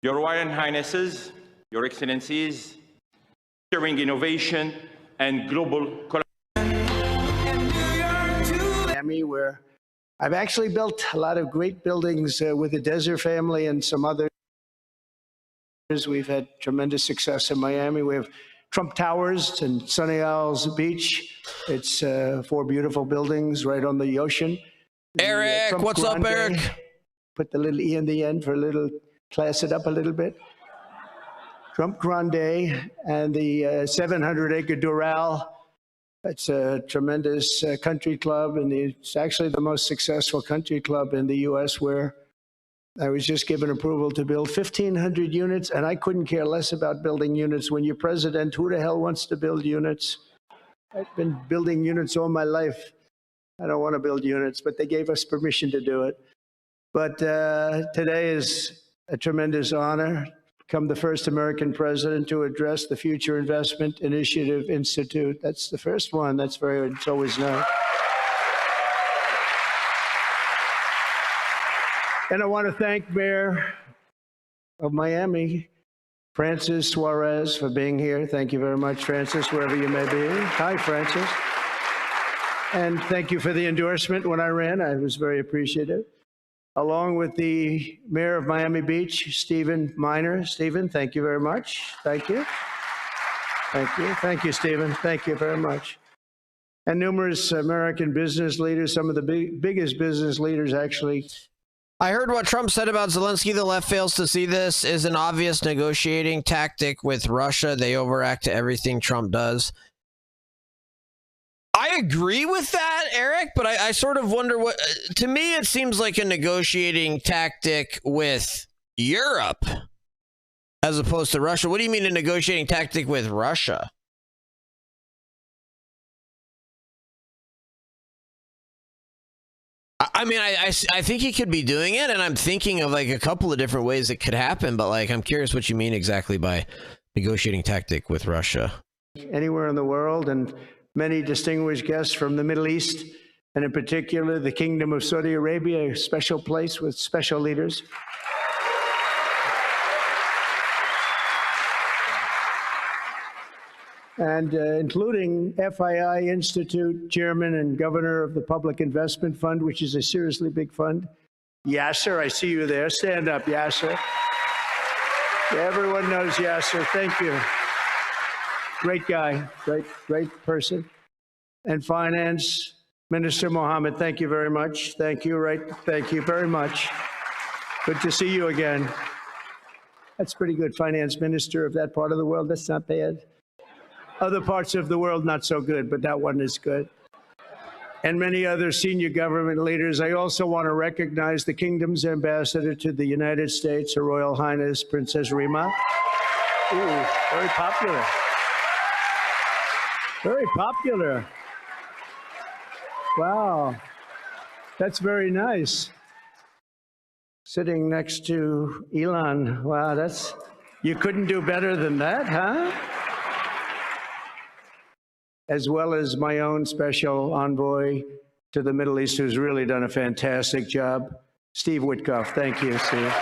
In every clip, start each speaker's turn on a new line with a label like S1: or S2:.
S1: Your Royal Highnesses, Your Excellencies, sharing innovation and global collaboration.
S2: Miami, where I've actually built a lot of great buildings with the Desert family and some others. We've had tremendous success in Miami. We have Trump Towers and Sunny Isles Beach. It's 4 beautiful buildings right on the ocean.
S3: Eric, what's up, Eric?
S2: Put the little E in the end for a little, class it up a little bit. Trump Grande and the 700-acre Doral. It's a tremendous country club, and it's actually the most successful country club in the U.S., where I was just given approval to build 1,500 units, and I couldn't care less about building units. When you're president, who the hell wants to build units? I've been building units all my life. I don't want to build units, but they gave us permission to do it. But today is a tremendous honor. Become the first American president to address the Future Investment Initiative Institute. That's the first one. That's very, it's always nice. And I want to thank Mayor of Miami, Francis Suarez, for being here. Thank you very much, Francis, wherever you may be. Hi, Francis. And thank you for the endorsement when I ran. I was very appreciative. Along with the Mayor of Miami Beach, Stephen Miner. Stephen, thank you very much. Thank you. Thank you. Thank you, Stephen. Thank you very much. And numerous American business leaders, some of the biggest business leaders, actually.
S3: I heard what Trump said about Zelensky. The left fails to see this is an obvious negotiating tactic with Russia. They overact to everything Trump does. I agree with that, Eric, but I sort of wonder what, to me, it seems like a negotiating tactic with Europe as opposed to Russia. What do you mean a negotiating tactic with Russia? I mean, I think he could be doing it, and I'm thinking of like a couple of different ways it could happen, but like I'm curious what you mean exactly by negotiating tactic with Russia.
S2: Anywhere in the world, and many distinguished guests from the Middle East, and in particular the Kingdom of Saudi Arabia, a special place with special leaders. And including FII Institute Chairman and Governor of the Public Investment Fund, which is a seriously big fund. Yasser, I see you there. Stand up, Yasser. Everyone knows Yasser. Thank you. Great guy, great person. And Finance Minister Mohammed, thank you very much. Thank you, thank you very much. Good to see you again. That's pretty good, Finance Minister of that part of the world. That's not bad. Other parts of the world, not so good, but that one is good. And many other senior government leaders. I also want to recognize the Kingdom's ambassador to the United States, Her Royal Highness Princess Rima. Ooh, very popular. Very popular. Wow, that's very nice. Sitting next to Elon. Wow, you couldn't do better than that, huh? As well as my own special envoy to the Middle East, who's really done a fantastic job, Steve Witkoff. Thank you, Steve.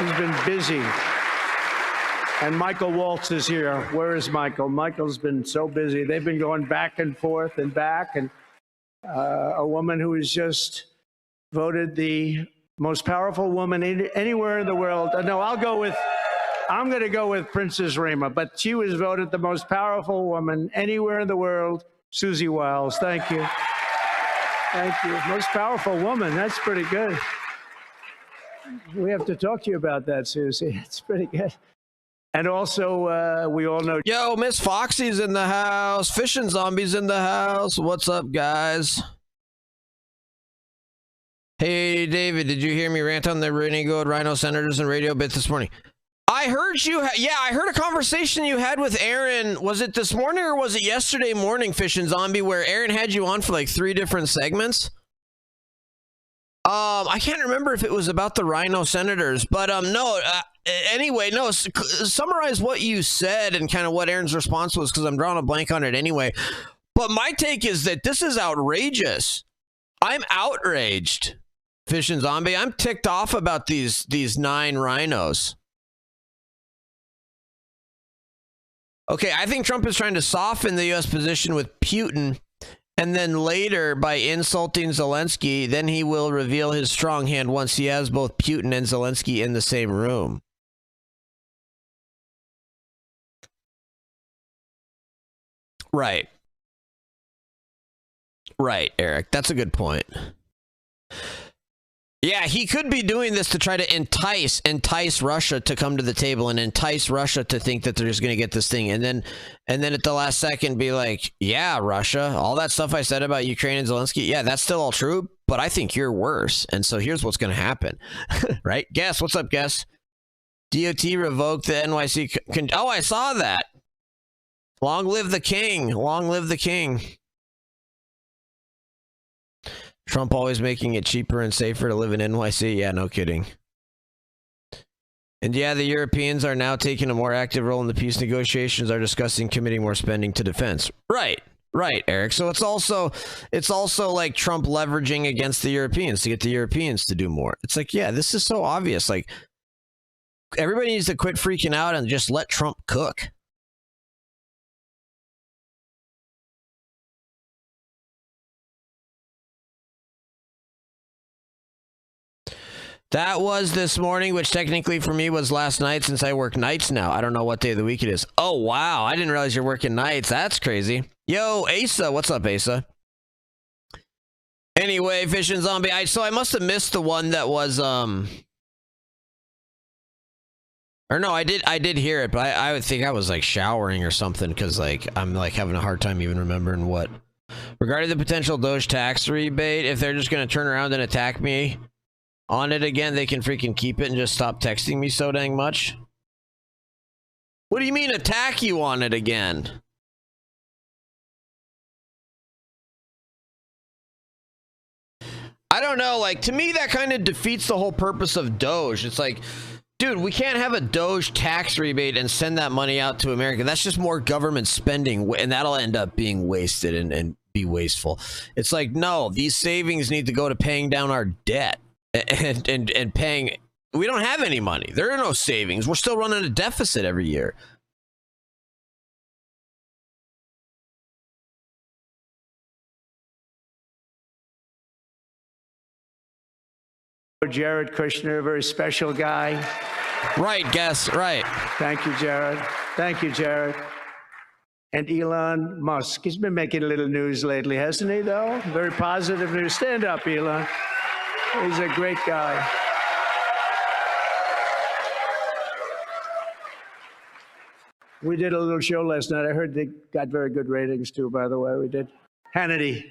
S2: He's been busy. And Michael Waltz is here. Where is Michael? Michael's been so busy. They've been going back and forth and back. And a woman who was just voted the most powerful woman anywhere in the world. No, I'm going to go with Princess Rima, but she was voted the most powerful woman anywhere in the world, Susie Wiles. Thank you. Thank you. Most powerful woman. That's pretty good. We have to talk to you about that, Susie. It's pretty good. And also, we all know.
S3: Yo, Miss Foxy's in the house. Fishing Zombies in the house. What's up, guys? Hey, David, did you hear me rant on the Renegade Rhino Senators and Radio Bit this morning? I heard you. Yeah, I heard a conversation you had with Aaron. Was it this morning or was it yesterday morning, Fishing Zombie, where Aaron had you on for like 3 different segments? I can't remember if it was about the Rhino Senators, but no. Anyway, no. Summarize what you said and kind of what Aaron's response was, because I'm drawing a blank on it anyway. But my take is that this is outrageous. I'm outraged, Fishing Zombie. I'm ticked off about these 9 rhinos. Okay, I think Trump is trying to soften the U.S. position with Putin, and then later, by insulting Zelensky, then he will reveal his strong hand once he has both Putin and Zelensky in the same room. Right. Right, Eric. That's a good point. Yeah, he could be doing this to try to entice Russia to come to the table and entice Russia to think that they're just going to get this thing. And then at the last second be like, yeah, Russia, all that stuff I said about Ukraine and Zelensky, yeah, that's still all true, but I think you're worse. And so here's what's going to happen, right? Guess, what's up, Guess? DOT revoked the NYC. Oh, I saw that. Long live the king. Long live the king. Trump always making it cheaper and safer to live in NYC. Yeah, no kidding. And yeah, the Europeans are now taking a more active role in the peace negotiations, are discussing committing more spending to defense. Right, Eric. So it's also like Trump leveraging against the Europeans to get the Europeans to do more. It's like, yeah, this is so obvious. Like, everybody needs to quit freaking out and just let Trump cook. That was this morning, which technically for me was last night since I work nights now. I don't know what day of the week it is. Oh, wow. I didn't realize you're working nights. That's crazy. Yo, Asa. What's up, Asa? Anyway, Fish and Zombie. So I must have missed the one that was, or no, I did hear it, but I would think I was like showering or something because like I'm like having a hard time even remembering what. Regarding the potential Doge tax rebate, if they're just going to turn around and attack me on it again, they can freaking keep it and just stop texting me so dang much. What do you mean attack you on it again? I don't know, like, to me that kind of defeats the whole purpose of Doge. It's like, dude, we can't have a Doge tax rebate and send that money out to America. That's just more government spending, and that'll end up being wasted and be wasteful. It's like, no, these savings need to go to paying down our debt. And paying, we don't have any money. There are no savings. We're still running a deficit every year.
S2: Jared Kushner, a very special guy.
S3: Right, Guess, right.
S2: Thank you, Jared. Thank you, Jared. And Elon Musk. He's been making a little news lately, hasn't he, though? Very positive news. Stand up, Elon. He's a great guy. We did a little show last night. I heard they got very good ratings, too, by the way. We did. Hannity.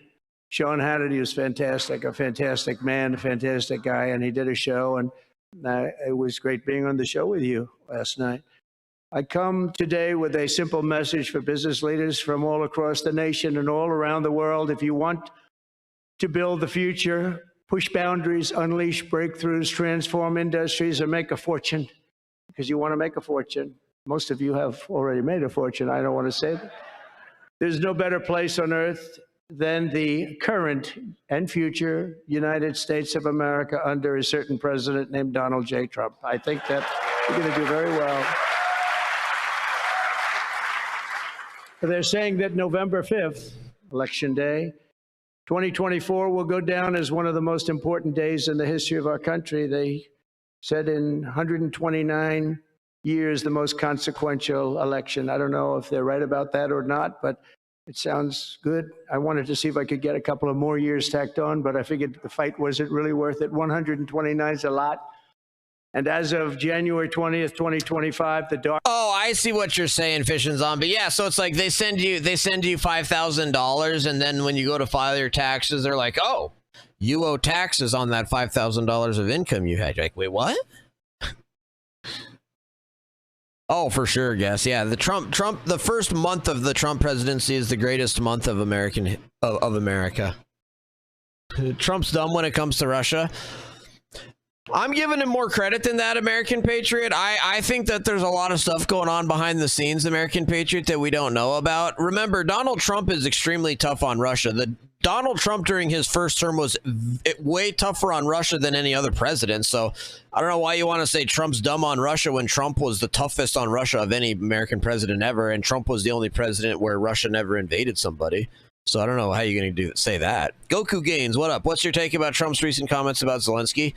S2: Sean Hannity was fantastic, a fantastic man, a fantastic guy, and he did a show, and it was great being on the show with you last night. I come today with a simple message for business leaders from all across the nation and all around the world. If you want to build the future, push boundaries, unleash breakthroughs, transform industries, and make a fortune, because you want to make a fortune. Most of you have already made a fortune. I don't want to say that. There's no better place on earth than the current and future United States of America under a certain president named Donald J. Trump. I think that you're going to do very well. They're saying that November 5th, Election Day, 2024 will go down as one of the most important days in the history of our country. They said in 129 years, the most consequential election. I don't know if they're right about that or not, but it sounds good. I wanted to see if I could get a couple of more years tacked on, but I figured the fight wasn't really worth it. 129 is a lot. And as of January 20th, 2025, the dark.
S3: Oh, I see what you're saying, Fish and Zombie. Yeah, so it's like they send you $5,000, and then when you go to file your taxes, they're like, oh, you owe taxes on that $5,000 of income you had. You're like, wait, what? Oh, for sure, Guess. Yeah, the the first month of the Trump presidency is the greatest month of America. Trump's dumb when it comes to Russia. I'm giving him more credit than that, American Patriot. I think that there's a lot of stuff going on behind the scenes, American Patriot, that we don't know about. Remember, Donald Trump is extremely tough on Russia. Donald Trump during his first term was way tougher on Russia than any other president. So I don't know why you want to say Trump's dumb on Russia when Trump was the toughest on Russia of any American president ever, and Trump was the only president where Russia never invaded somebody. So I don't know how you're going to say that. Goku Gaines, what up? What's your take about Trump's recent comments about Zelensky?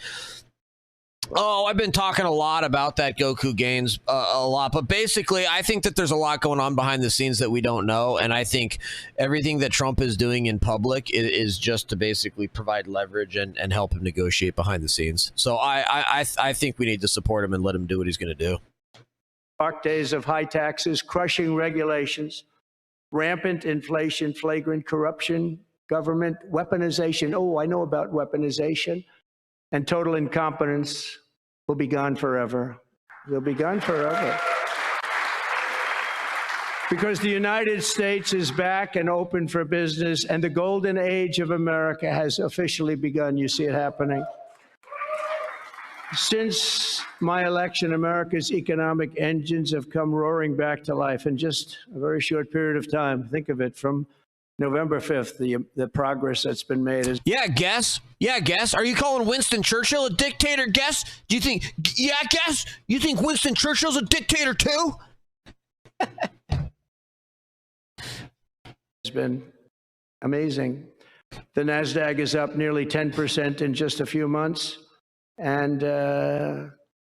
S3: Oh, I've been talking a lot about that, Goku Gaines, a lot. But basically, I think that there's a lot going on behind the scenes that we don't know. And I think everything that Trump is doing in public is just to basically provide leverage and help him negotiate behind the scenes. So I think we need to support him and let him do what he's going to do.
S2: Dark days of high taxes, crushing regulations, rampant inflation, flagrant corruption, government weaponization. Oh, I know about weaponization. And total incompetence will be gone forever. They'll be gone forever. Because the United States is back and open for business, and the golden age of America has officially begun. You see it happening. Since my election, America's economic engines have come roaring back to life in just a very short period of time. Think of it, from November 5th, the progress that's been made is...
S3: Yeah, guess. Are you calling Winston Churchill a dictator? Guess. Do you think... Yeah, guess. You think Winston Churchill's a dictator too?
S2: It's been amazing. The NASDAQ is up nearly 10% in just a few months. And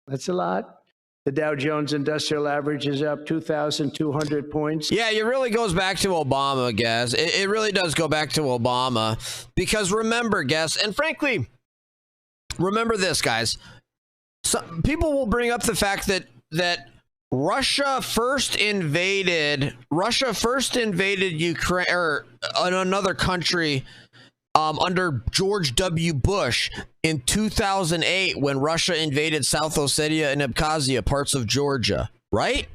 S2: that's a lot. The Dow Jones Industrial Average is up 2,200 points.
S3: Yeah, it really goes back to Obama, guys. It really does go back to Obama. Because remember, guys, and frankly, remember this, guys. People will bring up the fact that Russia first invaded Ukraine or another country under George W. Bush in 2008 when Russia invaded South Ossetia and Abkhazia, parts of Georgia, right?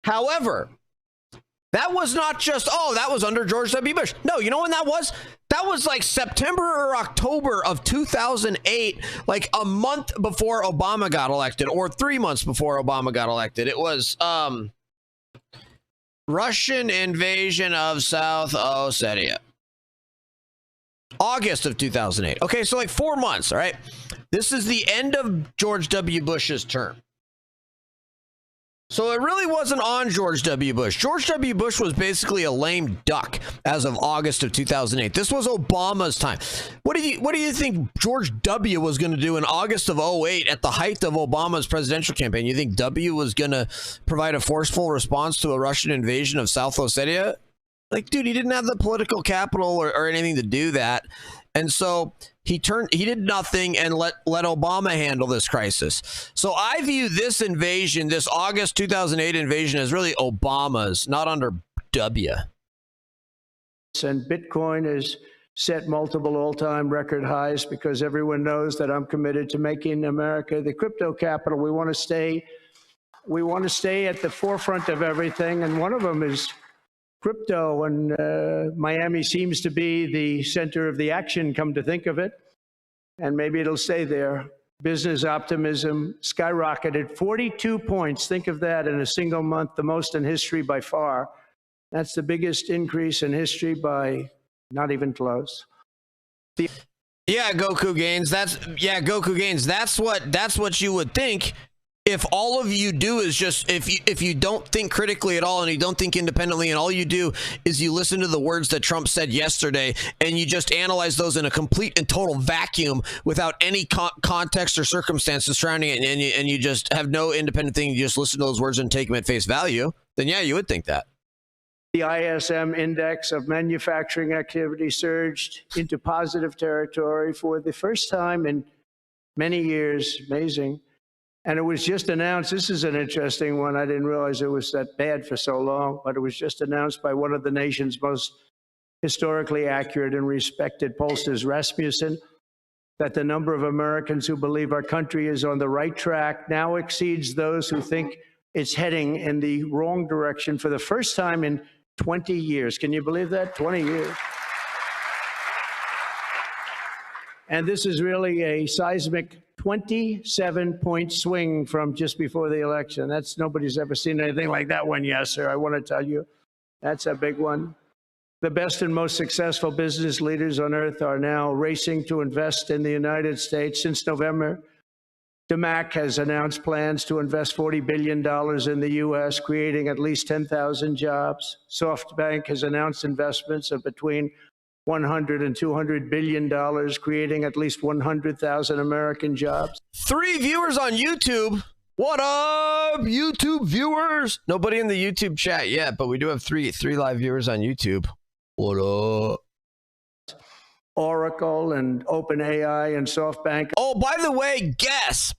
S3: However, that was not just, that was under George W. Bush. No, you know when that was? That was like September or October of 2008, like a month before Obama got elected, or 3 months before Obama got elected. It was Russian invasion of South Ossetia. August of 2008. Okay, so like 4 months, all right? This is the end of George W. Bush's term. So it really wasn't on George W. Bush. George W. Bush was basically a lame duck as of August of 2008. This was Obama's time. What do you think George W. was going to do in August of 2008 at the height of Obama's presidential campaign? You think W. was going to provide a forceful response to a Russian invasion of South Ossetia? Like, dude, he didn't have the political capital or anything to do that. And so he did nothing and let Obama handle this crisis. So I view this invasion, this August 2008 invasion, as really Obama's, not under W.
S2: And Bitcoin has set multiple all-time record highs because everyone knows that I'm committed to making America the crypto capital. We want to stay at the forefront of everything, and one of them is crypto, and Miami seems to be the center of the action, come to think of it, and maybe it'll stay there. Business optimism skyrocketed 42 points. Think of that in a single month, the most in history by far. That's the biggest increase in history by not even close.
S3: Yeah, Goku Gaines. That's what you would think. If all of you do is just, if you don't think critically at all and you don't think independently and all you do is you listen to the words that Trump said yesterday and you just analyze those in a complete and total vacuum without any context or circumstances surrounding it, and you just have no independent thing, you just listen to those words and take them at face value, then yeah, you would think that.
S2: The ISM index of manufacturing activity surged into positive territory for the first time in many years. Amazing. And it was just announced, this is an interesting one, I didn't realize it was that bad for so long, but it was just announced by one of the nation's most historically accurate and respected pollsters, Rasmussen, that the number of Americans who believe our country is on the right track now exceeds those who think it's heading in the wrong direction for the first time in 20 years. Can you believe that? 20 years. And this is really a seismic 27-point swing from just before the election. Nobody's ever seen anything like that one yet, sir. I want to tell you, that's a big one. The best and most successful business leaders on earth are now racing to invest in the United States. Since November, DMAC has announced plans to invest $40 billion in the U.S., creating at least 10,000 jobs. SoftBank has announced investments of between $100 and $200 billion, creating at least 100,000 American jobs.
S3: 3 viewers on YouTube. What up, YouTube viewers? Nobody in the YouTube chat yet, but we do have three live viewers on YouTube. What up?
S2: Oracle and OpenAI and SoftBank.
S3: Oh, by the way, guess.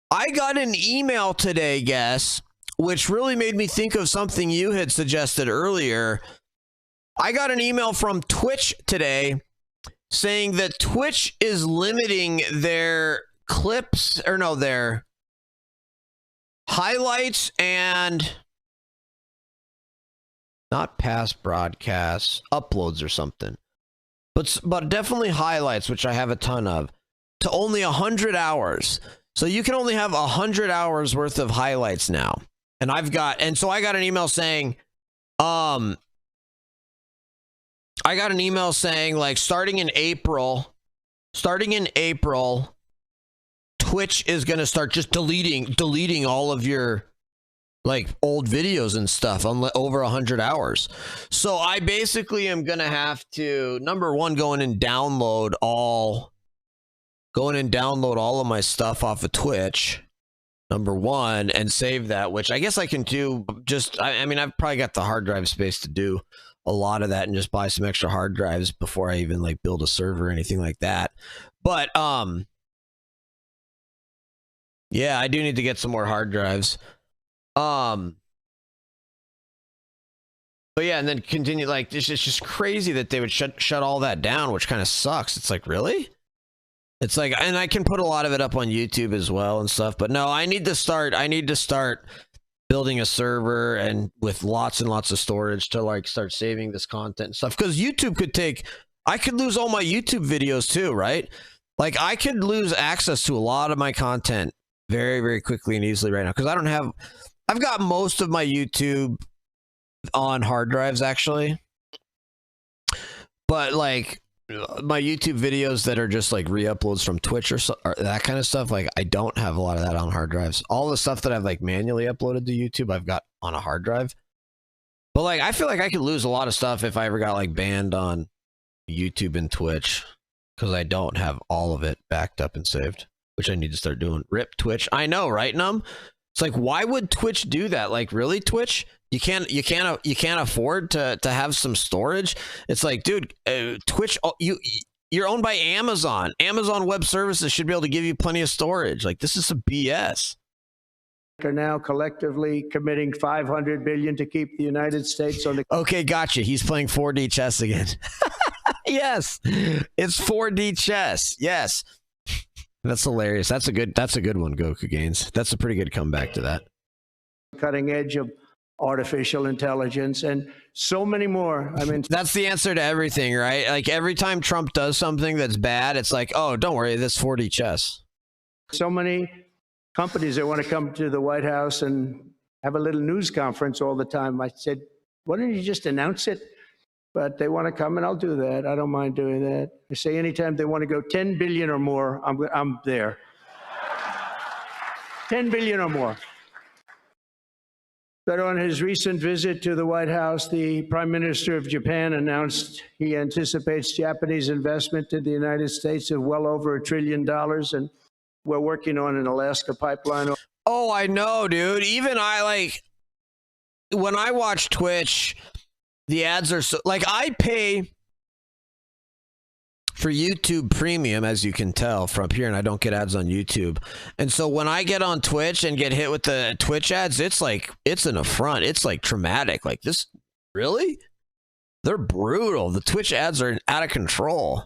S3: I got an email today, guess, which really made me think of something you had suggested earlier. I got an email from Twitch today saying that Twitch is limiting their clips, or no, their highlights and not past broadcasts, uploads or something. But definitely highlights, which I have a ton of, to only 100 hours. So you can only have 100 hours worth of highlights now. And so I got an email saying, like starting in April, Twitch is going to start just deleting all of your like old videos and stuff on over 100 hours. So I basically am going to have to, number one, go in and download all of my stuff off of Twitch, number one, and save that, which I guess I can do. Just, I mean, I've probably got the hard drive space to do a lot of that and just buy some extra hard drives before I even like build a server or anything like that. But, yeah, I do need to get some more hard drives. But yeah, and then continue, like, it's just crazy that they would shut all that down, which kind of sucks. It's like, really? It's like, and I can put a lot of it up on YouTube as well and stuff, but no, I need to start building a server and with lots and lots of storage to like start saving this content and stuff. Because YouTube I could lose all my YouTube videos too, right? Like I could lose access to a lot of my content very, very quickly and easily right now. Because I've got most of my YouTube on hard drives actually. But like my YouTube videos that are just like re-uploads from Twitch or that kind of stuff, like I don't have a lot of that on hard drives. All the stuff that I've like manually uploaded to YouTube, I've got on a hard drive. But like I feel like I could lose a lot of stuff if I ever got like banned on YouTube and Twitch, because I don't have all of it backed up and saved, which I need to start doing. Rip Twitch. I know, right, Num? It's like, why would Twitch do that? Like, really, Twitch? You can't afford to have some storage. It's like, dude, Twitch, you're owned by Amazon. Amazon Web Services should be able to give you plenty of storage. Like, this is some BS.
S2: Are now collectively committing $500 billion to keep the United States on the.
S3: Okay, gotcha. He's playing 4D chess again. Yes, it's 4D chess. Yes. That's hilarious. That's a good one, Goku Gaines. That's a pretty good comeback to that.
S2: Cutting edge of artificial intelligence and so many more. I mean,
S3: that's the answer to everything, right? Like every time Trump does something that's bad, it's like, oh, don't worry, this 4D chess.
S2: So many companies that want to come to the White House and have a little news conference all the time. I said, why don't you just announce it? But they want to come, and I'll do that. I don't mind doing that. I say anytime they want to go 10 billion or more, I'm there. 10 billion or more. But on his recent visit to the White House, the Prime Minister of Japan announced he anticipates Japanese investment in the United States of well over $1 trillion, and we're working on an Alaska pipeline.
S3: Oh, I know, dude. Even when I watch Twitch, the ads are so, like, I pay for YouTube Premium, as you can tell from here, and I don't get ads on YouTube. And so when I get on Twitch and get hit with the Twitch ads, it's like, it's an affront. It's like traumatic. Like, this, really? They're brutal. The Twitch ads are out of control.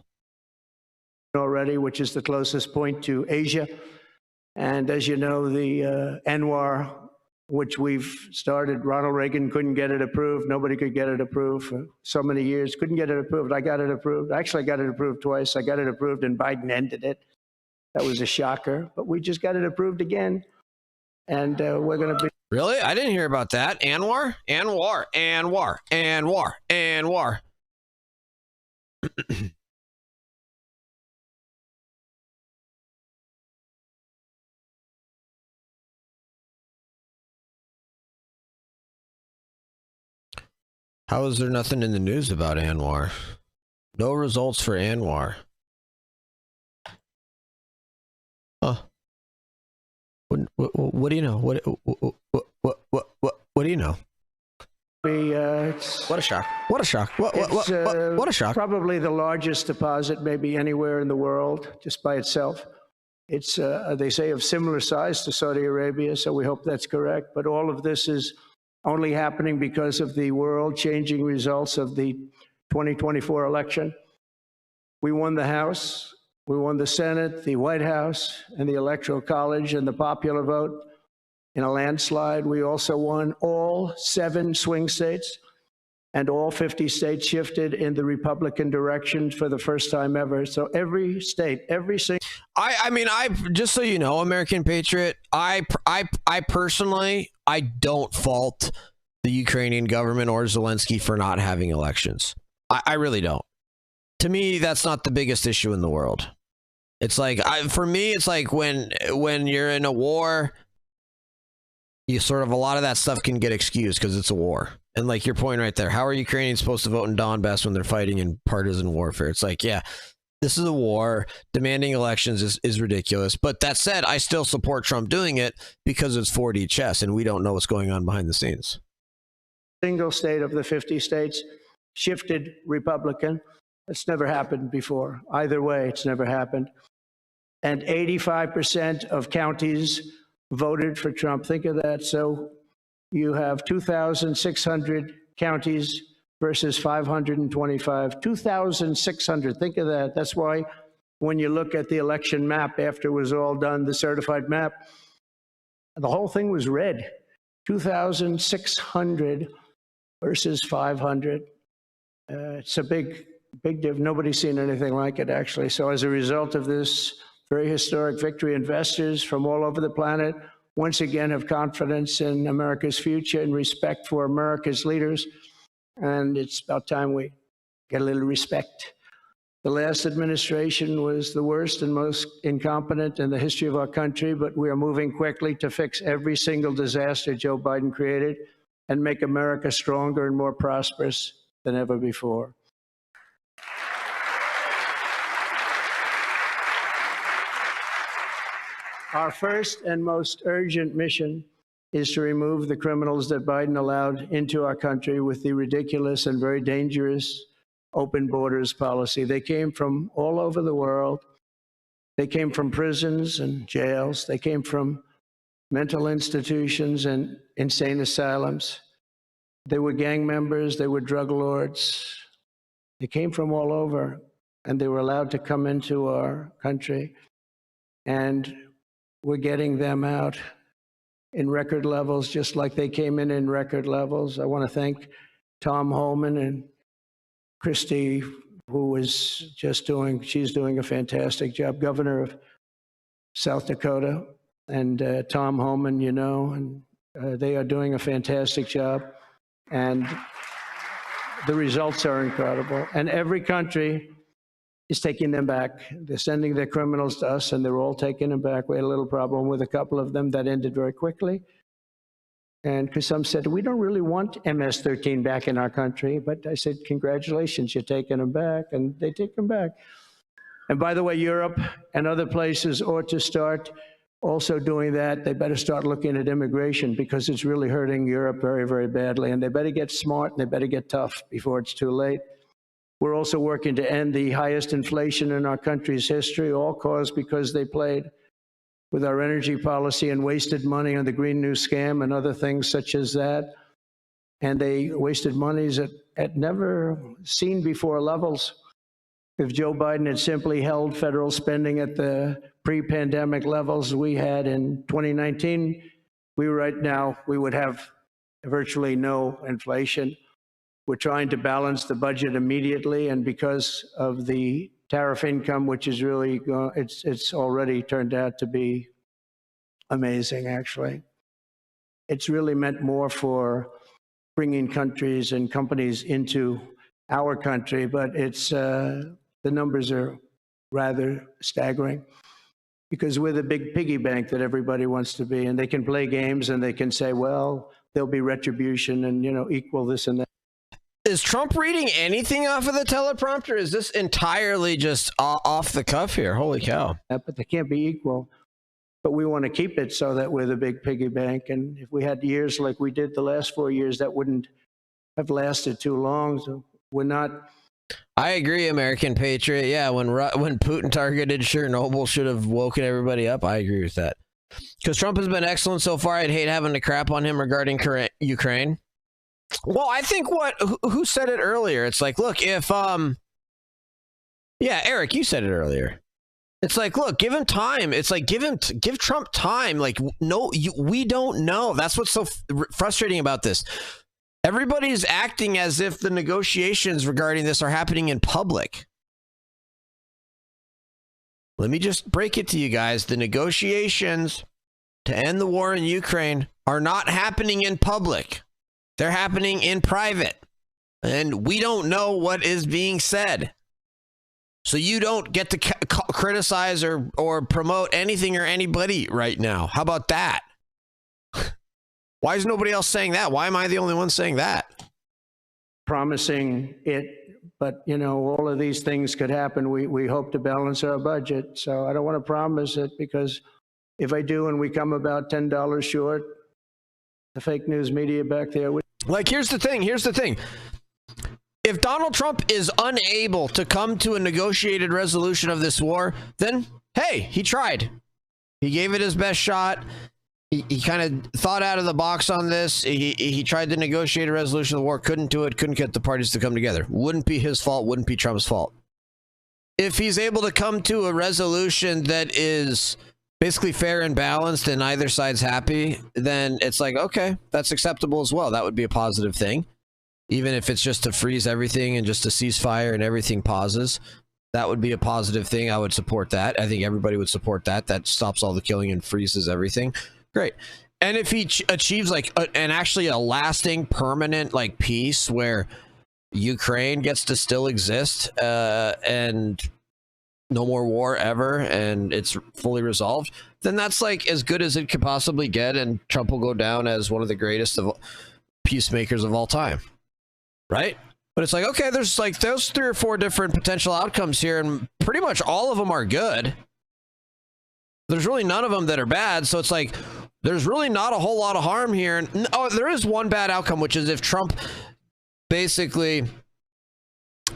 S2: Already, which is the closest point to Asia. And as you know, the ANWR, which we've started, Ronald Reagan couldn't get it approved. Nobody could get it approved for so many years. Couldn't get it approved. I got it approved. Actually, I got it approved twice. I got it approved and Biden ended it. That was a shocker. But we just got it approved again. And we're going to be
S3: Really? I didn't hear about that. Anwar? Anwar. Anwar. Anwar. Anwar. How is there nothing in the news about Anwar? No results for Anwar. Huh. What do you know? What do you know? What a shock. What a shock. What a shock.
S2: Probably the largest deposit maybe anywhere in the world, just by itself. It's, they say, of similar size to Saudi Arabia, so we hope that's correct. But all of this is only happening because of the world-changing results of the 2024 election. We won the House, we won the Senate, the White House, and the Electoral College, and the popular vote in a landslide. We also won all 7 swing states, and all 50 states shifted in the Republican direction for the first time ever. So every state, every single...
S3: I mean, just so you know, American Patriot, I personally, I don't fault the Ukrainian government or Zelensky for not having elections. I really don't. To me, that's not the biggest issue in the world. It's like, for me, it's like when you're in a war, you sort of, a lot of that stuff can get excused because it's a war. And like your point right there, how are Ukrainians supposed to vote in Donbass when they're fighting in partisan warfare? It's like, yeah, this is a war. Demanding elections is ridiculous. But that said, I still support Trump doing it because it's 4D chess and we don't know what's going on behind the scenes.
S2: Single state of the 50 states shifted Republican. It's never happened before. Either way, it's never happened. And 85% of counties voted for Trump. Think of that. So you have 2,600 counties versus 525. 2,600. Think of that. That's why when you look at the election map after it was all done, the certified map, the whole thing was red. 2,600 versus 500. It's a big difference. Nobody's seen anything like it, actually. So as a result of this very historic victory, investors from all over the planet once again have confidence in America's future and respect for America's leaders. And it's about time we get a little respect. The last administration was the worst and most incompetent in the history of our country, but we are moving quickly to fix every single disaster Joe Biden created and make America stronger and more prosperous than ever before. Our first and most urgent mission is to remove the criminals that Biden allowed into our country with the ridiculous and very dangerous open borders policy. They came from all over the world. They came from prisons and jails. They came from mental institutions and insane asylums. They were gang members. They were drug lords. They came from all over, and they were allowed to come into our country. And we're getting them out in record levels, just like they came in record levels. I want to thank Tom Homan and Christie, who is just she's doing a fantastic job, governor of South Dakota, and Tom Homan, you know, and they are doing a fantastic job. And the results are incredible. And every country is taking them back. They're sending their criminals to us, and they're all taking them back. We had a little problem with a couple of them that ended very quickly. And because some said, we don't really want MS-13 back in our country. But I said, congratulations, you're taking them back. And they take them back. And by the way, Europe and other places ought to start also doing that. They better start looking at immigration because it's really hurting Europe very, very badly. And they better get smart and they better get tough before it's too late. We're also working to end the highest inflation in our country's history, all caused because they played with our energy policy and wasted money on the Green New Scam and other things such as that. And they wasted monies at never seen before levels. If Joe Biden had simply held federal spending at the pre-pandemic levels we had in 2019, right now we would have virtually no inflation. We're trying to balance the budget immediately, and because of the tariff income, which is really, it's already turned out to be amazing, actually. it's really meant more for bringing countries and companies into our country, but it's the numbers are rather staggering because we're the big piggy bank that everybody wants to be, and they can play games and they can say, well, there'll be retribution and, you know, equal this and that.
S3: Is Trump reading anything off of the teleprompter? Is this entirely just off the cuff here? Holy cow.
S2: But they can't be equal. But we want to keep it so that we're the big piggy bank. And if we had years like we did the last 4 years, that wouldn't have lasted too long. So we're not.
S3: I agree, American Patriot. Yeah, when Putin targeted Chernobyl, should have woken everybody up. I agree with that. Because Trump has been excellent so far. I'd hate having to crap on him regarding Ukraine. Well, I think who said it earlier? It's like, look, if yeah, Eric, you said it earlier. It's like, look, give him time. It's like give Trump time. Like, no, we don't know. That's what's so frustrating about this. Everybody's acting as if the negotiations regarding this are happening in public. Let me just break it to you guys. The negotiations to end the war in Ukraine are not happening in public. They're happening in private. And we don't know what is being said. So you don't get to criticize or promote anything or anybody right now. How about that? Why is nobody else saying that? Why am I the only one saying that?
S2: Promising it, but you know, all of these things could happen. We hope to balance our budget. So I don't want to promise it, because if I do and we come about $10 short, the fake news media back there would.
S3: Like, here's the thing. If Donald Trump is unable to come to a negotiated resolution of this war, then, hey, he tried. He gave it his best shot. He kind of thought out of the box on this. He tried to negotiate a resolution of the war, couldn't do it, couldn't get the parties to come together. Wouldn't be his fault, wouldn't be Trump's fault. If he's able to come to a resolution that is basically fair and balanced and either side's happy, then it's like, okay, that's acceptable as well. That would be a positive thing. Even if it's just to freeze everything and just a ceasefire and everything pauses, that would be a positive thing. I would support that. I think everybody would support that. That stops all the killing and freezes everything. Great. And if he achieves like actually a lasting, permanent like peace where Ukraine gets to still exist and no more war ever, and it's fully resolved, then that's like as good as it could possibly get, and Trump will go down as one of the greatest of peacemakers of all time. Right? But it's like, okay, there's like those 3 or 4 different potential outcomes here, and pretty much all of them are good. There's really none of them that are bad. So it's like, there's really not a whole lot of harm here. And oh, there is one bad outcome, which is if Trump basically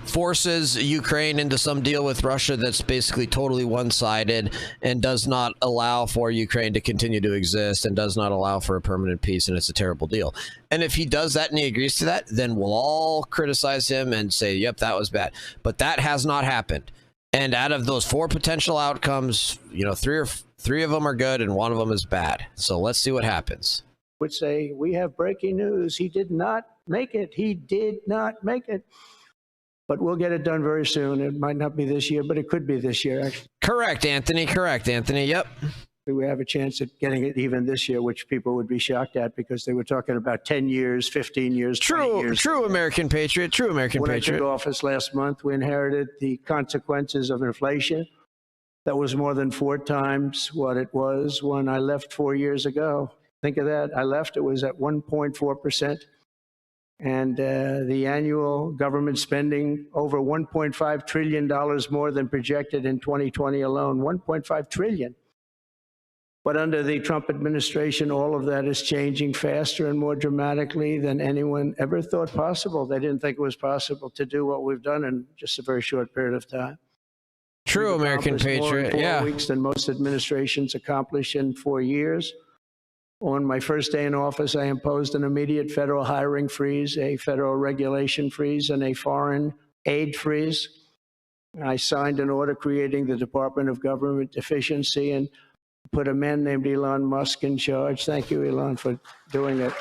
S3: forces Ukraine into some deal with Russia that's basically totally one-sided and does not allow for Ukraine to continue to exist and does not allow for a permanent peace, and it's a terrible deal. And if he does that and he agrees to that, then we'll all criticize him and say, yep, that was bad. But that has not happened. And out of those 4 potential outcomes, you know, 3 of them are good and 1 of them is bad. So let's see what happens.
S2: Would say, we have breaking news. He did not make it. He did not make it. But we'll get it done very soon. It might not be this year, but it could be this year, actually.
S3: Correct, Anthony. Correct, Anthony. Yep.
S2: We have a chance at getting it even this year, which people would be shocked at because they were talking about 10 years, 15 years, 20 years.
S3: True American patriot. True American patriot.
S2: When I took office last month, we inherited the consequences of inflation. That was more than 4 times what it was when I left 4 years ago. Think of that. I left, it was at 1.4%. And the annual government spending over $1.5 trillion more than projected in 2020 alone, 1.5 trillion. But under the Trump administration, all of that is changing faster and more dramatically than anyone ever thought possible. They didn't think it was possible to do what we've done in just a very short period of time.
S3: True American patriot, yeah.
S2: More in 4 weeks than most administrations accomplish in 4 years. On my first day in office, I imposed an immediate federal hiring freeze, a federal regulation freeze, and a foreign aid freeze. I signed an order creating the Department of Government Efficiency and put a man named Elon Musk in charge. Thank you, Elon, for doing it.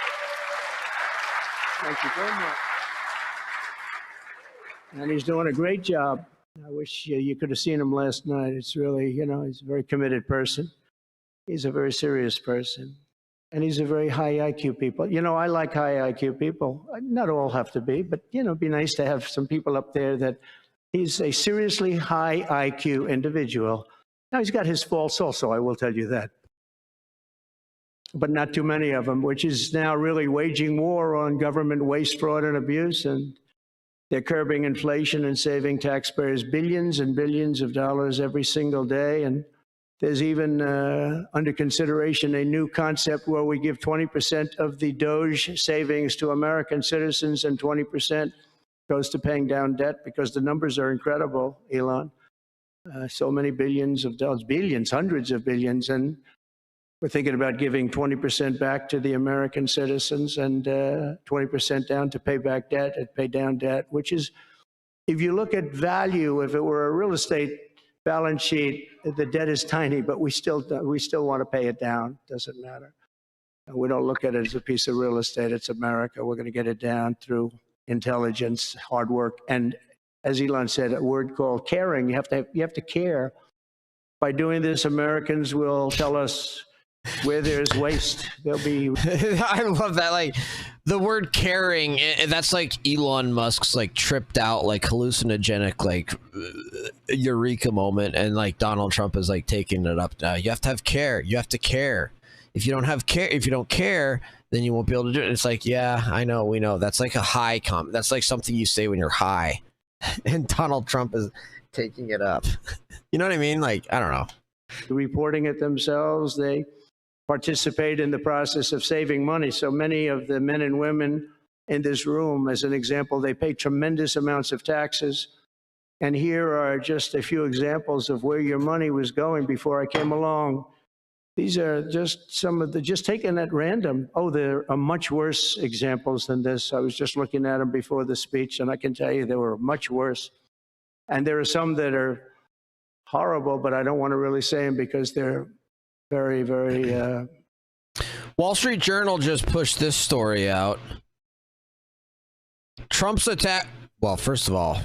S2: Thank you very much. And he's doing a great job. I wish you could have seen him last night. It's really, you know, he's a very committed person. He's a very serious person. And he's a very high IQ people. You know, I like high IQ people. Not all have to be, but, you know, it'd be nice to have some people up there that he's a seriously high IQ individual. Now, he's got his faults also, I will tell you that. But not too many of them, which is now really waging war on government waste, fraud, and abuse. And they're curbing inflation and saving taxpayers billions and billions of dollars every single day. And there's even under consideration a new concept where we give 20% of the Doge savings to American citizens and 20% goes to paying down debt, because the numbers are incredible, Elon. So many billions of dollars, billions, hundreds of billions. And we're thinking about giving 20% back to the American citizens and 20% down to pay back debt and pay down debt, which is, if you look at value, if it were a real estate balance sheet, the debt is tiny, but we still want to pay it down. Doesn't matter. We don't look at it as a piece of real estate. It's America. We're going to get it down through intelligence, hard work, and, as Elon said, a word called caring. You have to care. By doing this, Americans will tell us where there's waste. There'll be.
S3: I love that. Like, the word caring, that's like Elon Musk's like tripped out, like hallucinogenic, like eureka moment. And like Donald Trump is like taking it up now. You have to have care. You have to care. If you don't have care, if you don't care, then you won't be able to do it. It's like, yeah, I know, we know. That's like a high comment. That's like something you say when you're high. And Donald Trump is taking it up. You know what I mean? Like, I don't know.
S2: Reporting it themselves. They participate in the process of saving money. So many of the men and women in this room, as an example, they pay tremendous amounts of taxes. And here are just a few examples of where your money was going before I came along. These are just some of the, just taken at random. Oh, there are much worse examples than this. I was just looking at them before the speech, and I can tell you they were much worse. And there are some that are horrible, but I don't want to really say them because they're very, very...
S3: Wall Street Journal just pushed this story out. Trump's attack... Well, first of all,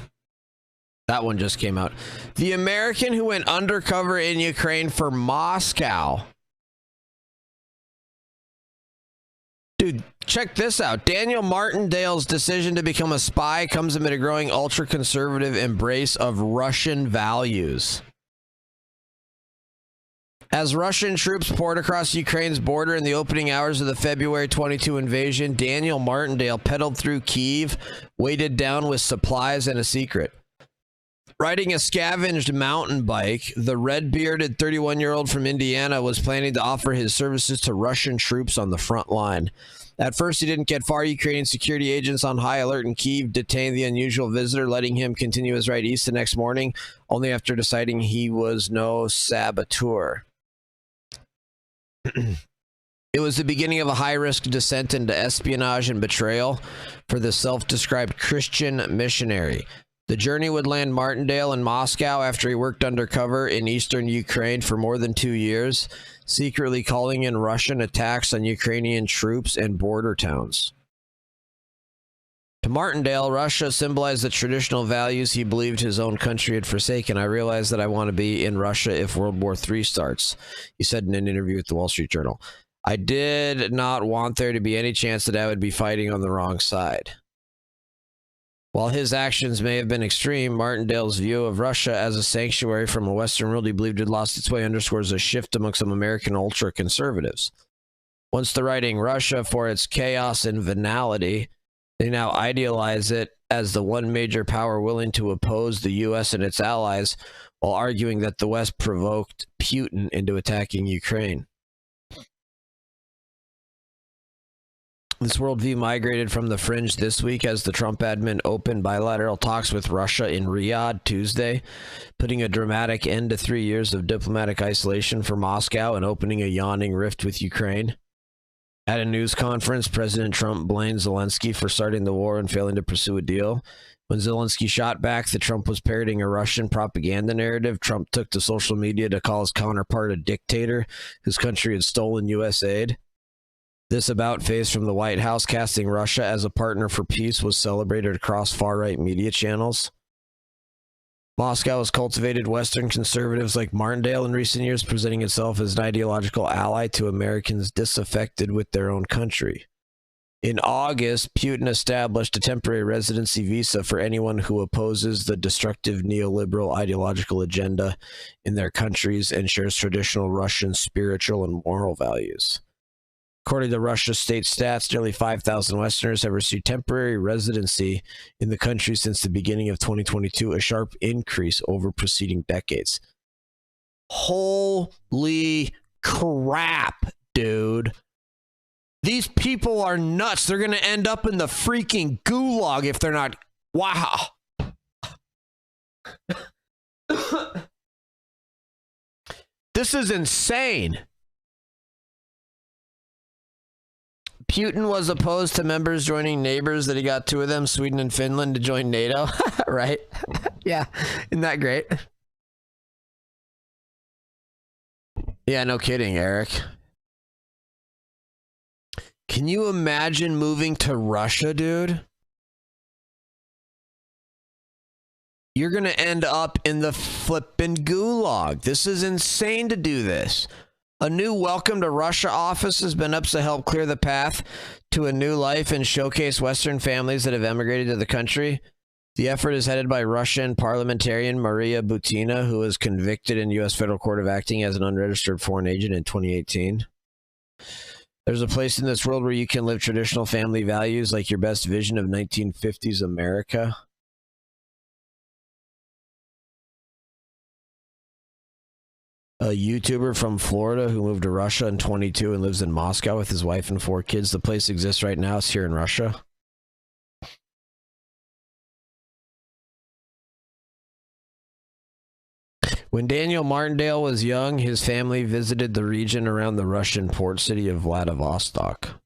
S3: that one just came out. The American who went undercover in Ukraine for Moscow. Dude, check this out. Daniel Martindale's decision to become a spy comes amid a growing ultra-conservative embrace of Russian values. As Russian troops poured across Ukraine's border in the opening hours of the February 22 invasion, Daniel Martindale pedaled through Kyiv, weighted down with supplies and a secret. Riding a scavenged mountain bike, the red-bearded 31-year-old from Indiana was planning to offer his services to Russian troops on the front line. At first, he didn't get far. Ukrainian security agents on high alert in Kyiv detained the unusual visitor, letting him continue his ride east the next morning, only after deciding he was no saboteur. It was the beginning of a high-risk descent into espionage and betrayal for the self-described Christian missionary. The journey would land Martindale in Moscow after he worked undercover in eastern Ukraine for more than 2 years, secretly calling in Russian attacks on Ukrainian troops and border towns. To Martindale, Russia symbolized the traditional values he believed his own country had forsaken. I realized that I want to be in Russia if World War III starts, he said in an interview with the Wall Street Journal. I did not want there to be any chance that I would be fighting on the wrong side. While his actions may have been extreme, Martindale's view of Russia as a sanctuary from a Western world he believed had lost its way underscores a shift among some American ultra-conservatives. Once deriding Russia for its chaos and venality, they now idealize it as the one major power willing to oppose the U.S. and its allies, while arguing that the West provoked Putin into attacking Ukraine. This worldview migrated from the fringe this week as the Trump admin opened bilateral talks with Russia in Riyadh Tuesday, putting a dramatic end to 3 years of diplomatic isolation for Moscow and opening a yawning rift with Ukraine. At a news conference, President Trump blamed Zelensky for starting the war and failing to pursue a deal. When Zelensky shot back that Trump was parroting a Russian propaganda narrative, Trump took to social media to call his counterpart a dictator whose country had stolen U.S. aid. This about-face from the White House casting Russia as a partner for peace was celebrated across far-right media channels. Moscow has cultivated Western conservatives like Martindale in recent years, presenting itself as an ideological ally to Americans disaffected with their own country. In August, Putin established a temporary residency visa for anyone who opposes the destructive neoliberal ideological agenda in their countries and shares traditional Russian spiritual and moral values. According to Russia's state stats, nearly 5,000 Westerners have received temporary residency in the country since the beginning of 2022, a sharp increase over preceding decades. Holy crap, dude. These people are nuts. They're going to end up in the freaking gulag if they're not. Wow. This is insane. Putin was opposed to members joining neighbors that he got two of them, Sweden and Finland, to join NATO. Right? Yeah. Isn't that great? Yeah, no kidding, Eric. Can you imagine moving to Russia, dude? You're going to end up in the flippin' gulag. This is insane to do this. A new Welcome to Russia office has been up to help clear the path to a new life and showcase Western families that have emigrated to the country. The effort is headed by Russian parliamentarian Maria Butina, who was convicted in U.S. federal court of acting as an unregistered foreign agent in 2018. There's a place in this world where you can live traditional family values like your best vision of 1950s America. A YouTuber from Florida who moved to Russia in 22 and lives in Moscow with his wife and 4 kids. The place exists right now. It's here in Russia. When Daniel Martindale was young, his family visited the region around the Russian port city of Vladivostok.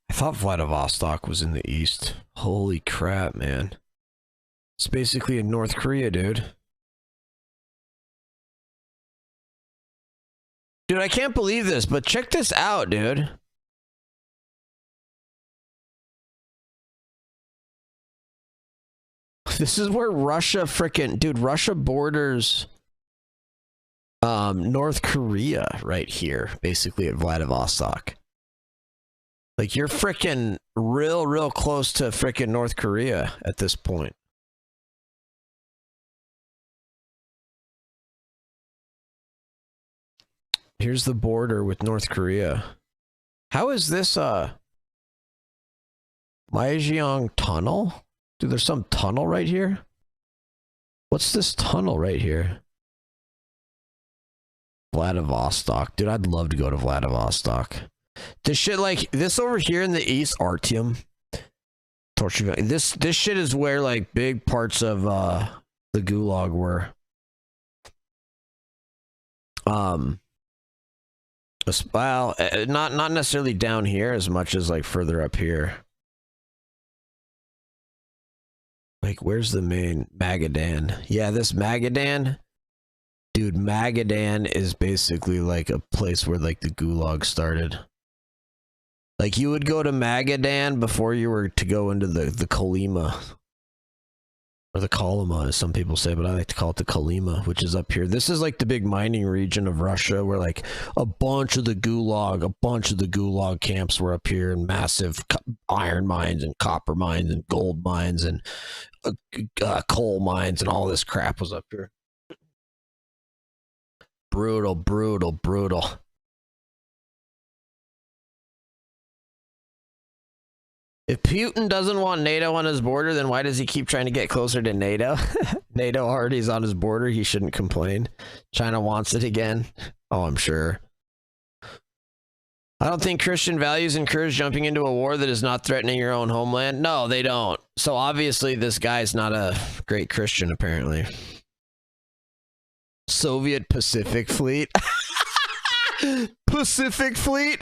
S3: I thought Vladivostok was in the east. Holy crap, man. It's basically in North Korea, dude. Dude, I can't believe this, but check this out, dude. This is where Russia frickin'... Dude, Russia borders North Korea right here, basically at Vladivostok. Like, you're frickin' real close to frickin' North Korea at this point. Here's the border with North Korea. How is this, Maejiang Tunnel? Dude, there's some tunnel right here? What's this tunnel right here? Vladivostok. Dude, I'd love to go to Vladivostok. This shit, like, this over here in the east, Artyom. This shit is where, like, big parts of, the Gulag were. Well, not necessarily down here as much as like further up here. Like, where's the main Magadan? Yeah, this Magadan, dude. Magadan is basically like a place where like the Gulag started. Like, you would go to Magadan before you were to go into the Kolyma. Or the Kolyma, as some people say, but I like to call it the Kolyma, which is up here. This is like the big mining region of Russia, where like a bunch of the Gulag camps were up here, and massive iron mines and copper mines and gold mines and coal mines and all this crap was up here. Brutal. If Putin doesn't want NATO on his border, then why does he keep trying to get closer to NATO? NATO already is on his border. He shouldn't complain. China wants it again. Oh, I'm sure. I don't think Christian values encourage jumping into a war that is not threatening your own homeland. No, they don't. So obviously this guy's not a great Christian, apparently. Soviet Pacific Fleet. Pacific Fleet.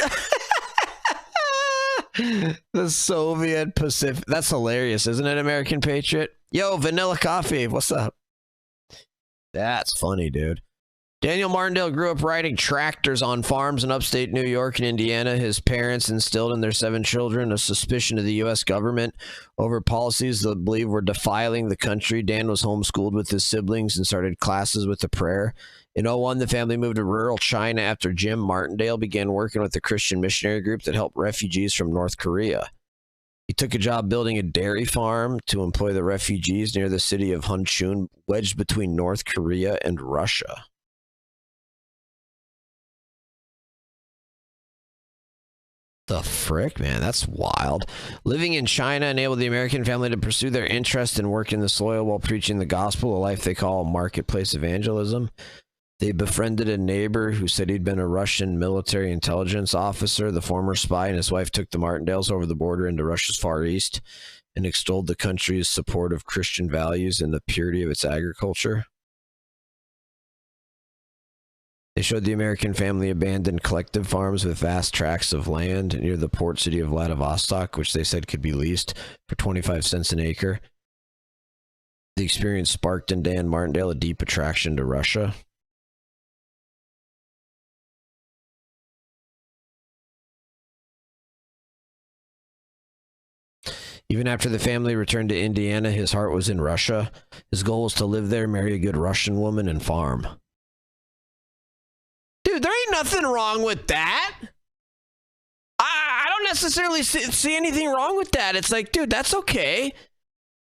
S3: The Soviet Pacific. That's hilarious, isn't it, American Patriot? Yo, Vanilla Coffee, what's up? That's funny, dude. Daniel Martindale grew up riding tractors on farms in upstate New York and Indiana. His parents instilled in their 7 children a suspicion of the U.S. government over policies they believed were defiling the country. Dan was homeschooled with his siblings and started classes with the prayer. In 2001, the family moved to rural China after Jim Martindale began working with the Christian missionary group that helped refugees from North Korea. He took a job building a dairy farm to employ the refugees near the city of Hunchun, wedged between North Korea and Russia. The frick, man, that's wild. Living in China enabled the American family to pursue their interest and work in the soil while preaching the gospel, a life they call marketplace evangelism. They befriended a neighbor who said he'd been a Russian military intelligence officer. The former spy and his wife took the Martindales over the border into Russia's Far East and extolled the country's support of Christian values and the purity of its agriculture. They showed the American family abandoned collective farms with vast tracts of land near the port city of Vladivostok, which they said could be leased for 25 cents an acre. The experience sparked in Dan Martindale a deep attraction to Russia. Even after the family returned to Indiana, his heart was in Russia. His goal was to live there, marry a good Russian woman, and farm. Dude, there ain't nothing wrong with that. I don't necessarily see anything wrong with that. It's like, dude, that's okay.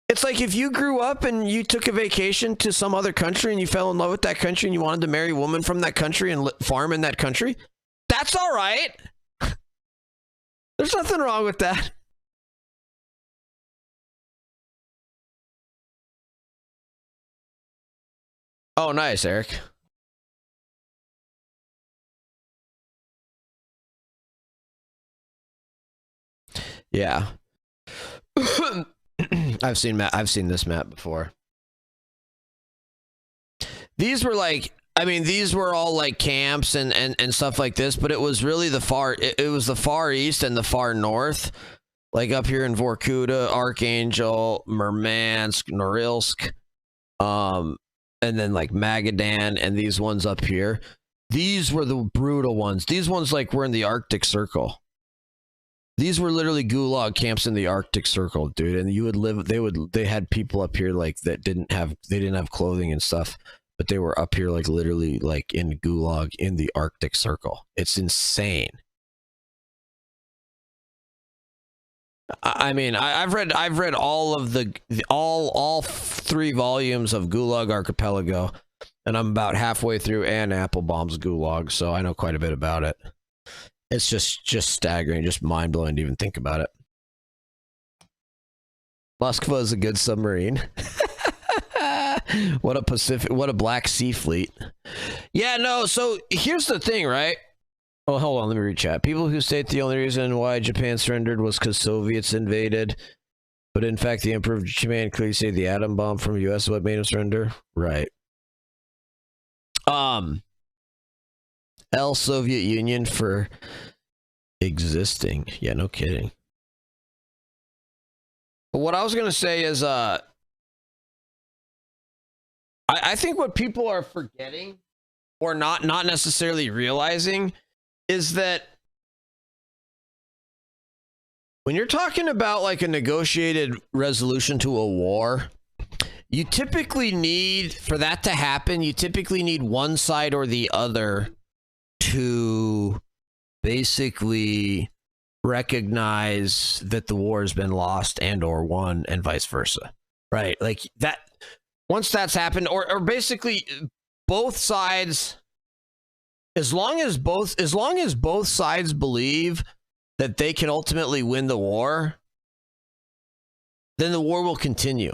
S3: It's like if you grew up and you took a vacation to some other country and you fell in love with that country and you wanted to marry a woman from that country and farm in that country, that's all right. There's nothing wrong with that. Oh, nice, Eric. Yeah. I've seen this map before. These were like, I mean, these were all like camps and stuff like this, but it was really it was the Far East and the far north, like up here in Vorkuta, Archangel, Murmansk, Norilsk, and then like Magadan, and these ones up here. These were the brutal ones. These ones like were in the Arctic Circle. These were literally gulag camps in the Arctic Circle, dude. And you would live, they had people up here like that didn't have clothing and stuff, but they were up here like literally like in gulag in the Arctic Circle. It's insane. I mean, I've read all of all 3 volumes of Gulag Archipelago, and I'm about halfway through Anne Applebaum's Gulag, so I know quite a bit about it. It's just staggering, just mind-blowing to even think about it. Moskva is a good submarine. What a Black Sea fleet. Yeah, no, so here's the thing, right? Oh, hold on, let me read chat. People who state the only reason why Japan surrendered was because Soviets invaded, but in fact the Emperor of Japan clearly said the atom bomb from the US is what made him surrender. Right. Soviet Union for existing. Yeah, no kidding. But what I was gonna say is, I think what people are forgetting, or not necessarily realizing, is that when you're talking about like a negotiated resolution to a war, you typically need, for that to happen, you typically need one side or the other to basically recognize that the war has been lost and or won, and vice versa, right? Like that, once that's happened, or basically both sides, as long as both sides believe that they can ultimately win the war, then the war will continue.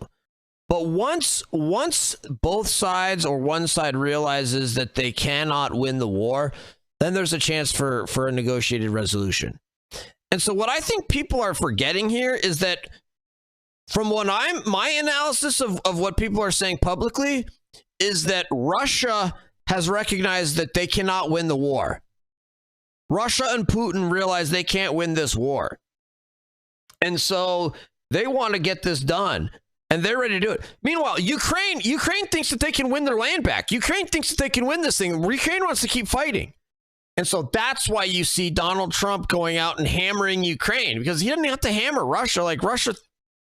S3: But once both sides or one side realizes that they cannot win the war, then there's a chance for a negotiated resolution. And so what I think people are forgetting here is that from my analysis of what people are saying publicly is that Russia has recognized that they cannot win the war. Russia and Putin realize they can't win this war. And so they want to get this done. And they're ready to do it. Meanwhile, Ukraine thinks that they can win their land back. Ukraine thinks that they can win this thing. Ukraine wants to keep fighting. And so that's why you see Donald Trump going out and hammering Ukraine, because he doesn't have to hammer Russia. Like Russia,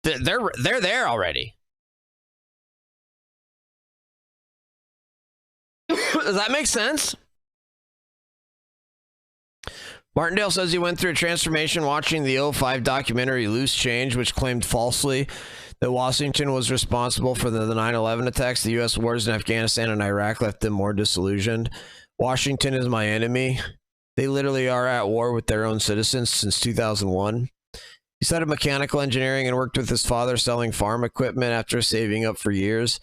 S3: they're there already. Does that make sense? Martindale says he went through a transformation watching the 2005 documentary Loose Change, which claimed falsely that Washington was responsible for the 9/11 attacks. The U.S. wars in Afghanistan and Iraq left them more disillusioned. Washington is my enemy. They literally are at war with their own citizens since 2001. He studied mechanical engineering and worked with his father selling farm equipment after saving up for years.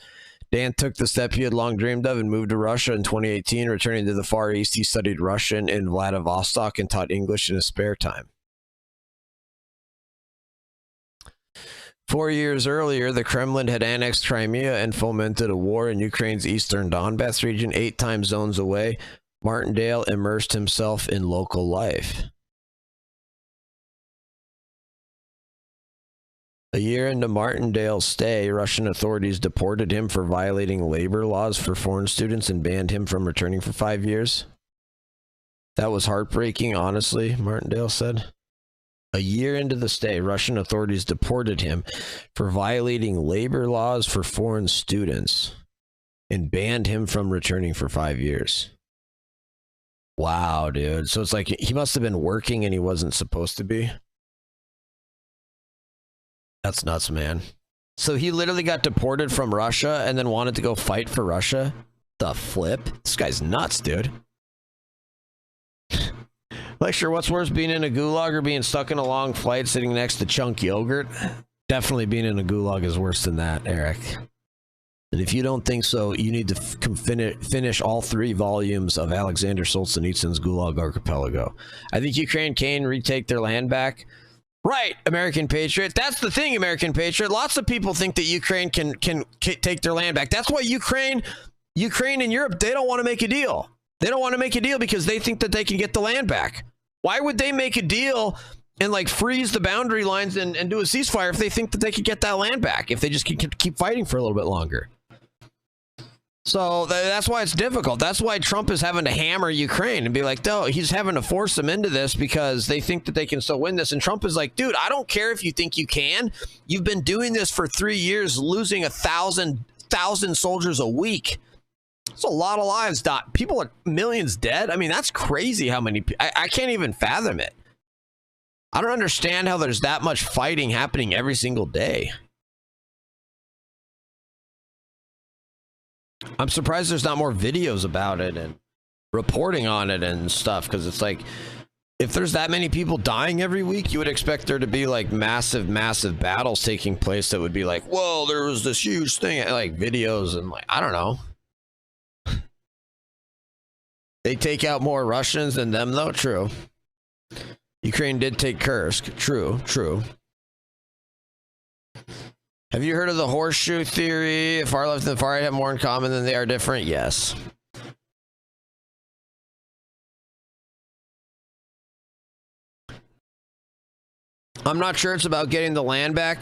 S3: Dan took the step he had long dreamed of and moved to Russia in 2018. Returning to the Far East, he studied Russian in Vladivostok and taught English in his spare time. 4 years earlier, the Kremlin had annexed Crimea and fomented a war in Ukraine's eastern Donbass region, 8 time zones away. Martindale immersed himself in local life. A year into Martindale's stay, Russian authorities deported him for violating labor laws for foreign students and banned him from returning for 5 years. That was heartbreaking, honestly, Martindale said. A year into the stay, Russian authorities deported him for violating labor laws for foreign students and banned him from returning for 5 years. Wow, dude. So it's like he must have been working and he wasn't supposed to be. That's nuts, man. So he literally got deported from Russia and then wanted to go fight for Russia? The flip? This guy's nuts, dude. Lecture, what's worse, being in a gulag or being stuck in a long flight sitting next to chunk yogurt? Definitely being in a gulag is worse than that, Eric. And if you don't think so, you need to finish all 3 volumes of Alexander Solzhenitsyn's Gulag Archipelago. I think Ukraine can retake their land back. Right, American Patriot. That's the thing, American Patriot. Lots of people think that Ukraine can take their land back. That's why Ukraine and Europe, they don't want to make a deal. They don't want to make a deal because they think that they can get the land back. Why would they make a deal and like freeze the boundary lines and do a ceasefire if they think that they could get that land back, if they just keep fighting for a little bit longer? So that's why it's difficult. That's why Trump is having to hammer Ukraine and be like, no, he's having to force them into this because they think that they can still win this. And Trump is like, dude, I don't care if you think you can. You've been doing this for 3 years, losing 1,000 soldiers a week. It's a lot of lives, Dot. People are millions dead. I mean, that's crazy how many. I can't even fathom it. I don't understand how there's that much fighting happening every single day. I'm surprised there's not more videos about it and reporting on it and stuff, because it's like, if there's that many people dying every week, you would expect there to be like massive battles taking place that would be like, whoa, there was this huge thing, like videos and like, I don't know. They take out more Russians than them, though. True. Ukraine did take Kursk. True. Have you heard of the horseshoe theory? Far left and far right have more in common than they are different. Yes. I'm not sure it's about getting the land back.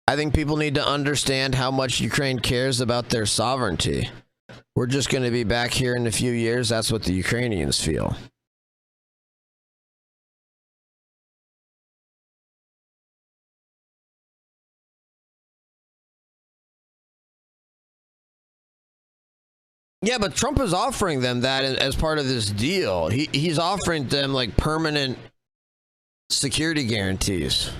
S3: I think people need to understand how much Ukraine cares about their sovereignty. We're just going to be back here in a few years. That's what the Ukrainians feel. Yeah, but Trump is offering them that as part of this deal. He's offering them like permanent security guarantees.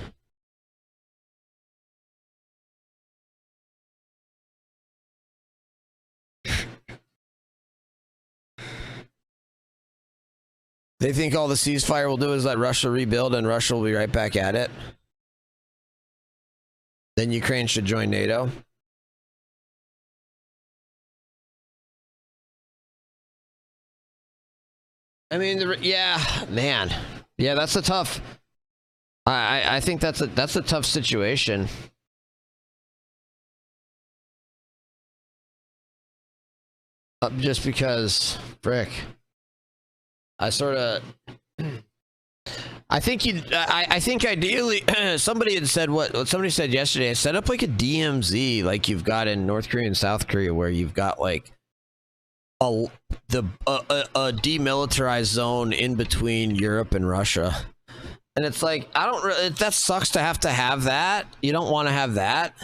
S3: They think all the ceasefire will do is let Russia rebuild and Russia will be right back at it. Then Ukraine should join NATO. I mean, yeah, man. Yeah, that's a tough. I think that's a tough situation. Just because, frick. I sort of I think you. I think ideally, somebody had said what somebody said yesterday. Set up like a DMZ, like you've got in North Korea and South Korea, where you've got like a demilitarized zone in between Europe and Russia. And it's like, I don't really, that sucks to have that. You don't want to have that.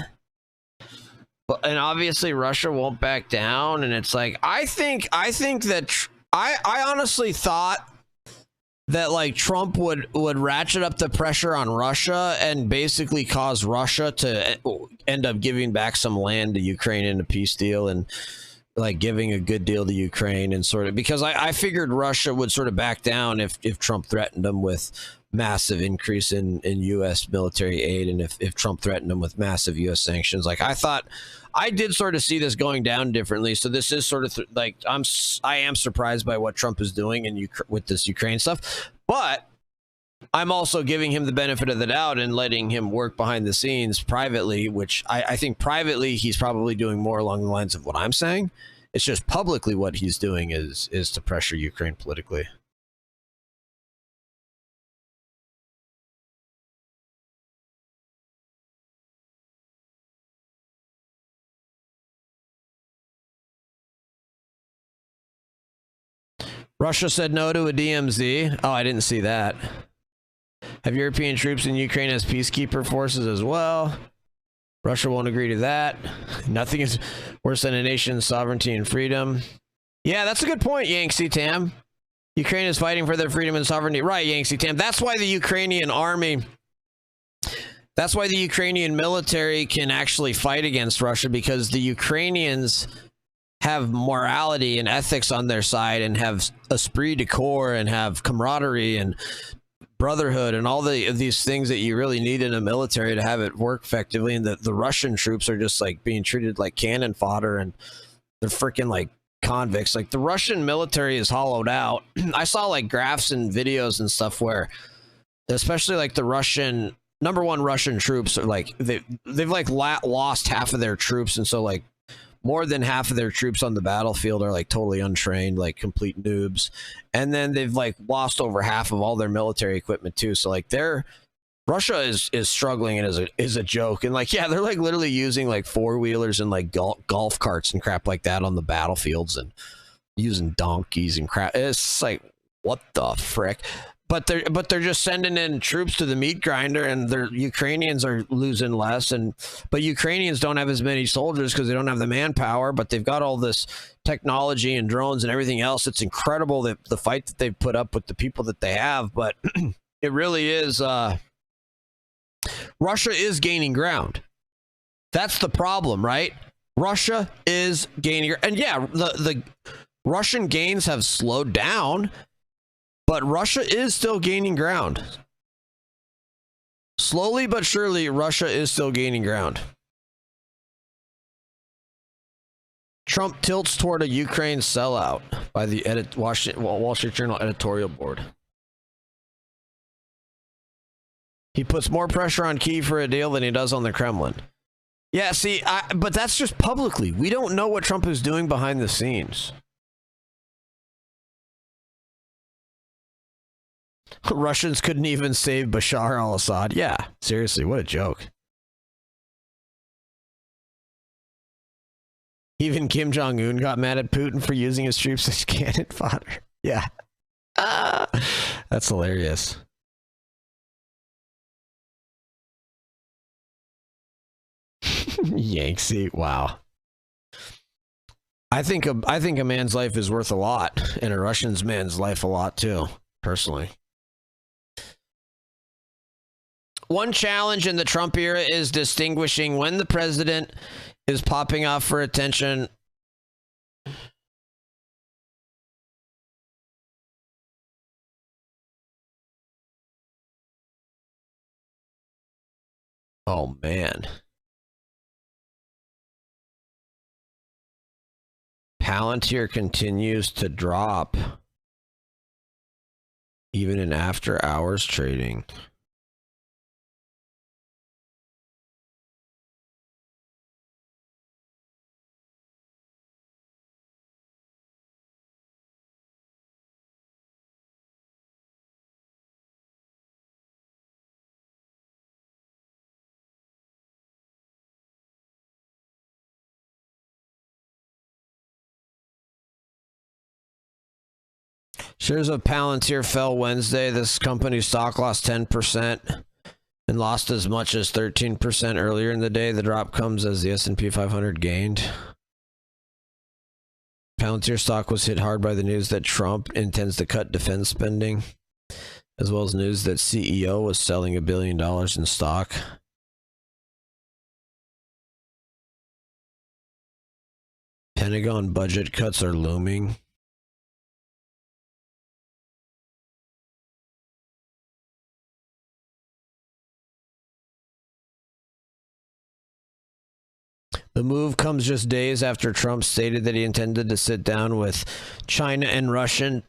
S3: But, and obviously Russia won't back down. And it's like, I think that I honestly thought that like Trump would ratchet up the pressure on Russia and basically cause Russia to end up giving back some land to Ukraine in a peace deal and like giving a good deal to Ukraine and sort of, because I figured Russia would sort of back down if Trump threatened them with massive increase in U.S. military aid, and if Trump threatened them with massive U.S. sanctions. Like I did sort of see this going down differently. So this is sort of like I am surprised by what Trump is doing with this Ukraine stuff, but I'm also giving him the benefit of the doubt and letting him work behind the scenes privately, which I think privately he's probably doing more along the lines of what I'm saying. It's just publicly what he's doing is to pressure Ukraine politically. Russia said no to a DMZ. Oh, I didn't see that. Have European troops in Ukraine as peacekeeper forces as well. Russia won't agree to that. Nothing is worse than a nation's sovereignty and freedom. Yeah, that's a good point, Yangtze Tam. Ukraine is fighting for their freedom and sovereignty. Right, Yangtze Tam. That's why the Ukrainian army, that's why the Ukrainian military can actually fight against Russia, because the Ukrainians have morality and ethics on their side and have esprit de corps and have camaraderie and brotherhood and all these things that you really need in a military to have it work effectively. And the Russian troops are just like being treated like cannon fodder, and they're freaking like convicts. Like the Russian military is hollowed out. I saw like graphs and videos and stuff where, especially like the Russian #1 Russian troops are like they've like lost half of their troops, and so like more than half of their troops on the battlefield are like totally untrained, like complete noobs. And then they've like lost over half of all their military equipment too. So like Russia is struggling and is a joke. And like, yeah, they're like literally using like 4-wheelers and like golf carts and crap like that on the battlefields and using donkeys and crap. It's like, what the frick? But they're just sending in troops to the meat grinder, and their Ukrainians are losing less. But Ukrainians don't have as many soldiers because they don't have the manpower, but they've got all this technology and drones and everything else. It's incredible that the fight that they've put up with the people that they have. But it really is, Russia is gaining ground. That's the problem, right? Russia is gaining, and yeah, the Russian gains have slowed down, but Russia is still gaining ground. Slowly but surely, Russia is still gaining ground. Trump tilts toward a Ukraine sellout by the Wall Street Journal editorial board. He puts more pressure on Kyiv for a deal than he does on the Kremlin. Yeah, see, but that's just publicly. We don't know what Trump is doing behind the scenes. Russians couldn't even save Bashar al-Assad. Yeah, seriously, what a joke. Even Kim Jong-un got mad at Putin for using his troops as cannon fodder. Yeah. That's hilarious. Yangtze, wow. I think a man's life is worth a lot, and a Russian man's life a lot too, personally. One challenge in the Trump era is distinguishing when the president is popping off for attention. Oh, man. Palantir continues to drop even in after hours trading. Shares of Palantir fell Wednesday. This company's stock lost 10% and lost as much as 13% earlier in the day. The drop comes as the S&P 500 gained. Palantir stock was hit hard by the news that Trump intends to cut defense spending, as well as news that CEO was selling $1 billion in stock. Pentagon budget cuts are looming. The move comes just days after Trump stated that he intended to sit down with China and Russia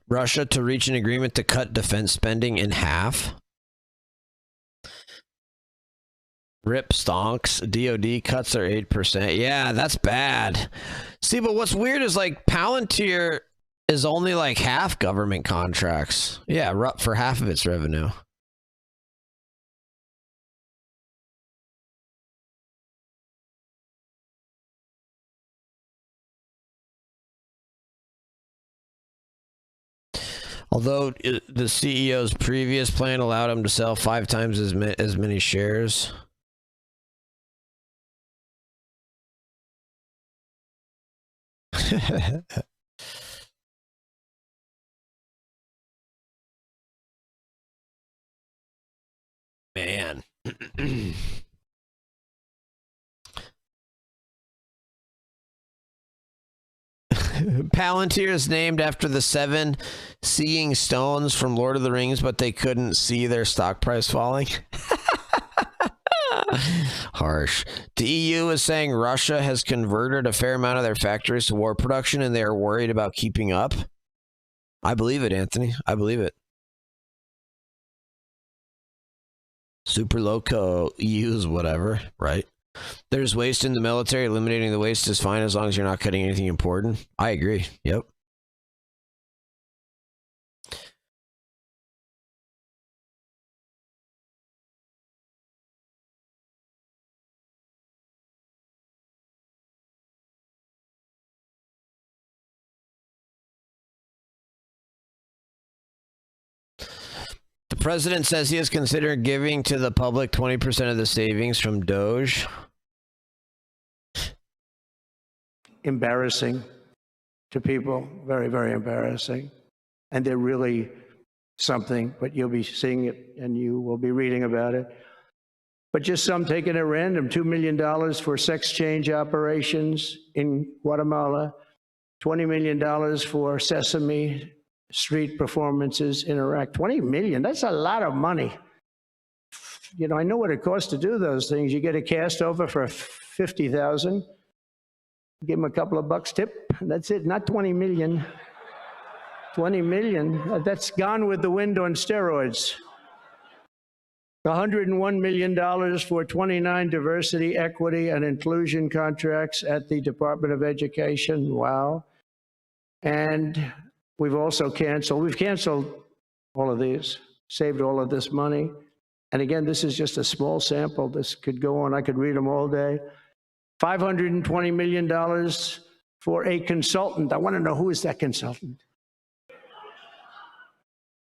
S3: to reach an agreement to cut defense spending in half. Rip stonks. DOD cuts are 8%. Yeah, that's bad. See, but what's weird is like Palantir is only like half government contracts. Yeah, for half of its revenue. Although the CEO's previous plan allowed him to sell 5 times as many shares. Man. Palantir is named after the 7 seeing stones from Lord of the Rings, but they couldn't see their stock price falling. Harsh. The EU is saying Russia has converted a fair amount of their factories to war production, and they are worried about keeping up. I believe it, Anthony. I believe it. Super loco EU's whatever, right? There's waste in the military. Eliminating the waste is fine as long as you're not cutting anything important. I agree. Yep. The president says he is considering giving to the public 20% of the savings from Doge.
S2: Embarrassing to people, very, very embarrassing. And they're really something, but you'll be seeing it and you will be reading about it. But just some taken at random, $2 million for sex change operations in Guatemala, $20 million for Sesame Street performances in Iraq. 20 million, that's a lot of money. You know, I know what it costs to do those things. You get a cast over for 50,000, give them a couple of bucks tip, and that's it, not 20 million. 20 million, that's Gone with the Wind on steroids. $101 million for 29 diversity, equity, and inclusion contracts at the Department of Education. Wow. And we've also canceled all of these, saved all of this money. And again, this is just a small sample. This could go on. I could read them all day. $520 million for a consultant. I want to know, who is that consultant?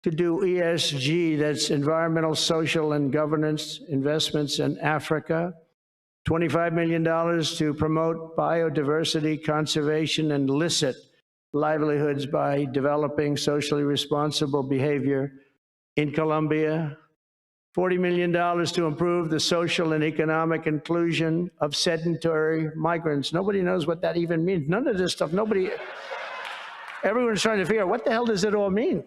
S2: To do ESG, that's environmental, social, and governance investments in Africa. $25 million to promote biodiversity, conservation, and illicit livelihoods by developing socially responsible behavior in Colombia. $40 million to improve the social and economic inclusion of sedentary migrants. Nobody knows what that even means. None of this stuff, everyone's trying to figure out, what the hell does it all mean?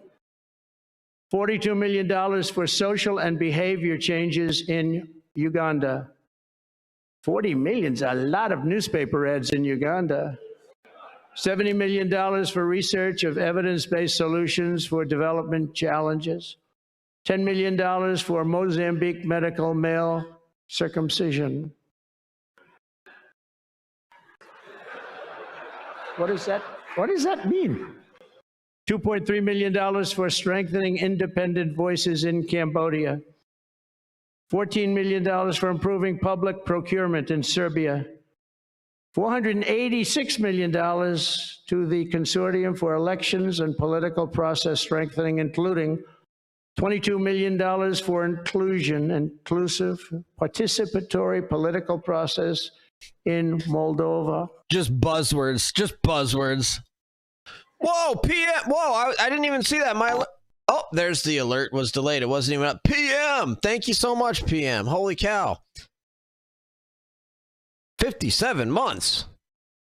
S2: $42 million for social and behavior changes in Uganda. 40 million's a lot of newspaper ads in Uganda. $70 million for research of evidence-based solutions for development challenges. $10 million for Mozambique medical male circumcision. What does that mean? $2.3 million for strengthening independent voices in Cambodia. $14 million for improving public procurement in Serbia. $486 million to the Consortium for Elections and Political Process Strengthening, including $22 million for inclusive, participatory political process in Moldova.
S3: Just buzzwords. Just buzzwords. Whoa, PM. Whoa, I didn't even see that. Oh, there's the alert. Was delayed. It wasn't even up. PM. Thank you so much, PM. Holy cow. 57 months.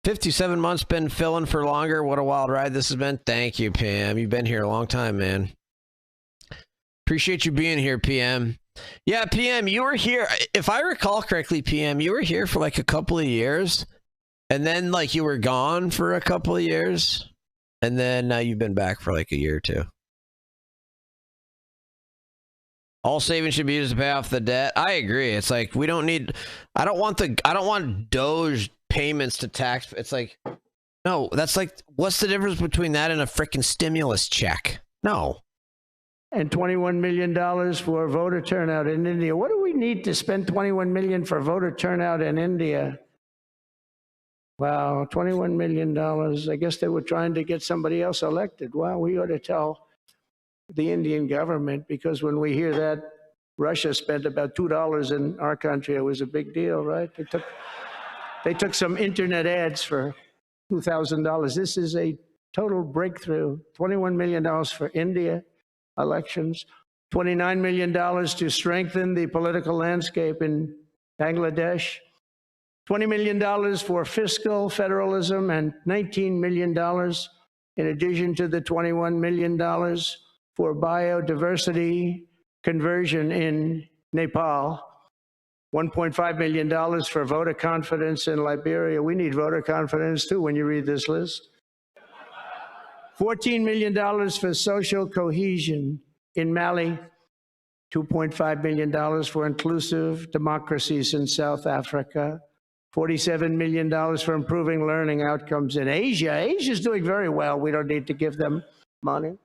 S3: 57 months, been filling for longer. What a wild ride this has been. Thank you, PM. You've been here a long time, man. Appreciate you being here, PM. Yeah, PM, you were here. If I recall correctly, PM, you were here for like a couple of years. And then like you were gone for a couple of years. And then now you've been back for like a year or two. All savings should be used to pay off the debt. I agree. It's like we don't need. I don't want Doge payments to tax. It's like, no. That's like, what's the difference between that and a freaking stimulus check? No.
S2: And $21 million for voter turnout in India. What do we need to spend $21 million for voter turnout in India? Wow, $21 million. I guess they were trying to get somebody else elected. Wow, we ought to tell the Indian government, because when we hear that Russia spent about $2 in our country, it was a big deal, right? They took some internet ads for $2,000. This is a total breakthrough. $21 million for India elections, $29 million to strengthen the political landscape in Bangladesh, $20 million for fiscal federalism, and $19 million in addition to the $21 million for biodiversity conversion in Nepal, $1.5 million for voter confidence in Liberia. We need voter confidence too when you read this list. $14 million for social cohesion in Mali, $2.5 million for inclusive democracies in South Africa, $47 million for improving learning outcomes in Asia. Asia's doing very well. We don't need to give them money.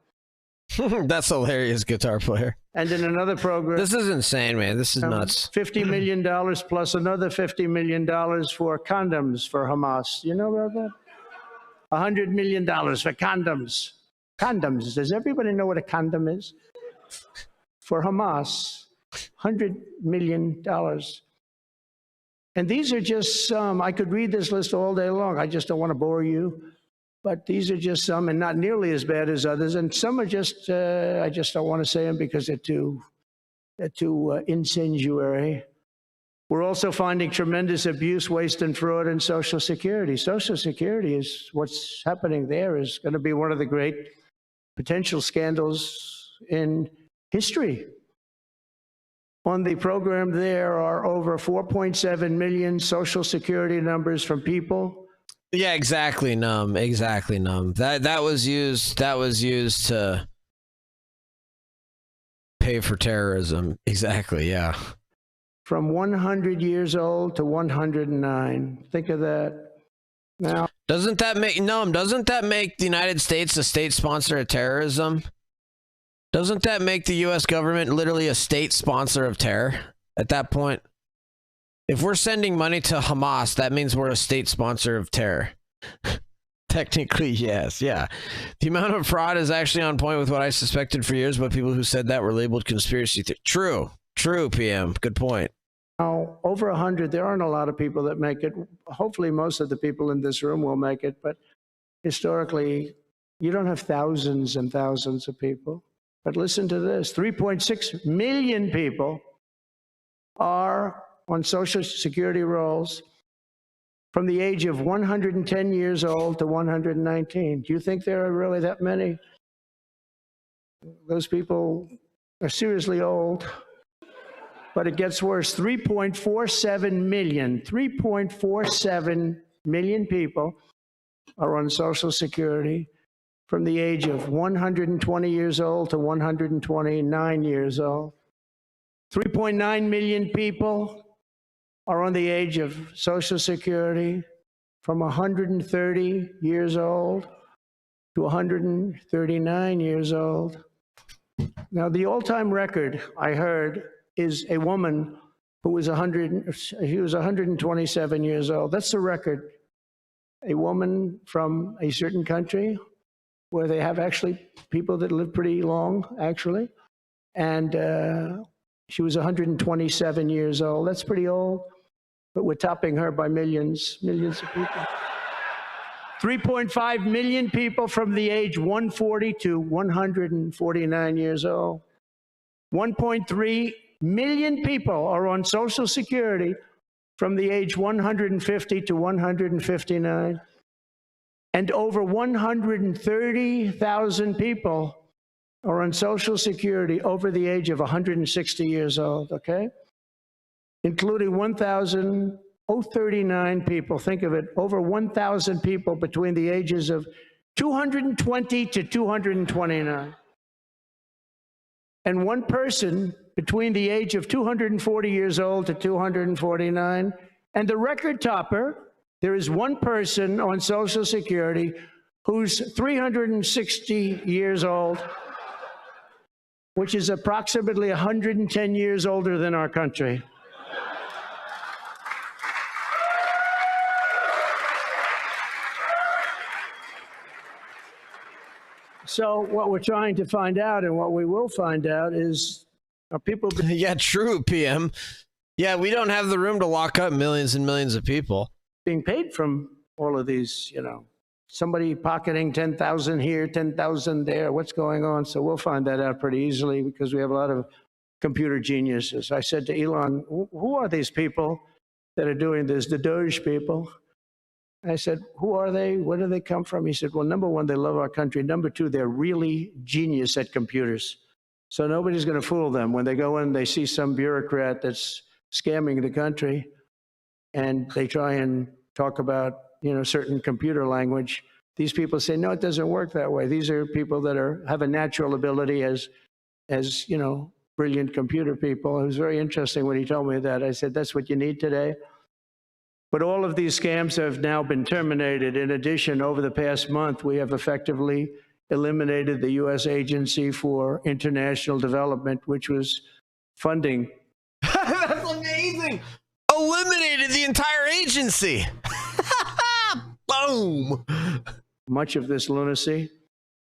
S3: That's hilarious, guitar player.
S2: And in another program,
S3: this is insane, man. This is nuts.
S2: $50 million plus another $50 million for condoms for Hamas. You know about that? $100 million for condoms. Condoms. Does everybody know what a condom is? For Hamas, $100 million. And these are just some. I could read this list all day long. I just don't want to bore you. But these are just some, and not nearly as bad as others. And some are just, I just don't want to say them because they're too incendiary. We're also finding tremendous abuse, waste, and fraud in Social Security. Social Security is, what's happening there is going to be one of the great potential scandals in history. On the program, there are over 4.7 million Social Security numbers from people.
S3: Yeah, exactly, Numb. Exactly, Numb. That was used to pay for terrorism. Exactly, yeah.
S2: From 100 years old to 109. Think of that. Now,
S3: doesn't that make the United States a state sponsor of terrorism? Doesn't that make the US government literally a state sponsor of terror at that point? If we're sending money to Hamas, that means we're a state sponsor of terror. Technically, yes. Yeah. The amount of fraud is actually on point with what I suspected for years, but people who said that were labeled conspiracy theory. True. True, PM. Good point.
S2: Now, over 100, there aren't a lot of people that make it. Hopefully, most of the people in this room will make it, but historically, you don't have thousands and thousands of people. But listen to this. 3.6 million people are on Social Security rolls from the age of 110 years old to 119. Do you think there are really that many? Those people are seriously old. But it gets worse. 3.47 million people are on Social Security from the age of 120 years old to 129 years old. 3.9 million people are on the age of Social Security from 130 years old to 139 years old. Now, the all-time record, I heard, is a woman who was 127 years old. That's the record a woman from a certain country where they have actually people that live pretty long, actually. And she was 127 years old. That's pretty old, but we're topping her by millions of people. 3.5 million people from the age 140 to 149 years old. 1.3 million people are on Social Security from the age 150 to 159. And over 130,000 people are on Social Security over the age of 160 years old, okay? Including 1,039 people, think of it, over 1,000 people between the ages of 220 to 229. And one person between the age of 240 years old to 249. And the record topper, there is one person on Social Security who's 360 years old, which is approximately 110 years older than our country. So what we're trying to find out, and what we will find out, is are people
S3: Yeah, true, PM. Yeah, we don't have the room to lock up millions and millions of people.
S2: being paid from all of these, you know, somebody pocketing 10,000 here, 10,000 there, what's going on? So we'll find that out pretty easily because we have a lot of computer geniuses. I said to Elon, who are these people that are doing this, the Doge people? I said, who are they? Where do they come from? He said, well, number one, they love our country. Number two, they're really genius at computers. So nobody's going to fool them. When they go in, they see some bureaucrat that's scamming the country, and they try and talk about, you know, certain computer language. These people say, no, it doesn't work that way. These are people that have a natural ability as you know, brilliant computer people. It was very interesting when he told me that. I said, that's what you need today. But all of these scams have now been terminated. In addition, over the past month, we have effectively eliminated the U.S. Agency for International Development, which was funding.
S3: That's amazing. Eliminated the entire agency. Boom.
S2: Much of this lunacy.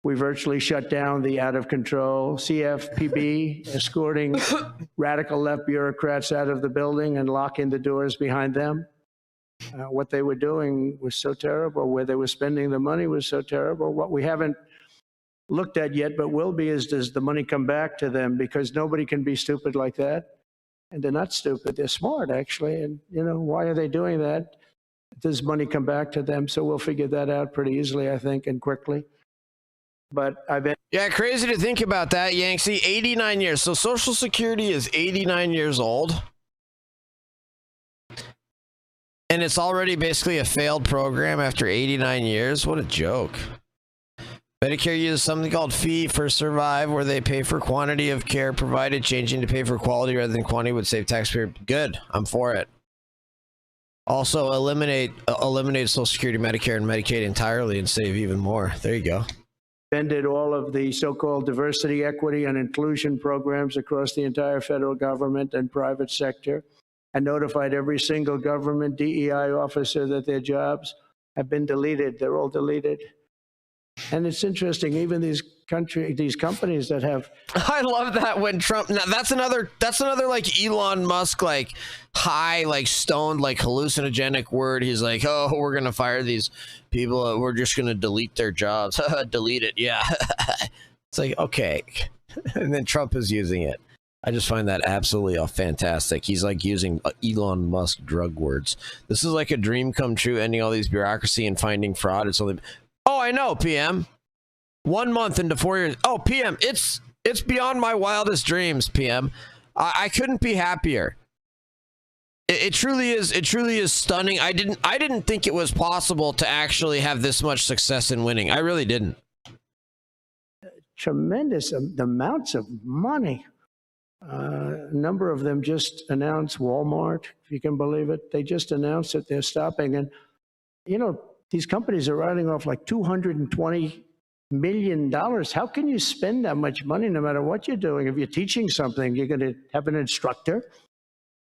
S2: We virtually shut down the out-of-control CFPB, escorting radical left bureaucrats out of the building and locking the doors behind them. What they were doing was so terrible. Where they were spending the money was so terrible. What we haven't looked at yet, but will be, is does the money come back to them? Because nobody can be stupid like that. And they're not stupid. They're smart, actually. And, you know, why are they doing that? Does money come back to them? So we'll figure that out pretty easily, I think, and quickly. But I bet.
S3: Yeah, crazy to think about that, Yanksy. 89 years. So Social Security is 89 years old. And it's already basically a failed program after 89 years. What a joke. Medicare uses something called fee for survive, where they pay for quantity of care provided. Changing to pay for quality rather than quantity would save taxpayer. Good. I'm for it. Also, eliminate Social Security, Medicare, and Medicaid entirely and save even more. There you go.
S2: Ended all of the so-called diversity, equity, and inclusion programs across the entire federal government and private sector, and notified every single government DEI officer that their jobs have been deleted. They're all deleted. And it's interesting, even these companies that have.
S3: I love that when Trump. Now that's another like Elon Musk, like high, like stoned, like hallucinogenic word. He's like, oh, we're gonna fire these people. We're just gonna delete their jobs. Delete it. Yeah. It's like, okay. And then Trump is using it. I just find that absolutely fantastic. He's like using Elon Musk drug words. This is like a dream come true, ending all these bureaucracy and finding fraud. It's only. Oh, I know, PM. 1 month into 4 years. Oh, PM, it's beyond my wildest dreams, PM. I couldn't be happier. It truly is. It truly is stunning. I didn't think it was possible to actually have this much success in winning. I really didn't.
S2: Tremendous amounts of money. A number of them just announced. Walmart, if you can believe it, they just announced that they're stopping. And, you know, these companies are writing off like $220 million. How can you spend that much money no matter what you're doing? If you're teaching something, you're going to have an instructor.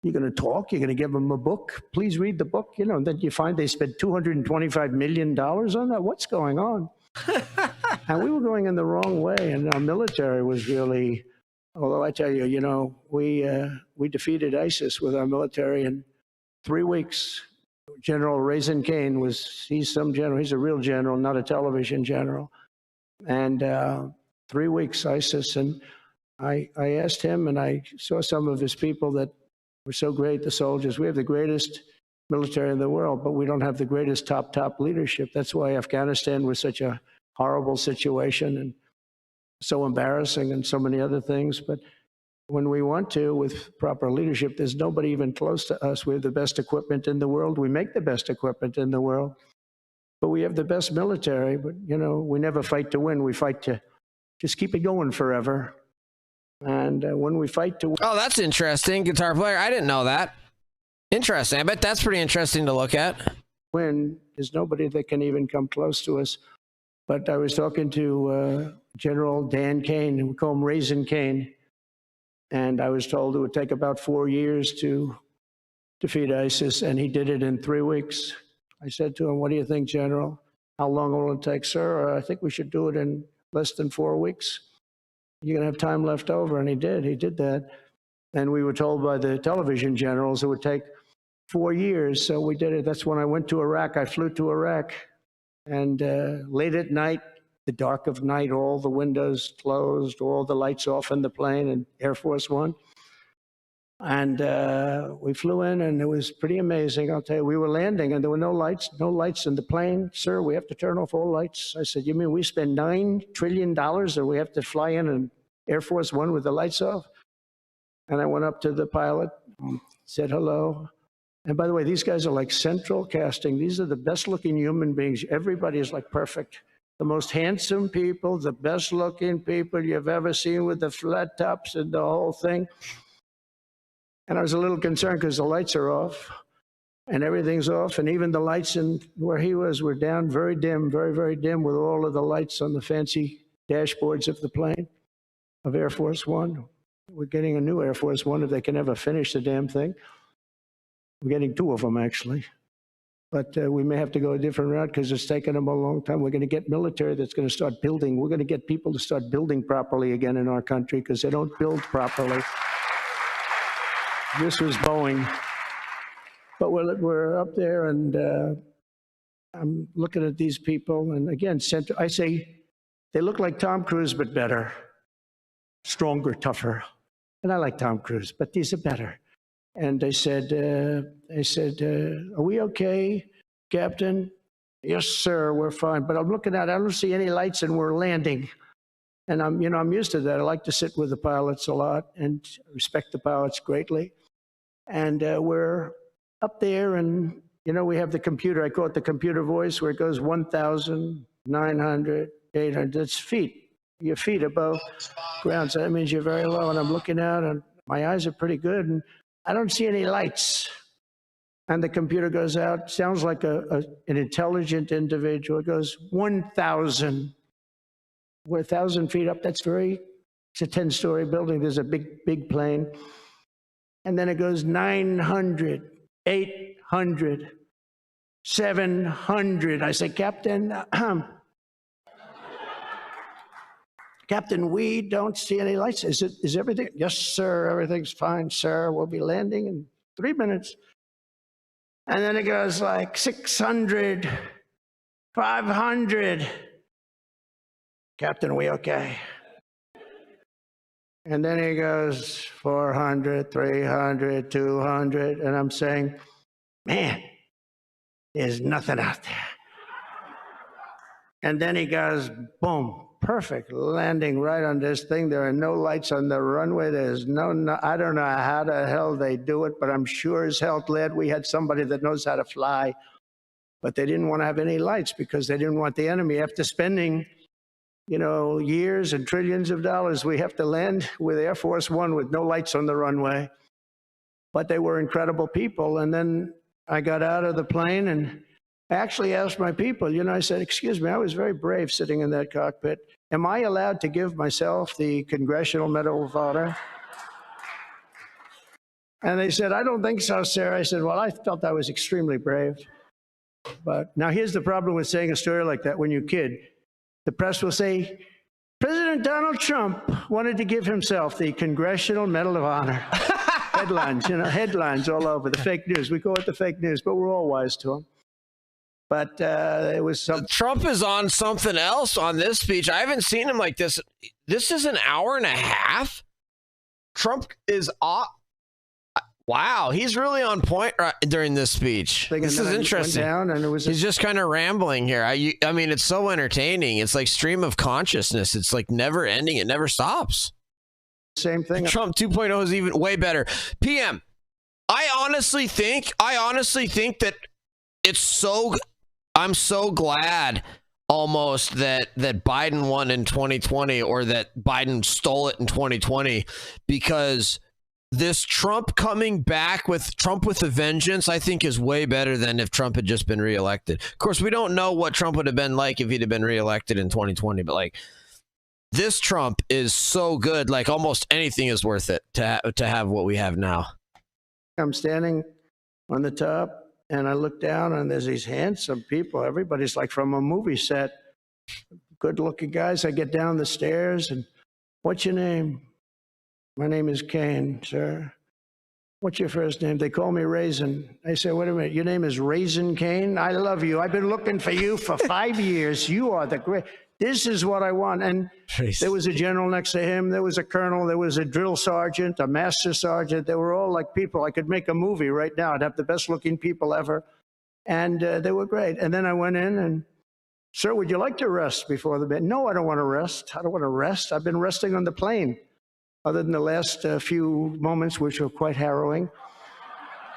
S2: You're going to talk? You're going to give them a book? Please read the book. You know, and then you find they spent $225 million on that. What's going on? And we were going in the wrong way. And our military was really, although I tell you, you know, we defeated ISIS with our military in 3 weeks. General Raisin Kane he's some general, he's a real general, not a television general. And 3 weeks ISIS, and I asked him, and I saw some of his people that were so great, the soldiers. We have the greatest military in the world, but we don't have the greatest top leadership. That's why Afghanistan was such a horrible situation and so embarrassing and so many other things. But when we want to, with proper leadership, there's nobody even close to us. We have the best equipment in the world. We make the best equipment in the world. But we have the best military. But, you know, we never fight to win. We fight to just keep it going forever. And when we fight to win.
S3: Oh, that's interesting. Guitar player. I didn't know that. Interesting. I bet that's pretty interesting to look at.
S2: There's nobody that can even come close to us. But I was talking to General Dan Kane, we call him Raisin Kane. And I was told it would take about 4 years to defeat ISIS, and he did it in 3 weeks. I said to him, what do you think, General? How long will it take, sir? I think we should do it in less than 4 weeks. You're going to have time left over. And he did that. And we were told by the television generals it would take 4 years. So we did it. That's when I went to Iraq. I flew to Iraq. And late at night, the dark of night, all the windows closed, all the lights off in the plane in Air Force One. And we flew in, and it was pretty amazing. I'll tell you, we were landing, and there were no lights in the plane. Sir, we have to turn off all lights. I said, you mean we spend $9 trillion, and we have to fly in an Air Force One with the lights off? And I went up to the pilot, said hello. And by the way, these guys are like central casting. These are the best-looking human beings. Everybody is like perfect. The most handsome people, the best-looking people you've ever seen with the flat tops and the whole thing. And I was a little concerned because the lights are off and everything's off. And even the lights in where he was were down, very dim, very, very dim, with all of the lights on the fancy dashboards of the plane of Air Force One. We're getting a new Air Force One if they can ever finish the damn thing. We're getting 2 of them, actually. But we may have to go a different route because it's taken them a long time. We're going to get military that's going to start building. We're going to get people to start building properly again in our country because they don't build properly. This was Boeing. But we're up there, and I'm looking at these people. And again, I say, they look like Tom Cruise, but better. Stronger, tougher. And I like Tom Cruise, but these are better. And they said, are we okay, Captain? Yes, sir, we're fine. But I'm looking at, I don't see any lights, and we're landing. And I'm used to that. I like to sit with the pilots a lot and respect the pilots greatly. And we're up there, and we have the computer. I call it the computer voice, where it goes 1,900, 800. That's feet. Your feet above ground. So that means you're very low. And I'm looking out, and my eyes are pretty good. And I don't see any lights. And the computer goes out, sounds like an intelligent individual. It goes 1,000. We're 1,000 feet up. It's a 10-story building. There's a big plane. And then it goes 900, 800, 700. I say, Captain, Captain, we don't see any lights. Is everything? Yes, sir, everything's fine, sir. We'll be landing in 3 minutes. And then it goes like 600, 500. Captain, are we okay? And then he goes 400, 300, 200. And I'm saying, man, there's nothing out there. And then he goes, boom. Perfect landing right on this thing. There are no lights on the runway. There's no, I don't know how the hell they do it, but I'm sure as hell glad we had somebody that knows how to fly. But they didn't want to have any lights because they didn't want the enemy. After spending, years and trillions of dollars, we have to land with Air Force One with no lights on the runway. But they were incredible people. And then I got out of the plane, and I actually asked my people, I said, excuse me, I was very brave sitting in that cockpit. Am I allowed to give myself the Congressional Medal of Honor? And they said, I don't think so, sir. I said, well, I felt I was extremely brave. But now here's the problem with saying a story like that when you kid. The press will say, President Donald Trump wanted to give himself the Congressional Medal of Honor. Headlines, headlines all over, the fake news. We call it the fake news, but we're all wise to them. But it was some.
S3: Trump is on something else on this speech. I haven't seen him like this. This is an hour and a half. Trump is off. Wow, he's really on point during this speech. This is interesting. He's just kind of rambling here. I mean, it's so entertaining. It's like stream of consciousness. It's like never ending. It never stops.
S2: Same thing.
S3: Trump 2.0 is even way better. PM, I honestly think that it's so. I'm so glad almost that Biden won in 2020 or that Biden stole it in 2020 because this Trump coming back with Trump with a vengeance, I think is way better than if Trump had just been reelected. Of course, we don't know what Trump would have been like if he'd have been reelected in 2020, but like this Trump is so good. Like almost anything is worth it to have what we have now.
S2: I'm standing on the top and I look down and there's these handsome people. Everybody's like from a movie set. Good looking guys. I get down the stairs and what's your name? My name is Kane, sir. What's your first name? They call me Raisin. I say, wait a minute, your name is Raisin Kane? I love you. I've been looking for you for 5 years. You are the great. This is what I want. And there was a general next to him. There was a colonel. There was a drill sergeant, a master sergeant. They were all like people. I could make a movie right now. I'd have the best looking people ever. And they were great. And then I went in and, sir, would you like to rest before the bed? No, I don't want to rest. I don't want to rest. I've been resting on the plane. Other than the last few moments, which were quite harrowing.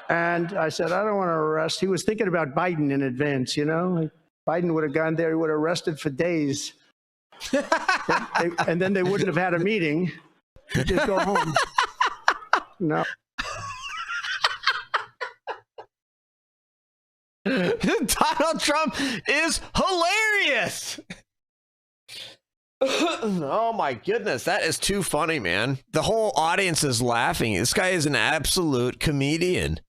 S2: And I said, I don't want to arrest. He was thinking about Biden in advance, you know. Biden would have gone there, he would have rested for days. And then they wouldn't have had a meeting. He'd just go home. No.
S3: Donald Trump is hilarious. Oh my goodness, that is too funny, man. The whole audience is laughing. This guy is an absolute comedian.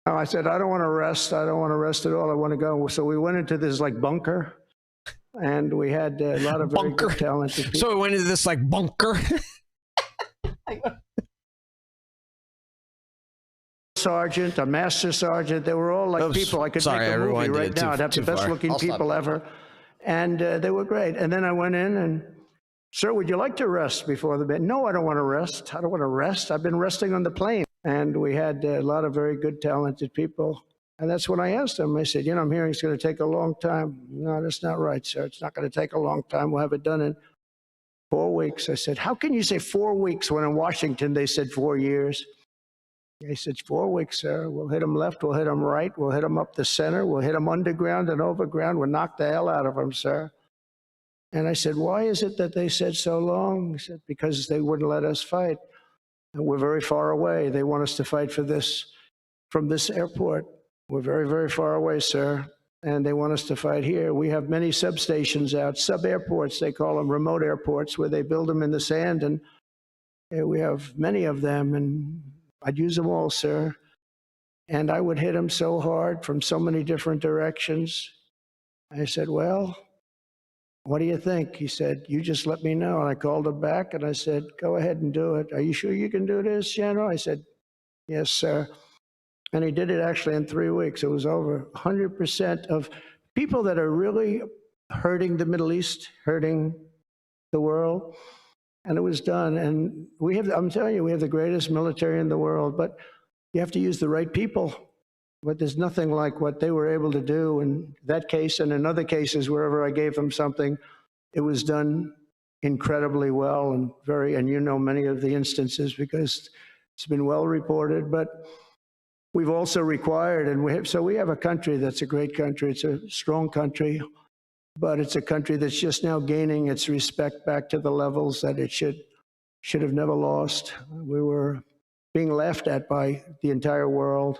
S2: Oh, I said, I don't want to rest. I don't want to rest at all. I want to go. So we went into this like bunker and we had a lot of very good, talented people.
S3: So we went into this like bunker.
S2: Sergeant, a master sergeant. They were all like people. I could make a movie right now. I'd have the best looking people ever. And they were great. And then I went in and, sir, would you like to rest before the bed? No, I don't want to rest. I don't want to rest. I've been resting on the plane. And we had a lot of very good, talented people. And that's when I asked them. I said, you know, I'm hearing it's going to take a long time. No, that's not right, sir. It's not going to take a long time. We'll have it done in 4 weeks. I said, how can you say 4 weeks when in Washington they said 4 years? He said, 4 weeks, sir. We'll hit them left, we'll hit them right, we'll hit them up the center, we'll hit them underground and overground, we'll knock the hell out of them, sir. And I said, why is it that they said so long? He said, because they wouldn't let us fight. And we're very far away. They want us to fight for this, from this airport. We're very, very far away, sir. And they want us to fight here. We have many substations out, sub-airports, they call them remote airports, where they build them in the sand. And we have many of them. And I'd use them all, sir. And I would hit them so hard from so many different directions. I said, well, what do you think? He said, you just let me know. And I called him back and I said, go ahead and do it. Are you sure you can do this, General? I said, yes, sir. And he did it actually in 3 weeks. It was over 100% of people that are really hurting the Middle East, hurting the world. And it was done. And we have, I'm telling you, we have the greatest military in the world, but you have to use the right people. But there's nothing like what they were able to do in that case and in other cases, wherever I gave them something, it was done incredibly well and you know many of the instances because it's been well reported. But we've also required, and so we have a country that's a great country. It's a strong country. But it's a country that's just now gaining its respect back to the levels that it should have never lost. We were being laughed at by the entire world,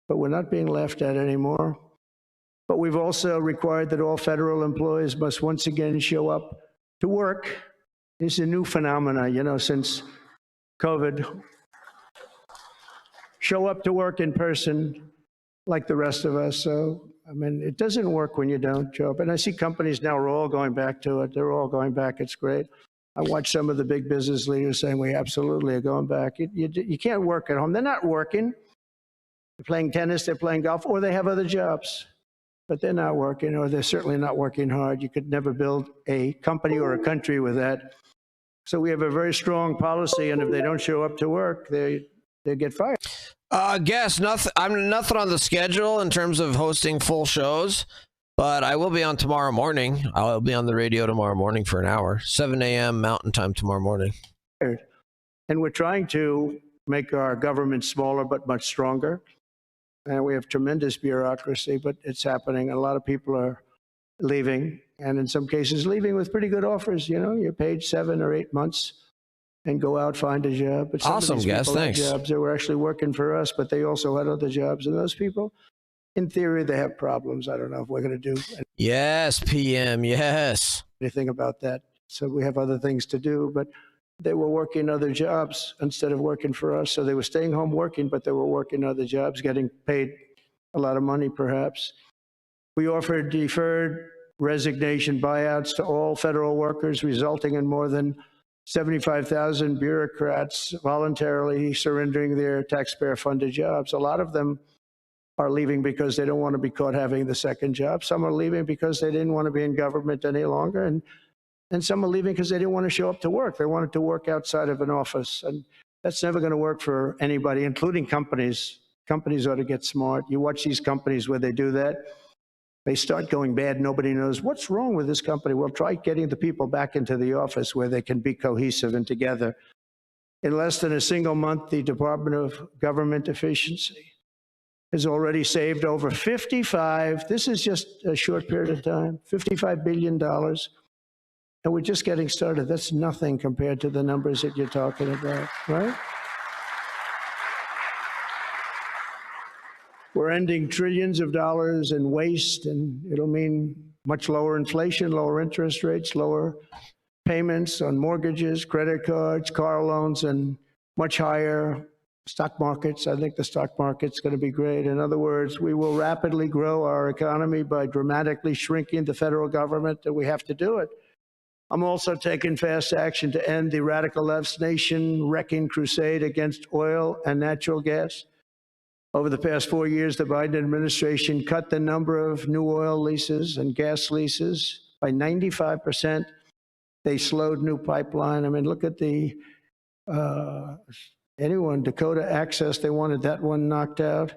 S2: but we're not being laughed at anymore. But we've also required that all federal employees must once again show up to work. It's a new phenomena, you know, since COVID. show up to work in person like the rest of us. So, I mean, it doesn't work when you don't show up. And I see companies now are all going back to it. They're all going back. It's great. I watch some of the big business leaders saying we absolutely are going back. You can't work at home. They're not working. They're playing tennis, they're playing golf, or they have other jobs. But they're not working, or they're certainly not working hard. You could never build a company or a country with that. So we have a very strong policy, and if they don't show up to work, they get fired.
S3: Guess nothing. I'm nothing on the schedule in terms of hosting full shows, but I will be on tomorrow morning. I'll be on the radio tomorrow morning for an hour, 7 a.m. Mountain Time tomorrow morning.
S2: And we're trying to make our government smaller but much stronger. And we have tremendous bureaucracy, but it's happening. A lot of people are leaving, and in some cases leaving with pretty good offers. You know, you're paid 7 or 8 months and go out, find a job. But some
S3: Awesome,
S2: of these
S3: guys.
S2: people had
S3: Thanks.
S2: jobs. They were actually working for us, but they also had other jobs. And those people, in theory, they have problems. I don't know if we're going to do
S3: Yes, PM. Yes.
S2: anything about that. So we have other things to do, but they were working other jobs instead of working for us. So they were staying home working, but they were working other jobs, getting paid a lot of money, perhaps. We offered deferred resignation buyouts to all federal workers, resulting in more than 75,000 bureaucrats voluntarily surrendering their taxpayer-funded jobs. A lot of them are leaving because they don't want to be caught having the second job. Some are leaving because they didn't want to be in government any longer. And some are leaving because they didn't want to show up to work. They wanted to work outside of an office. And that's never going to work for anybody, including companies. Companies ought to get smart. You watch these companies where they do that. They start going bad. Nobody knows what's wrong with this company. Well, try getting the people back into the office where they can be cohesive and together. In less than a single month, the Department of Government Efficiency has already saved over this is just a short period of time, $55 billion. And we're just getting started. That's nothing compared to the numbers that you're talking about, right? We're ending trillions of dollars in waste, and it'll mean much lower inflation, lower interest rates, lower payments on mortgages, credit cards, car loans, and much higher stock markets. I think the stock market's going to be great. In other words, we will rapidly grow our economy by dramatically shrinking the federal government, and we have to do it. I'm also taking fast action to end the radical left's nation-wrecking crusade against oil and natural gas. Over the past 4 years, the Biden administration cut the number of new oil leases and gas leases by 95%. They slowed new pipeline. I mean, look at Dakota Access, they wanted that one knocked out.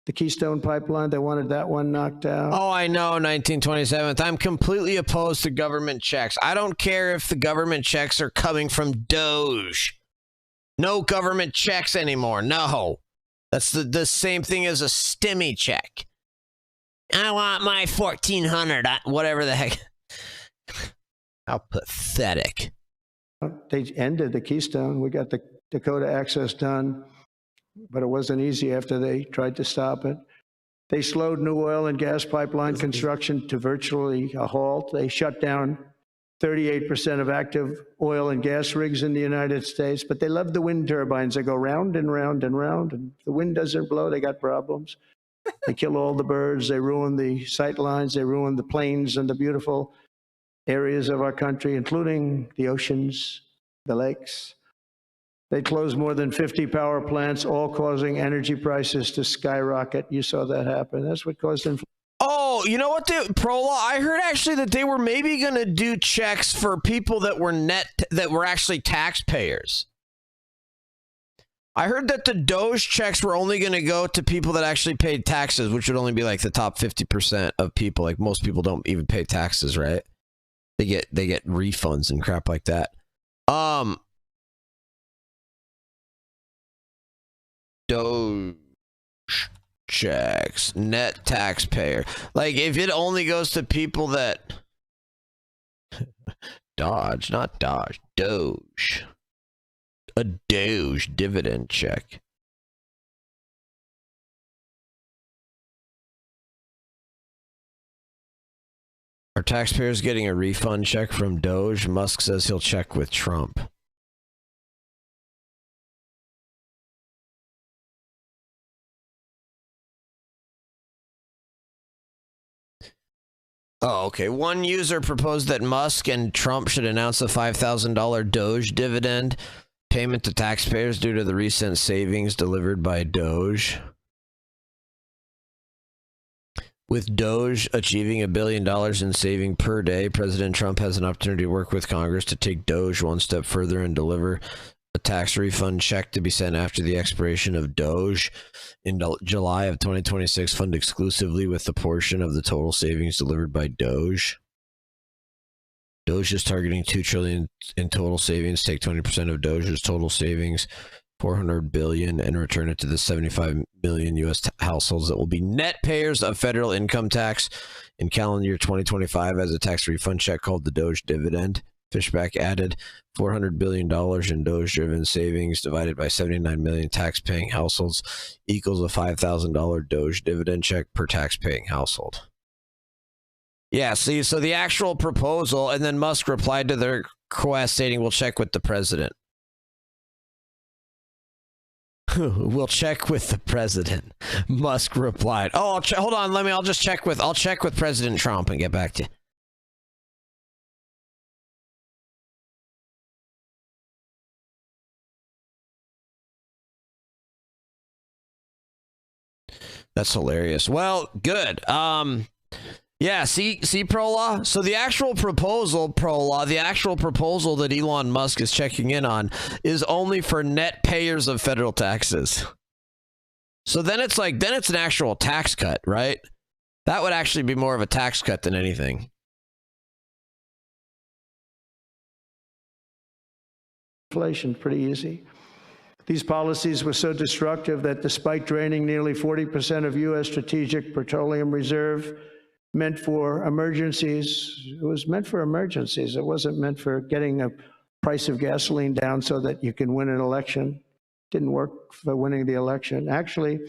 S2: The Keystone Pipeline, they wanted that one knocked out.
S3: Oh, I know, 1927th. I'm completely opposed to government checks. I don't care if the government checks are coming from Doge. No government checks anymore. No. That's the same thing as a STEMI check. I want my 1,400, whatever the heck. How pathetic.
S2: They ended the Keystone. We got the Dakota Access done, but it wasn't easy after they tried to stop it. They slowed new oil and gas pipeline construction to virtually a halt. They shut down 38% of active oil and gas rigs in the United States, but they love the wind turbines. They go round and round and round, and if the wind doesn't blow, they got problems. They kill all the birds. They ruin the sight lines. They ruin the plains and the beautiful areas of our country, including the oceans, the lakes. They closed more than 50 power plants, all causing energy prices to skyrocket. You saw that happen. That's what caused inflation.
S3: Oh, you know what, Prola? I heard actually that they were maybe going to do checks for people that were actually taxpayers. I heard that the Doge checks were only going to go to people that actually paid taxes, which would only be like the top 50% of people. Like most people don't even pay taxes, right? They get refunds and crap like that. Doge checks, net taxpayer. Like if it only goes to people that Doge, a Doge dividend check. Are taxpayers getting a refund check from Doge? Musk says he'll check with Trump. Oh, okay. One user proposed that Musk and Trump should announce a $5,000 Doge dividend payment to taxpayers due to the recent savings delivered by Doge. With Doge achieving $1 billion in saving per day, President Trump has an opportunity to work with Congress to take Doge one step further and deliver a tax refund check to be sent after the expiration of Doge in July of 2026, fund exclusively with the portion of the total savings delivered by Doge. Doge is targeting $2 trillion in total savings. Take 20% of Doge's total savings, $400 billion, and return it to the 75 million U.S. households that will be net payers of federal income tax in calendar year 2025 as a tax refund check called the Doge dividend. Fishback added $400 billion in Doge-driven savings divided by 79 million tax-paying households equals a $5,000 Doge dividend check per tax-paying household. Yeah, see, so the actual proposal, and then Musk replied to their request stating, we'll check with the president. We'll check with the president. Musk replied. Oh, hold on, I'll check with President Trump and get back to you. That's hilarious. Well, good. Yeah, see, Pro-Law? So the actual proposal, Pro-Law, the actual proposal that Elon Musk is checking in on is only for net payers of federal taxes. So then it's an actual tax cut, right? That would actually be more of a tax cut than anything.
S2: Inflation, pretty easy. These policies were so destructive that despite draining nearly 40% of U.S. strategic petroleum reserve meant for emergencies, it was meant for emergencies. It wasn't meant for getting a price of gasoline down so that you can win an election. It didn't work for winning the election. Actually,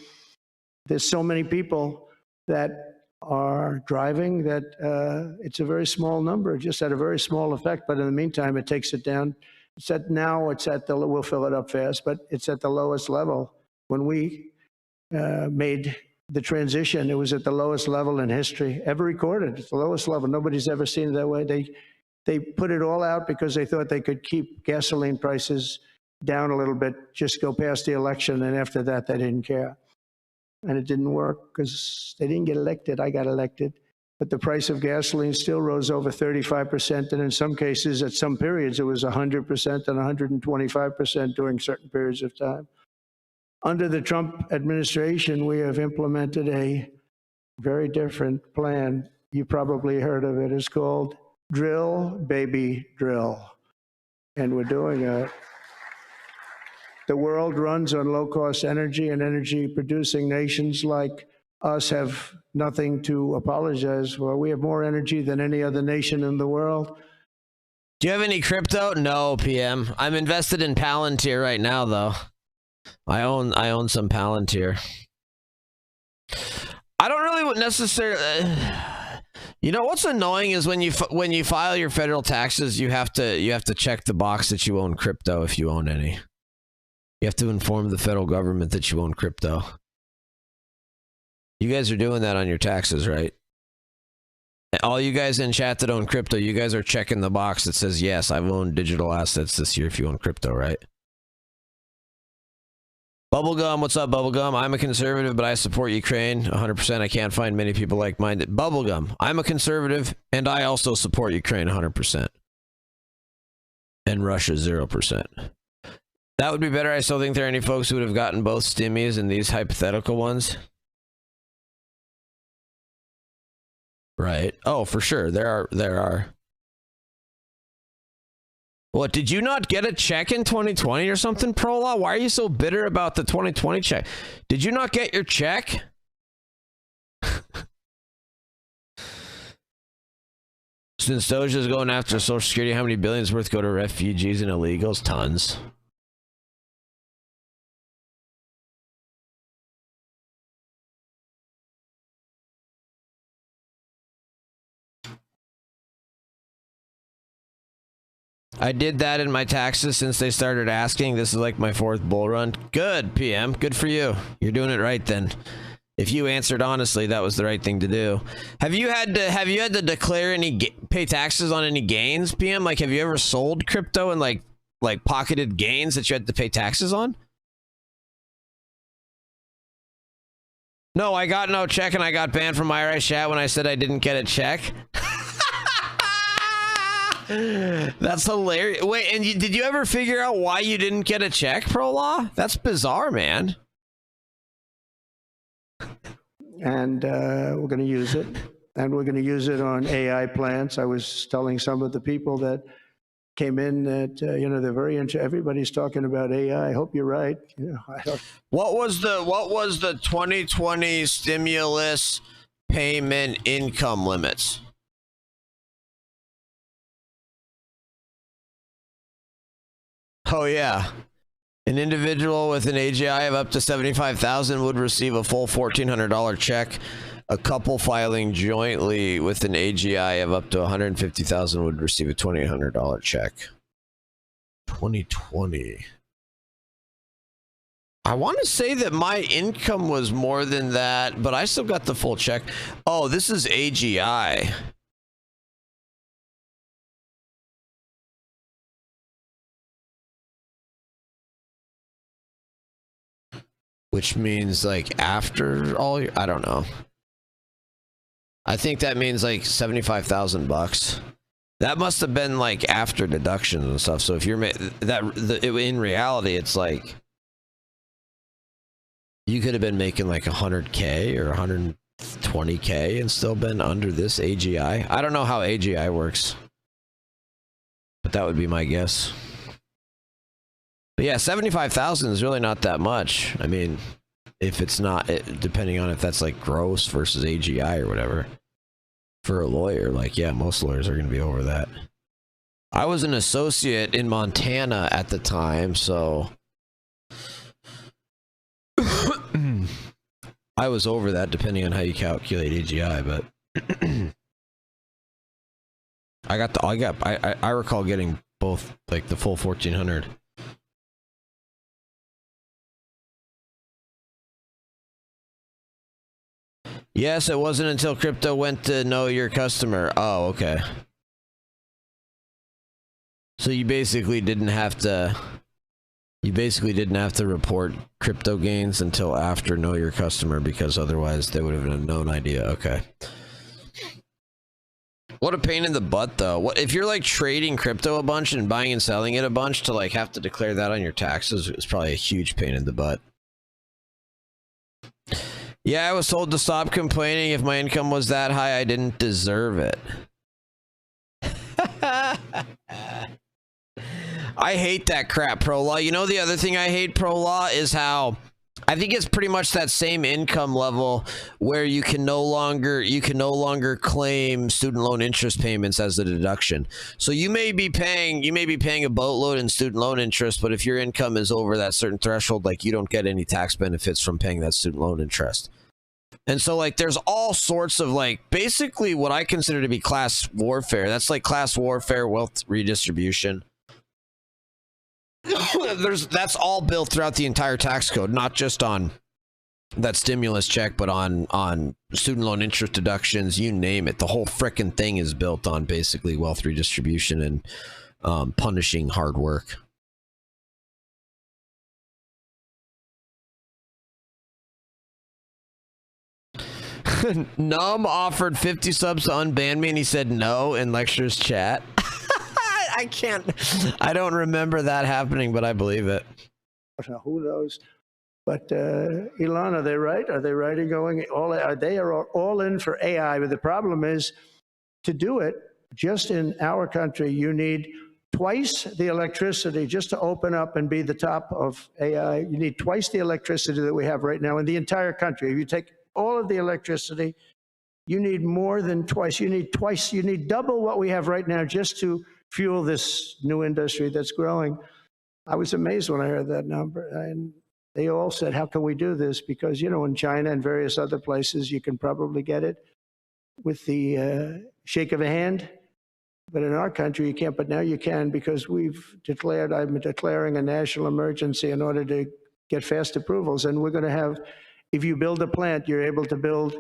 S2: there's so many people that are driving that it's a very small number, just had a very small effect. But in the meantime, it takes it down. We'll fill it up fast, but it's at the lowest level. When we made the transition, it was at the lowest level in history ever recorded. It's the lowest level. Nobody's ever seen it that way. They put it all out because they thought they could keep gasoline prices down a little bit, just go past the election, and after that, they didn't care. And it didn't work because they didn't get elected. I got elected. But the price of gasoline still rose over 35%, and in some cases, at some periods, it was 100% and 125% during certain periods of time. Under the Trump administration, we have implemented a very different plan. You probably heard of it. It's called Drill, Baby, Drill. And we're doing it. The world runs on low-cost energy, and energy-producing nations like us have nothing to apologize for. We have more energy than any other nation in the world.
S3: Do you have any crypto? No, PM. I'm invested in Palantir right now, though. I own some Palantir. I don't really necessarily. You know what's annoying is when you file your federal taxes, you have to check the box that you own crypto if you own any. You have to inform the federal government that you own crypto. You guys are doing that on your taxes, right? All you guys in chat that own crypto, you guys are checking the box that says, yes, I've owned digital assets this year if you own crypto, right? Bubblegum, what's up, Bubblegum? I'm a conservative, but I support Ukraine 100%. I can't find many people like-minded. Bubblegum, I'm a conservative, and I also support Ukraine 100%. And Russia 0%. That would be better. I still think there are any folks who would have gotten both stimmies and these hypothetical ones. Right. Oh, for sure. There are. What, did you not get a check in 2020 or something, Pro-Law? Why are you so bitter about the 2020 check? Did you not get your check? Since Doge is going after Social Security, how many billions worth go to refugees and illegals? Tons. I did that in my taxes since they started asking. This is like my 4th bull run. Good, PM. Good for you. You're doing it right then. If you answered honestly, that was the right thing to do. Have you had to declare pay taxes on any gains, PM? Like, have you ever sold crypto and like pocketed gains that you had to pay taxes on? No, I got no check and I got banned from IRA chat when I said I didn't get a check. That's hilarious. Wait, and did you ever figure out why you didn't get a check, Pro-Law? That's bizarre, man.
S2: And we're going to use it. And we're going to use it on AI plants. I was telling some of the people that came in that, they're very into, everybody's talking about AI. I hope you're right.
S3: What was the 2020 stimulus payment income limits? Oh yeah. An individual with an AGI of up to 75,000 would receive a full $1,400 check. A couple filing jointly with an AGI of up to 150,000 would receive a $2,800 check. 2020. I want to say that my income was more than that, but I still got the full check. Oh, this is AGI. Which means like after all, I don't know. I think that means like 75,000 bucks. That must have been like after deductions and stuff. So if you're in reality, it's like you could have been making like 100K or 120K and still been under this AGI. I don't know how AGI works, but that would be my guess. But yeah, 75,000 is really not that much. I mean, if it's not, depending on if that's like gross versus AGI or whatever. For a lawyer, like, yeah, most lawyers are going to be over that. I was an associate in Montana at the time, so I was over that depending on how you calculate AGI, but I recall getting both, like the full 1,400. Yes, it wasn't until crypto went to know your customer. Oh, okay. So you basically didn't have to report crypto gains until after know your customer, because otherwise they would have no idea. Okay. What a pain in the butt though. What if you're like trading crypto a bunch and buying and selling it a bunch, to like have to declare that on your taxes is probably a huge pain in the butt. Yeah, I was told to stop complaining. If my income was that high, I didn't deserve it. I hate that crap, Pro-Law. You know, the other thing I hate, Pro-Law, is how I think it's pretty much that same income level where you can no longer claim student loan interest payments as a deduction. So you may be paying a boatload in student loan interest, but if your income is over that certain threshold, like, you don't get any tax benefits from paying that student loan interest. And so, like, there's all sorts of, like, basically what I consider to be class warfare. That's like class warfare, wealth redistribution. That's all built throughout the entire tax code, not just on that stimulus check, but on student loan interest deductions, you name it. The whole frickin' thing is built on basically wealth redistribution and punishing hard work. Num offered 50 subs to unban me and he said no in lectures chat. I don't remember that happening, but I believe it.
S2: Who knows? But Elon, are they right? Are they right in going all? They are all in for AI. But the problem is, to do it, just in our country, you need twice the electricity just to open up and be the top of AI. You need twice the electricity that we have right now in the entire country. If you take all of the electricity, you need more than twice. You need double what we have right now just to fuel this new industry that's growing. I was amazed when I heard that number. And they all said, how can we do this? Because, you know, in China and various other places, you can probably get it with the shake of a hand. But in our country, you can't. But now you can, because I'm declaring a national emergency in order to get fast approvals. And we're going to have if you build a plant, you're able to build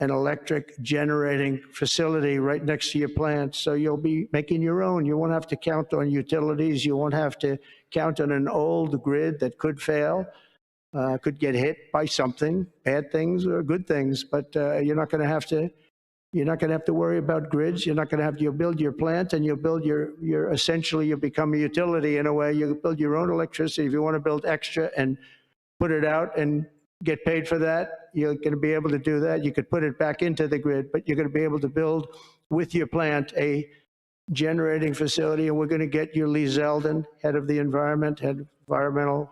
S2: an electric generating facility right next to your plant. So you'll be making your own. You won't have to count on utilities. You won't have to count on an old grid that could fail, could get hit by something, bad things or good things. But you're not going to have to worry about grids. You're not going to have to, you'll build your plant and you'll build your essentially, you'll become a utility in a way. You build your own electricity. If you want to build extra and put it out and get paid for that, you're going to be able to do that. You could put it back into the grid, but you're going to be able to build with your plant a generating facility. And we're going to get you Lee Zeldin, head of the environment, head of environmental,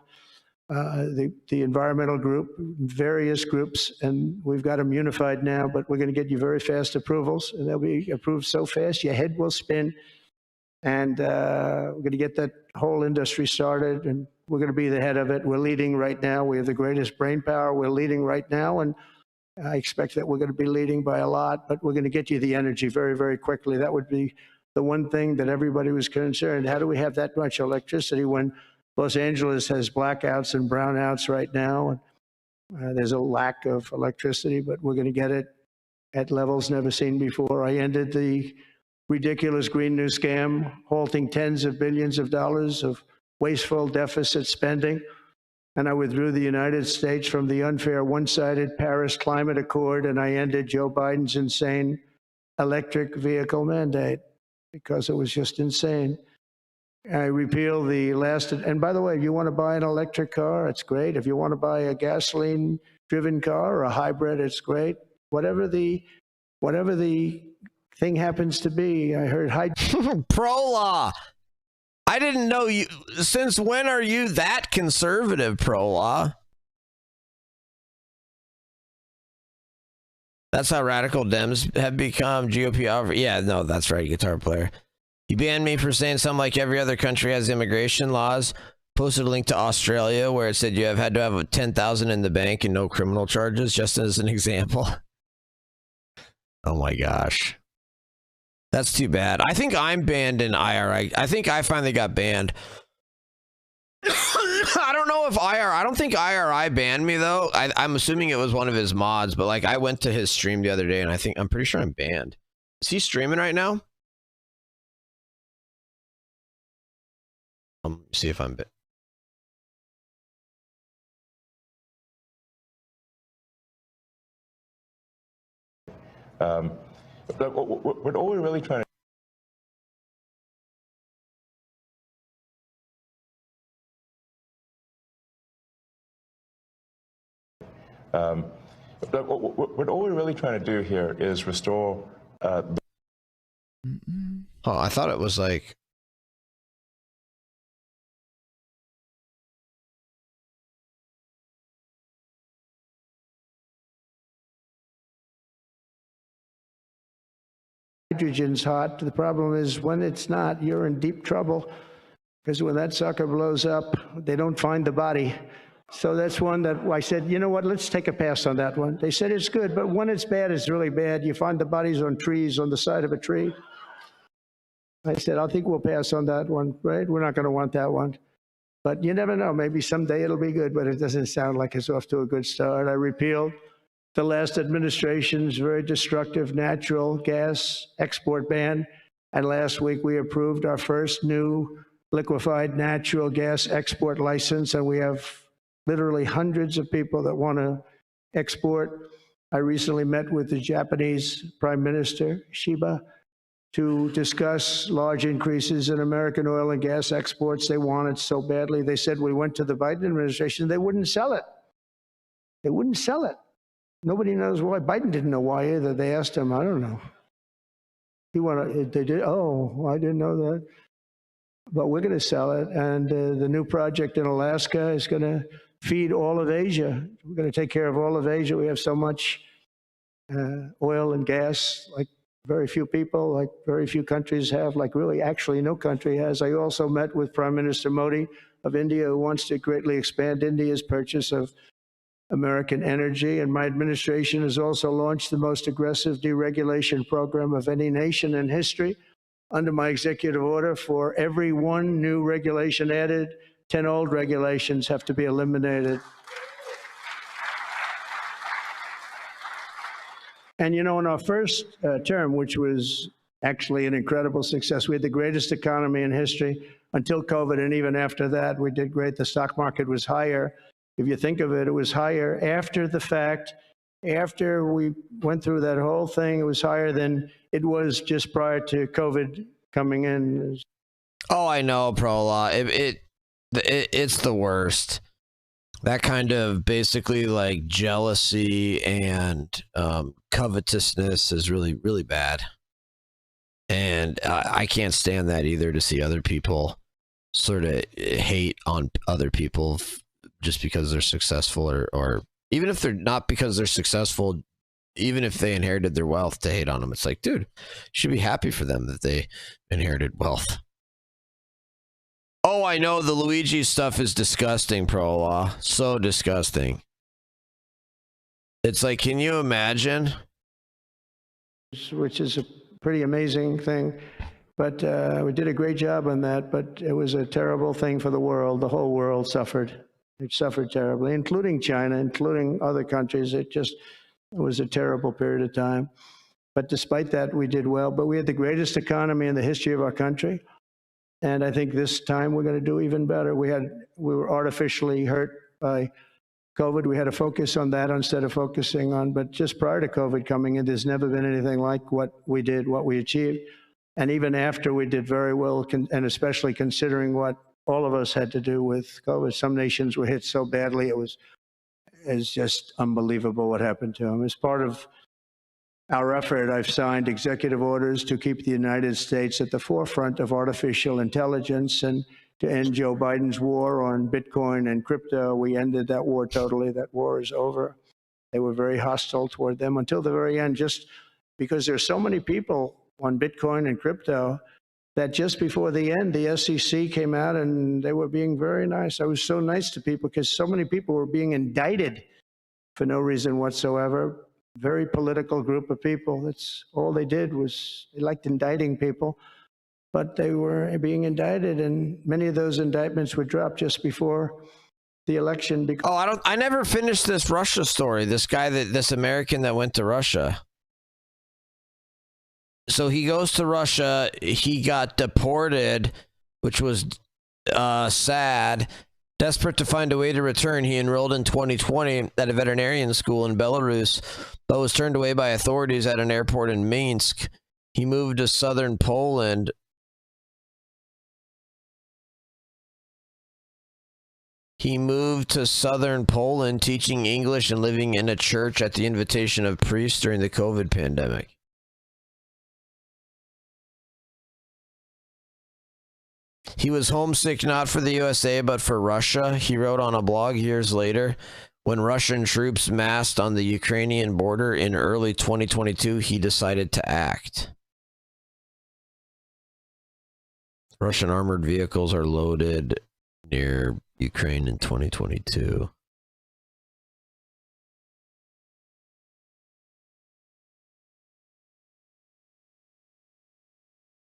S2: the environmental group, various groups, and we've got them unified now, but we're going to get you very fast approvals, and they'll be approved so fast your head will spin. And we're going to get that whole industry started, and we're going to be the head of it. We're leading right now. We have the greatest brain power. We're leading right now, and I expect that we're going to be leading by a lot, but we're going to get you the energy very, very quickly. That would be the one thing that everybody was concerned. How do we have that much electricity when Los Angeles has blackouts and brownouts right now? And there's a lack of electricity, but we're going to get it at levels never seen before. I ended the ridiculous Green New scam, halting tens of billions of dollars of wasteful deficit spending. And I withdrew the United States from the unfair one-sided Paris Climate Accord, and I ended Joe Biden's insane electric vehicle mandate because it was just insane. I repealed the last, and by the way, if you want to buy an electric car, it's great. If you want to buy a gasoline-driven car or a hybrid, it's great. Whatever the thing happens to be, I heard
S3: Pro-law. I didn't know you. Since when are you that conservative, pro-law? That's how radical Dems have become. GOP. Yeah, no, that's right. Guitar player. You banned me for saying something like every other country has immigration laws. Posted a link to Australia where it said you have had to have 10,000 in the bank and no criminal charges, just as an example. Oh my gosh. That's too bad. I think I'm banned in IRI. I think I finally got banned. I don't know if I don't think IRI banned me though. I'm assuming it was one of his mods, but like I went to his stream the other day and I'm pretty sure I'm banned. Is he streaming right now? See if I'm banned.
S4: What all we're really trying to do here is restore.
S3: Oh, I thought it was like.
S2: Hydrogen's hot. The problem is when it's not, you're in deep trouble, because when that sucker blows up, they don't find the body. So that's one that I said, you know what, let's take a pass on that one. They said it's good, but when it's bad, it's really bad. You find the bodies on trees, on the side of a tree. I said, I think we'll pass on that one, right? We're not going to want that one. But you never know. Maybe someday it'll be good, but it doesn't sound like it's off to a good start. I repealed the last administration's very destructive natural gas export ban. And last week we approved our first new liquefied natural gas export license. And we have literally hundreds of people that want to export. I recently met with the Japanese Prime Minister, Shiba, to discuss large increases in American oil and gas exports. They want it so badly. They said we went to the Biden administration, they wouldn't sell it. They wouldn't sell it. Nobody knows why. Biden didn't know why either. They asked him, I don't know. They did, oh, I didn't know that. But we're going to sell it. And the new project in Alaska is going to feed all of Asia. We're going to take care of all of Asia. We have so much oil and gas, like very few people, like very few countries have, like really actually no country has. I also met with Prime Minister Modi of India, who wants to greatly expand India's purchase of American energy. And my administration has also launched the most aggressive deregulation program of any nation in history. Under my executive order, for every one new regulation added, 10 old regulations have to be eliminated. And in our first term, which was actually an incredible success, we had the greatest economy in history until COVID. And even after that, we did great. The stock market was higher. If you think of it, it was higher after the fact. After we went through that whole thing, it was higher than it was just prior to COVID coming in.
S3: Oh, I know, Pro-Law. It's the worst. That kind of basically like jealousy and covetousness is really, really bad. And I can't stand that either, to see other people sort of hate on other people just because they're successful, or even if they're not because they're successful, even if they inherited their wealth, to hate on them. It's like, dude, you should be happy for them that they inherited wealth. Oh, I know, the Luigi stuff is disgusting, Pro-Law. So disgusting. It's like, can you imagine?
S2: Which is a pretty amazing thing. But we did a great job on that, but it was a terrible thing for the world. The whole world suffered. It suffered terribly, including China, including other countries. It was a terrible period of time. But despite that, we did well. But we had the greatest economy in the history of our country. And I think this time we're going to do even better. We were artificially hurt by COVID. We had to focus on that instead of focusing on, but just prior to COVID coming in, there's never been anything like what we did, what we achieved. And even after, we did very well, and especially considering what all of us had to do with COVID. Some nations were hit so badly, it's just unbelievable what happened to them. As part of our effort, I've signed executive orders to keep the United States at the forefront of artificial intelligence and to end Joe Biden's war on Bitcoin and crypto. We ended that war totally. That war is over. They were very hostile toward them until the very end, just because there's so many people on Bitcoin and crypto that just before the end, the SEC came out and they were being very nice. I was so nice to people because so many people were being indicted for no reason whatsoever. Very political group of people. That's all they did, was they liked indicting people, but they were being indicted, and many of those indictments were dropped just before the election.
S3: I never finished this Russia story. This American that went to Russia. So he goes to Russia. He got deported, which was sad. Desperate to find a way to return, he enrolled in 2020 at a veterinarian school in Belarus, but was turned away by authorities at an airport in Minsk. He moved to southern Poland. Teaching English and living in a church at the invitation of priests during the COVID pandemic. He was homesick not for the USA, but for Russia. He wrote on a blog years later, when Russian troops massed on the Ukrainian border in early 2022, he decided to act. Russian armored vehicles are loaded near Ukraine in 2022.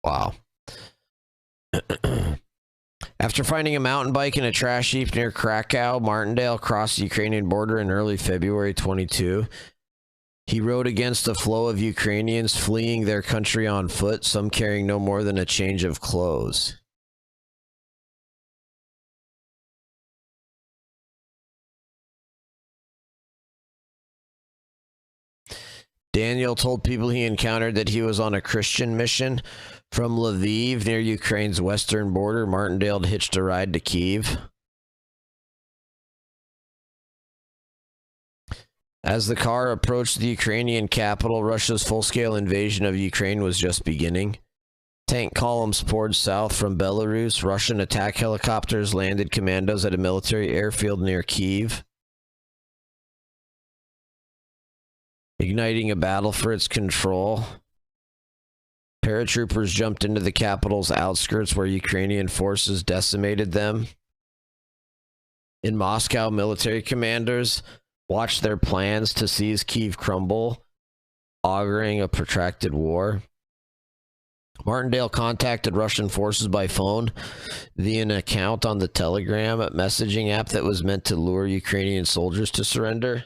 S3: Wow. After finding a mountain bike in a trash heap near Krakow, Martindale crossed the Ukrainian border in early February 22. He rode against the flow of Ukrainians fleeing their country on foot, some carrying no more than a change of clothes. Daniel told people he encountered that he was on a Christian mission from Lviv near Ukraine's western border. Martindale hitched a ride to Kyiv. As the car approached the Ukrainian capital, Russia's full-scale invasion of Ukraine was just beginning. Tank columns poured south from Belarus. Russian attack helicopters landed commandos at a military airfield near Kyiv, igniting a battle for its control. Paratroopers jumped into the capital's outskirts where Ukrainian forces decimated them. In Moscow, military commanders watched their plans to seize Kyiv crumble, auguring a protracted war. Martindale contacted Russian forces by phone via an account on the Telegram messaging app that was meant to lure Ukrainian soldiers to surrender.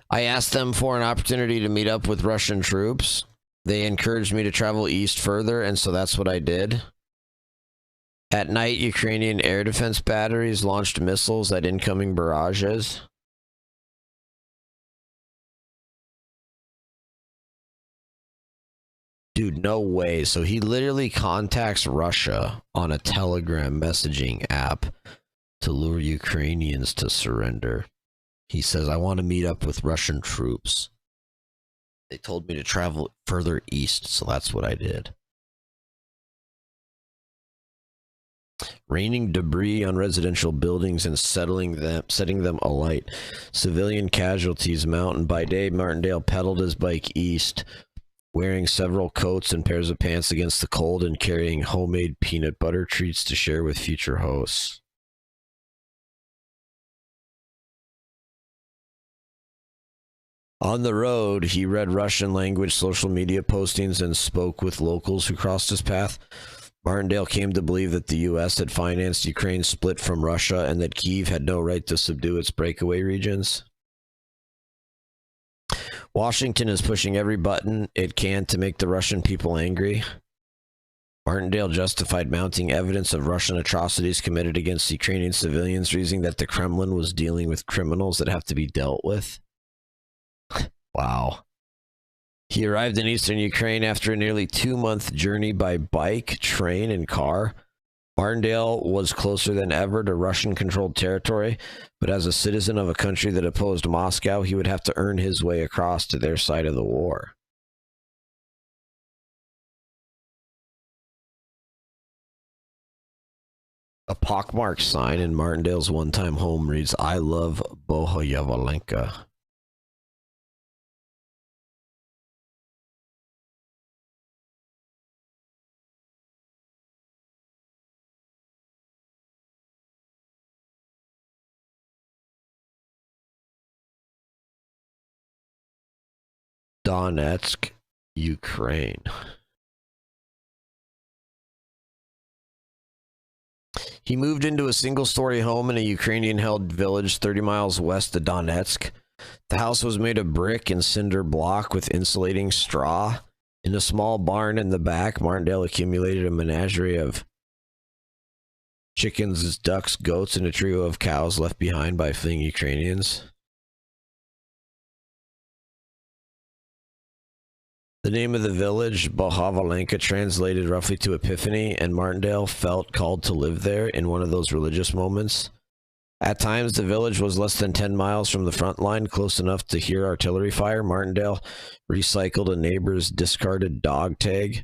S3: I asked them for an opportunity to meet up with Russian troops. They encouraged me to travel east further, and so that's what I did. At night, Ukrainian air defense batteries launched missiles at incoming barrages. Dude, no way. So he literally contacts Russia on a Telegram messaging app to lure Ukrainians to surrender. He says, I want to meet up with Russian troops. They told me to travel further east, so that's what I did. Raining debris on residential buildings and setting them alight. Civilian casualties mountain. By day, Martindale pedaled his bike east, wearing several coats and pairs of pants against the cold and carrying homemade peanut butter treats to share with future hosts. On the road, he read Russian language social media postings and spoke with locals who crossed his path. Martindale came to believe that the U.S. had financed Ukraine's split from Russia and that Kyiv had no right to subdue its breakaway regions. Washington is pushing every button it can to make the Russian people angry. Martindale justified mounting evidence of Russian atrocities committed against Ukrainian civilians, reasoning that the Kremlin was dealing with criminals that have to be dealt with. Wow. He arrived in eastern Ukraine after a nearly 2-month journey by bike, train, and car. Martindale was closer than ever to Russian-controlled territory, but as a citizen of a country that opposed Moscow, he would have to earn his way across to their side of the war. A pockmarked sign in Martindale's one-time home reads, I love Bohoyavalenka. Donetsk, Ukraine. He moved into a single-story home in a Ukrainian-held village 30 miles west of Donetsk. The house was made of brick and cinder block with insulating straw. In a small barn in the back, Martindale accumulated a menagerie of chickens, ducks, goats, and a trio of cows left behind by fleeing Ukrainians. The name of the village, Bohoyavalenka, translated roughly to Epiphany, and Martindale felt called to live there in one of those religious moments. At times, the village was less than 10 miles from the front line, close enough to hear artillery fire. Martindale recycled a neighbor's discarded dog tag,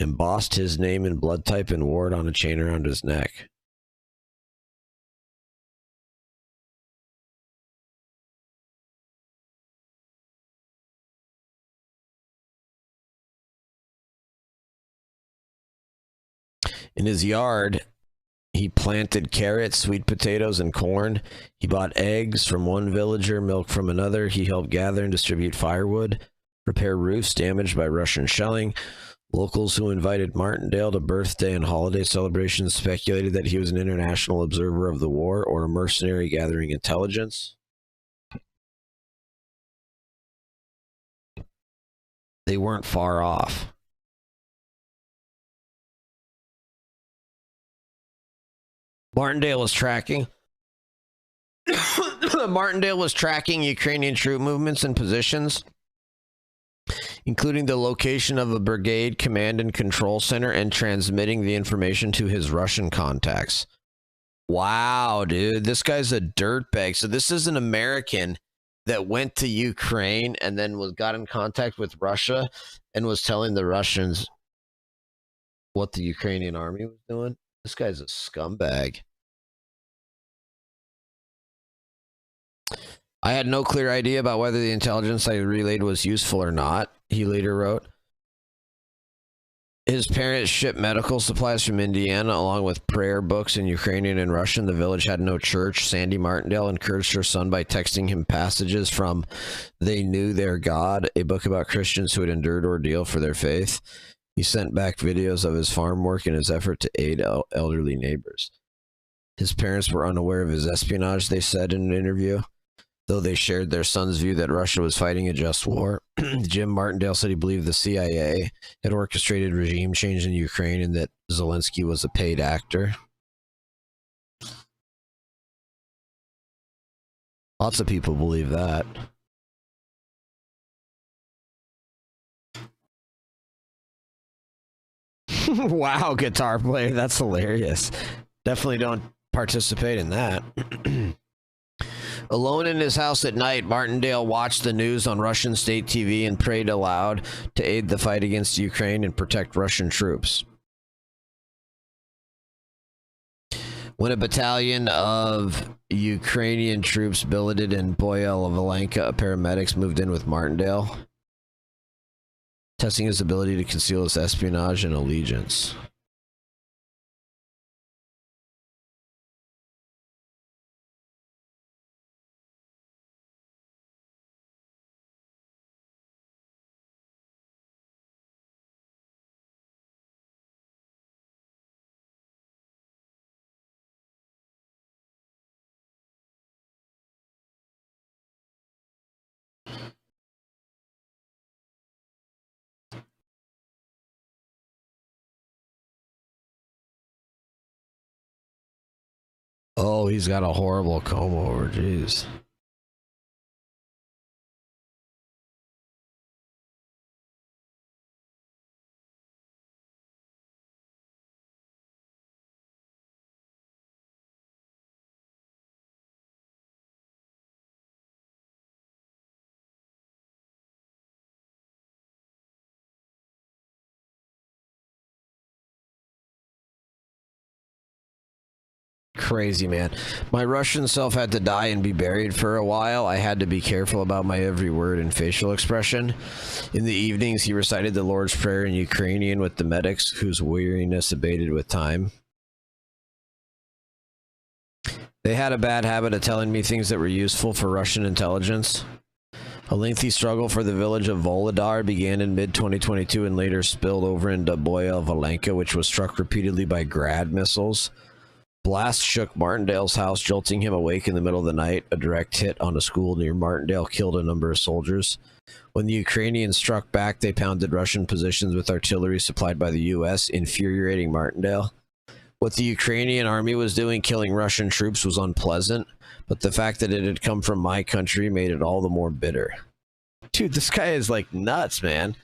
S3: embossed his name and blood type, and wore it on a chain around his neck. In his yard, he planted carrots, sweet potatoes, and corn. He bought eggs from one villager, milk from another. He helped gather and distribute firewood, repair roofs damaged by Russian shelling. Locals who invited Martindale to birthday and holiday celebrations speculated that he was an international observer of the war or a mercenary gathering intelligence. They weren't far off. Martindale was tracking Ukrainian troop movements and positions, including the location of a brigade command and control center, and transmitting the information to his Russian contacts. Wow, dude, this guy's a dirtbag. So this is an American that went to Ukraine and then got in contact with Russia and was telling the Russians what the Ukrainian army was doing. This guy's a scumbag. I had no clear idea about whether the intelligence I relayed was useful or not, he later wrote. His parents shipped medical supplies from Indiana along with prayer books in Ukrainian and Russian. The village had no church. Sandy Martindale encouraged her son by texting him passages from They Knew Their God, a book about Christians who had endured ordeal for their faith. He sent back videos of his farm work in his effort to aid elderly neighbors. His parents were unaware of his espionage, they said in an interview. Though they shared their son's view that Russia was fighting a just war, Jim Martindale said he believed the CIA had orchestrated regime change in Ukraine and that Zelensky was a paid actor. Lots of people believe that. Wow, guitar player. That's hilarious. Definitely don't participate in that. Alone in his house at night, Martindale watched the news on Russian state TV and prayed aloud to aid the fight against Ukraine and protect Russian troops. When a battalion of Ukrainian troops billeted in Boyel-Valenka, paramedics moved in with Martindale, testing his ability to conceal his espionage and allegiance. Oh, he's got a horrible comb over, jeez. Crazy, man. My Russian self had to die and be buried for a while. I had to be careful about my every word and facial expression. In the evenings, he recited the Lord's Prayer in Ukrainian with the medics, whose weariness abated with time. They had a bad habit of telling me things that were useful for Russian intelligence. A lengthy struggle for the village of Volodar began in mid-2022 and later spilled over into Boyel-Valenka, which was struck repeatedly by Grad missiles. Blast shook Martindale's house, jolting him awake in the middle of the night. A direct hit on a school near Martindale killed a number of soldiers. When the Ukrainians struck back, they pounded Russian positions with artillery supplied by the U.S., infuriating Martindale. What the Ukrainian army was doing, killing Russian troops, was unpleasant, but the fact that it had come from my country made it all the more bitter. Dude, this guy is like nuts, man.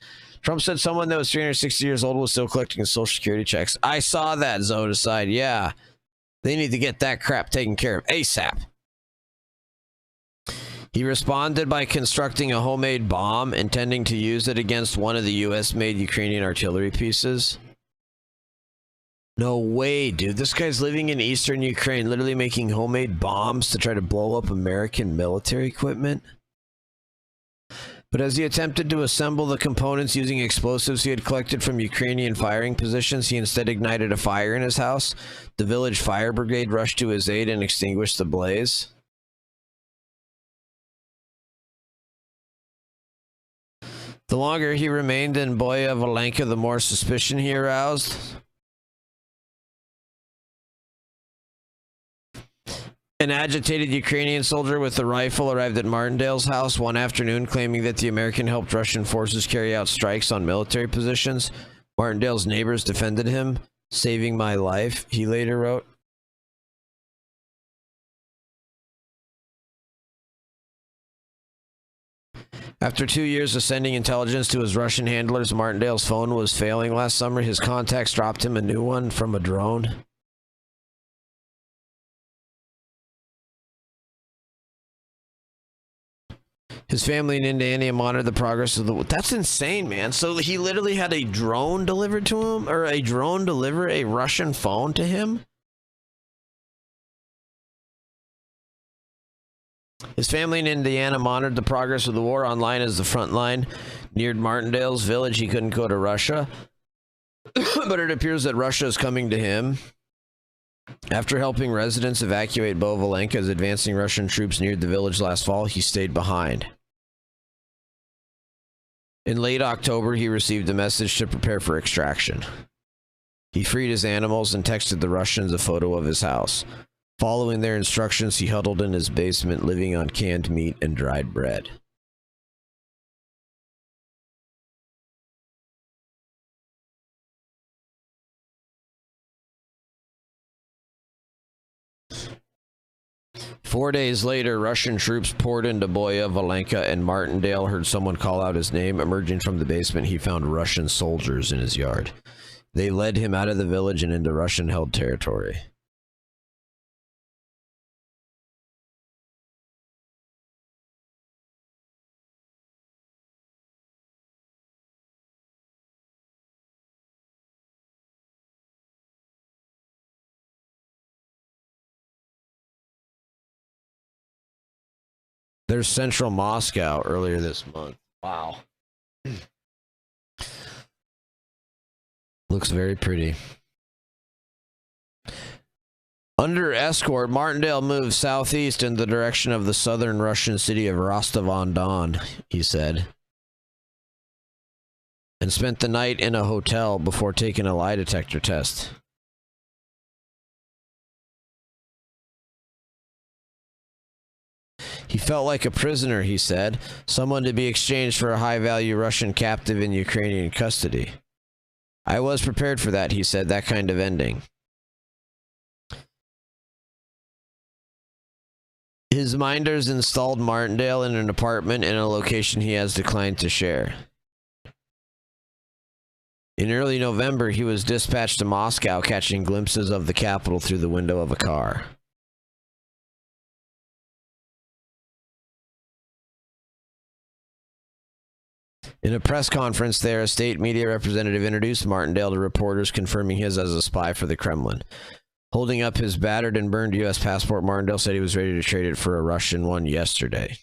S3: Trump said someone that was 360 years old was still collecting his social security checks. I saw that, Zodicide. Yeah. They need to get that crap taken care of ASAP. He responded by constructing a homemade bomb, intending to use it against one of the US-made Ukrainian artillery pieces. No way, dude. This guy's living in eastern Ukraine, literally making homemade bombs to try to blow up American military equipment. But as he attempted to assemble the components using explosives he had collected from Ukrainian firing positions, he instead ignited a fire in his house. The village fire brigade rushed to his aid and extinguished the blaze. The longer he remained in Boyel-Valenka, the more suspicion he aroused. An agitated Ukrainian soldier with a rifle arrived at Martindale's house one afternoon, claiming that the American helped Russian forces carry out strikes on military positions. Martindale's neighbors defended him, saving my life, he later wrote. After 2 years of sending intelligence to his Russian handlers, Martindale's phone was failing last summer. His contacts dropped him a new one from a drone. His family in Indiana monitored the progress of the... That's insane, man. So he literally had a drone delivered to him? Or a drone deliver a Russian phone to him? His family in Indiana monitored the progress of the war online as the front line neared Martindale's village. He couldn't go to Russia. But it appears that Russia is coming to him. After helping residents evacuate Boyel-Valenka as advancing Russian troops neared the village last fall, he stayed behind. In late October, he received a message to prepare for extraction. He freed his animals and texted the Russians a photo of his house. Following their instructions, he huddled in his basement, living on canned meat and dried bread. Four days later, Russian troops poured into Boya, Valenka, and Martindale. Heard someone call out his name. Emerging from the basement, he found Russian soldiers in his yard. They led him out of the village and into Russian-held territory. There's central Moscow earlier this month. Wow. Looks very pretty. Under escort, Martindale moved southeast in the direction of the southern Russian city of Rostov-on-Don, he said, and spent the night in a hotel before taking a lie detector test. He felt like a prisoner, he said, someone to be exchanged for a high-value Russian captive in Ukrainian custody. I was prepared for that, he said, that kind of ending. His minders installed Martindale in an apartment in a location he has declined to share. In early November, he was dispatched to Moscow, catching glimpses of the capital through the window of a car. In a press conference there, a state media representative introduced Martindale to reporters, confirming his as a spy for the Kremlin. Holding up his battered and burned U.S. passport, Martindale said he was ready to trade it for a Russian one yesterday.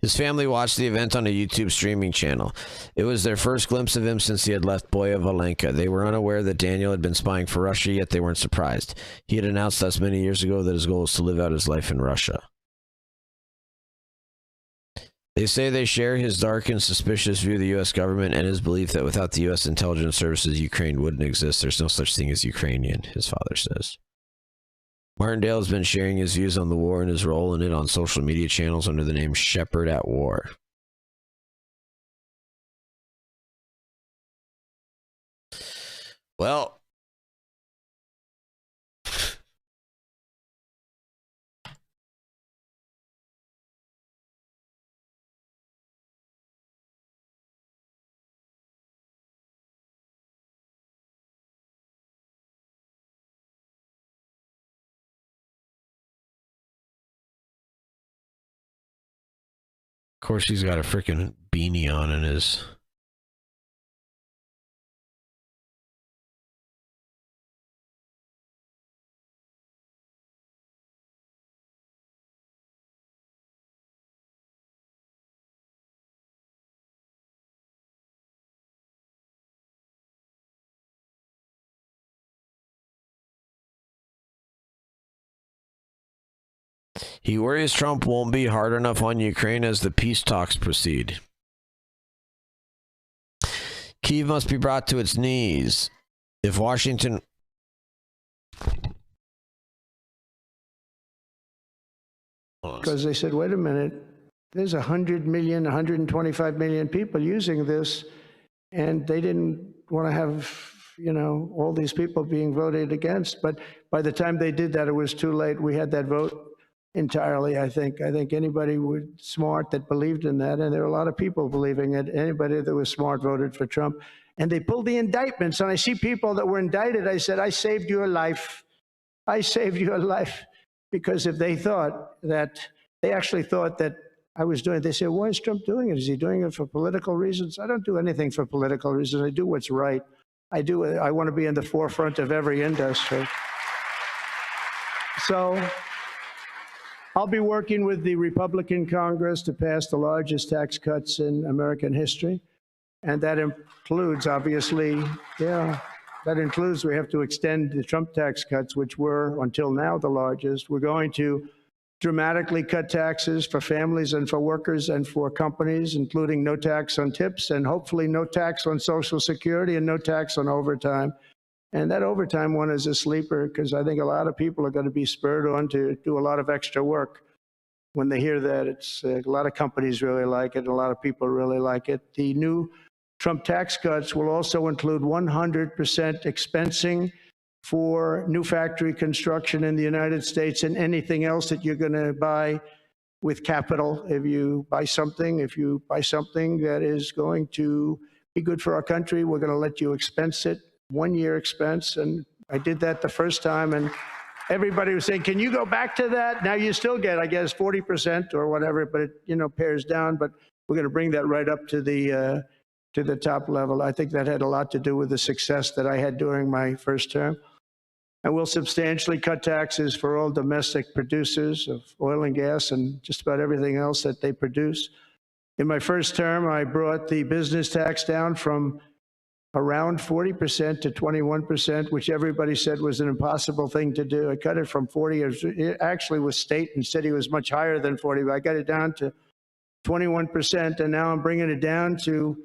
S3: His family watched the event on a YouTube streaming channel. It was their first glimpse of him since he had left Boya Valenka. They were unaware that Daniel had been spying for Russia, yet they weren't surprised. He had announced us many years ago that his goal was to live out his life in Russia. They say they share his dark and suspicious view of the U.S. government and his belief that without the U.S. intelligence services, Ukraine wouldn't exist. There's no such thing as Ukrainian, his father says. Martindale has been sharing his views on the war and his role in it on social media channels under the name Shepherd at War. Well, of course, he's got a freaking beanie on in his... He worries Trump won't be hard enough on Ukraine as the peace talks proceed. Kyiv must be brought to its knees. If Washington...
S2: Because they said, wait a minute, there's 100 million, 125 million people using this, and they didn't want to have, you know, all these people being voted against. But by the time they did that, it was too late. We had that vote entirely, I think. I think anybody smart that believed in that, and there were a lot of people believing it, anybody that was smart voted for Trump. And they pulled the indictments. And I see people that were indicted, I said, I saved your life. I saved your life. Because if they thought that, they actually thought that I was doing it, they said, why is Trump doing it? Is he doing it for political reasons? I don't do anything for political reasons. I do what's right. I want to be in the forefront of every industry. So I'll be working with the Republican Congress to pass the largest tax cuts in American history. And that includes, obviously, that includes we have to extend the Trump tax cuts, which were, until now, the largest. We're going to dramatically cut taxes for families and for workers and for companies, including no tax on tips and hopefully no tax on Social Security and no tax on overtime. And that overtime one is a sleeper because I think a lot of people are going to be spurred on to do a lot of extra work. When they hear that, it's a lot of companies really like it, and a lot of people really like it. The new Trump tax cuts will also include 100% expensing for new factory construction in the United States and anything else that you're going to buy with capital. If you buy something that is going to be good for our country, we're going to let you expense it, 1 year expense. And I did that the first time, and everybody was saying, can you go back to that? Now you still get, I guess, 40% or whatever, but it, pares down. But we're going to bring that right up to the top level. I think that had a lot to do with the success that I had during my first term. And we'll substantially cut taxes for all domestic producers of oil and gas and just about everything else that they produce. In my first term, I brought the business tax down from around 40% to 21%, which everybody said was an impossible thing to do. I cut it from 40, it actually was state and city was much higher than 40, but I got it down to 21%, and now I'm bringing it down to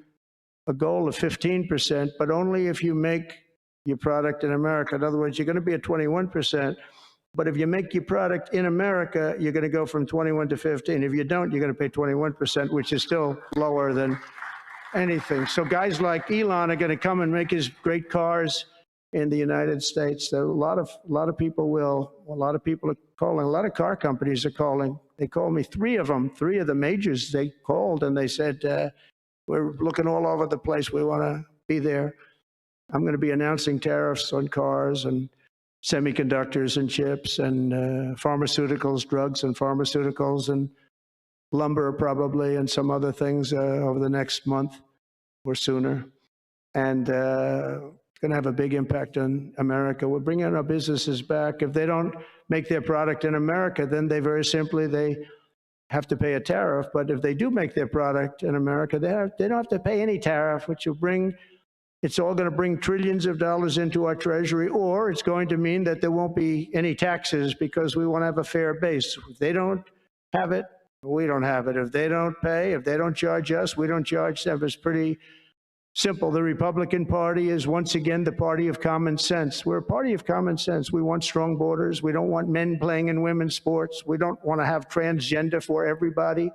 S2: a goal of 15%, but only if you make your product in America. In other words, you're going to be at 21%, but if you make your product in America, you're going to go from 21 to 15. If you don't, you're going to pay 21%, which is still lower than anything. So guys like Elon are going to come and make his great cars in the United States. So a lot of people will. A lot of people are calling. A lot of car companies are calling. They called me, three of the majors. They called and they said, we're looking all over the place. We want to be there. I'm going to be announcing tariffs on cars and semiconductors and chips and pharmaceuticals, drugs and pharmaceuticals and lumber probably and some other things over the next month or sooner. And it's going to have a big impact on America. We're bringing our businesses back. If they don't make their product in America, then they have to pay a tariff. But if they do make their product in America, they don't have to pay any tariff, which will bring, it's all going to bring trillions of dollars into our treasury, or it's going to mean that there won't be any taxes because we want to have a fair base. If they don't have it, we don't have it. If they don't pay, if they don't charge us, we don't charge them. It's pretty simple. The Republican Party is once again the party of common sense. We're a party of common sense. We want strong borders. We don't want men playing in women's sports. We don't want to have transgender for everybody.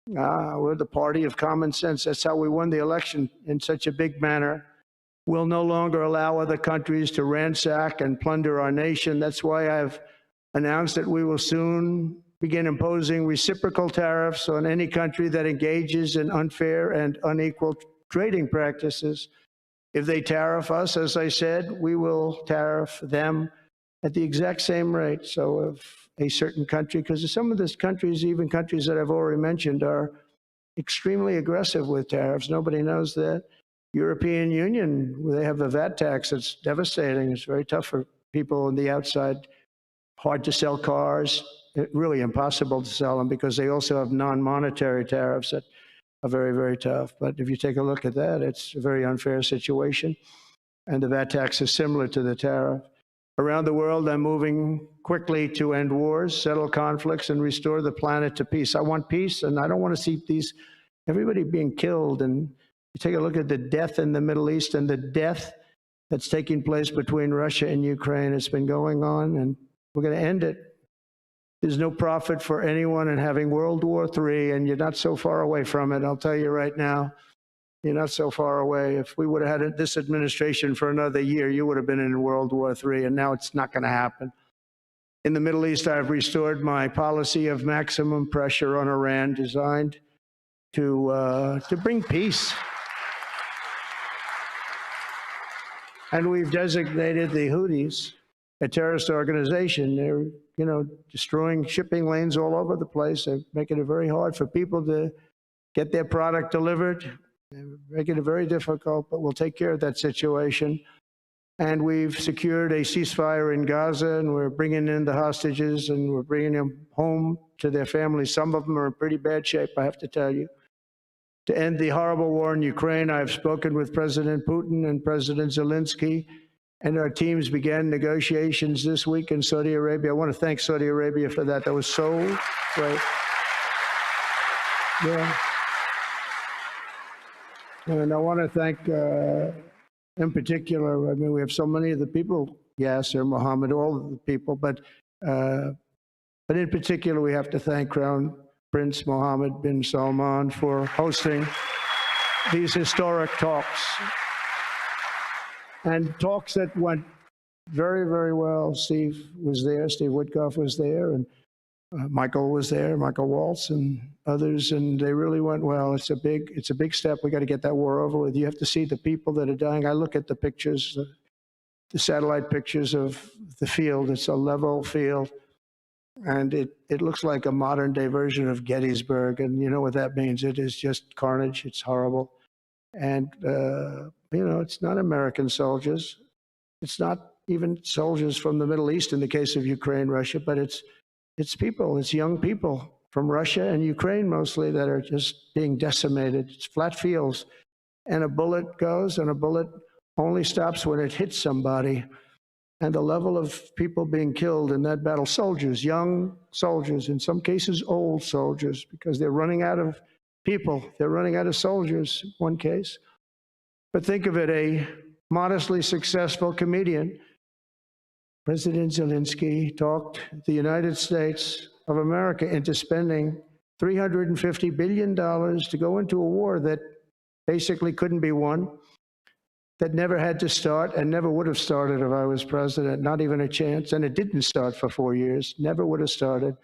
S2: We're the party of common sense. That's how we won the election in such a big manner. We'll no longer allow other countries to ransack and plunder our nation. That's why I've announced that we will soon begin imposing reciprocal tariffs on any country that engages in unfair and unequal trading practices. If they tariff us, as I said, we will tariff them at the exact same rate. So if a certain country, because some of these countries, even countries that I've already mentioned, are extremely aggressive with tariffs. Nobody knows that. European Union, they have a VAT tax that's devastating. It's very tough for people on the outside. Hard to sell cars, really impossible to sell them because they also have non-monetary tariffs that are very, very tough. But if you take a look at that, it's a very unfair situation. And the VAT tax is similar to the tariff. Around the world, I'm moving quickly to end wars, settle conflicts, and restore the planet to peace. I want peace, and I don't want to see everybody being killed. And you take a look at the death in the Middle East and the death that's taking place between Russia and Ukraine. It's been going on, and we're going to end it. There's no profit for anyone in having World War III, and you're not so far away from it. I'll tell you right now, you're not so far away. If we would have had this administration for another year, you would have been in World War III, and now it's not going to happen. In the Middle East, I've restored my policy of maximum pressure on Iran, designed to bring peace. And we've designated the Houthis a terrorist organization. They're, destroying shipping lanes all over the place. They're making it very hard for people to get their product delivered. They're making it very difficult, but we'll take care of that situation. And we've secured a ceasefire in Gaza, and we're bringing in the hostages, and we're bringing them home to their families. Some of them are in pretty bad shape, I have to tell you. To end the horrible war in Ukraine, I've spoken with President Putin and President Zelensky, and our teams began negotiations this week in Saudi Arabia. I want to thank Saudi Arabia for that. That was so great. Yeah. And I want to thank in particular, I mean, we have so many of the people, Yasser, Mohammed, all of the people, but in particular, we have to thank Crown Prince Mohammed bin Salman for hosting these historic talks, and talks that went very, very well. Steve was there, Steve Witkoff was there, and Michael was there, Michael Waltz and others, and they really went well. It's a big step. We got to get that war over with. You have to see the people that are dying. I look at the pictures, the satellite pictures of the field. It's a level field, and it looks like a modern day version of Gettysburg, and you know what that means. It is just carnage. It's horrible. And, you know, it's not American soldiers. It's not even soldiers from the Middle East in the case of Ukraine, Russia, but it's people, it's young people from Russia and Ukraine mostly that are just being decimated. It's flat fields, and a bullet goes, and a bullet only stops when it hits somebody. And the level of people being killed in that battle, soldiers, young soldiers, in some cases old soldiers, because they're running out of people. They're running out of soldiers, in one case. But think of it, a modestly successful comedian, President Zelensky, talked the United States of America into spending $350 billion to go into a war that basically couldn't be won, that never had to start and never would have started if I was president, not even a chance. And it didn't start for 4 years, never would have started.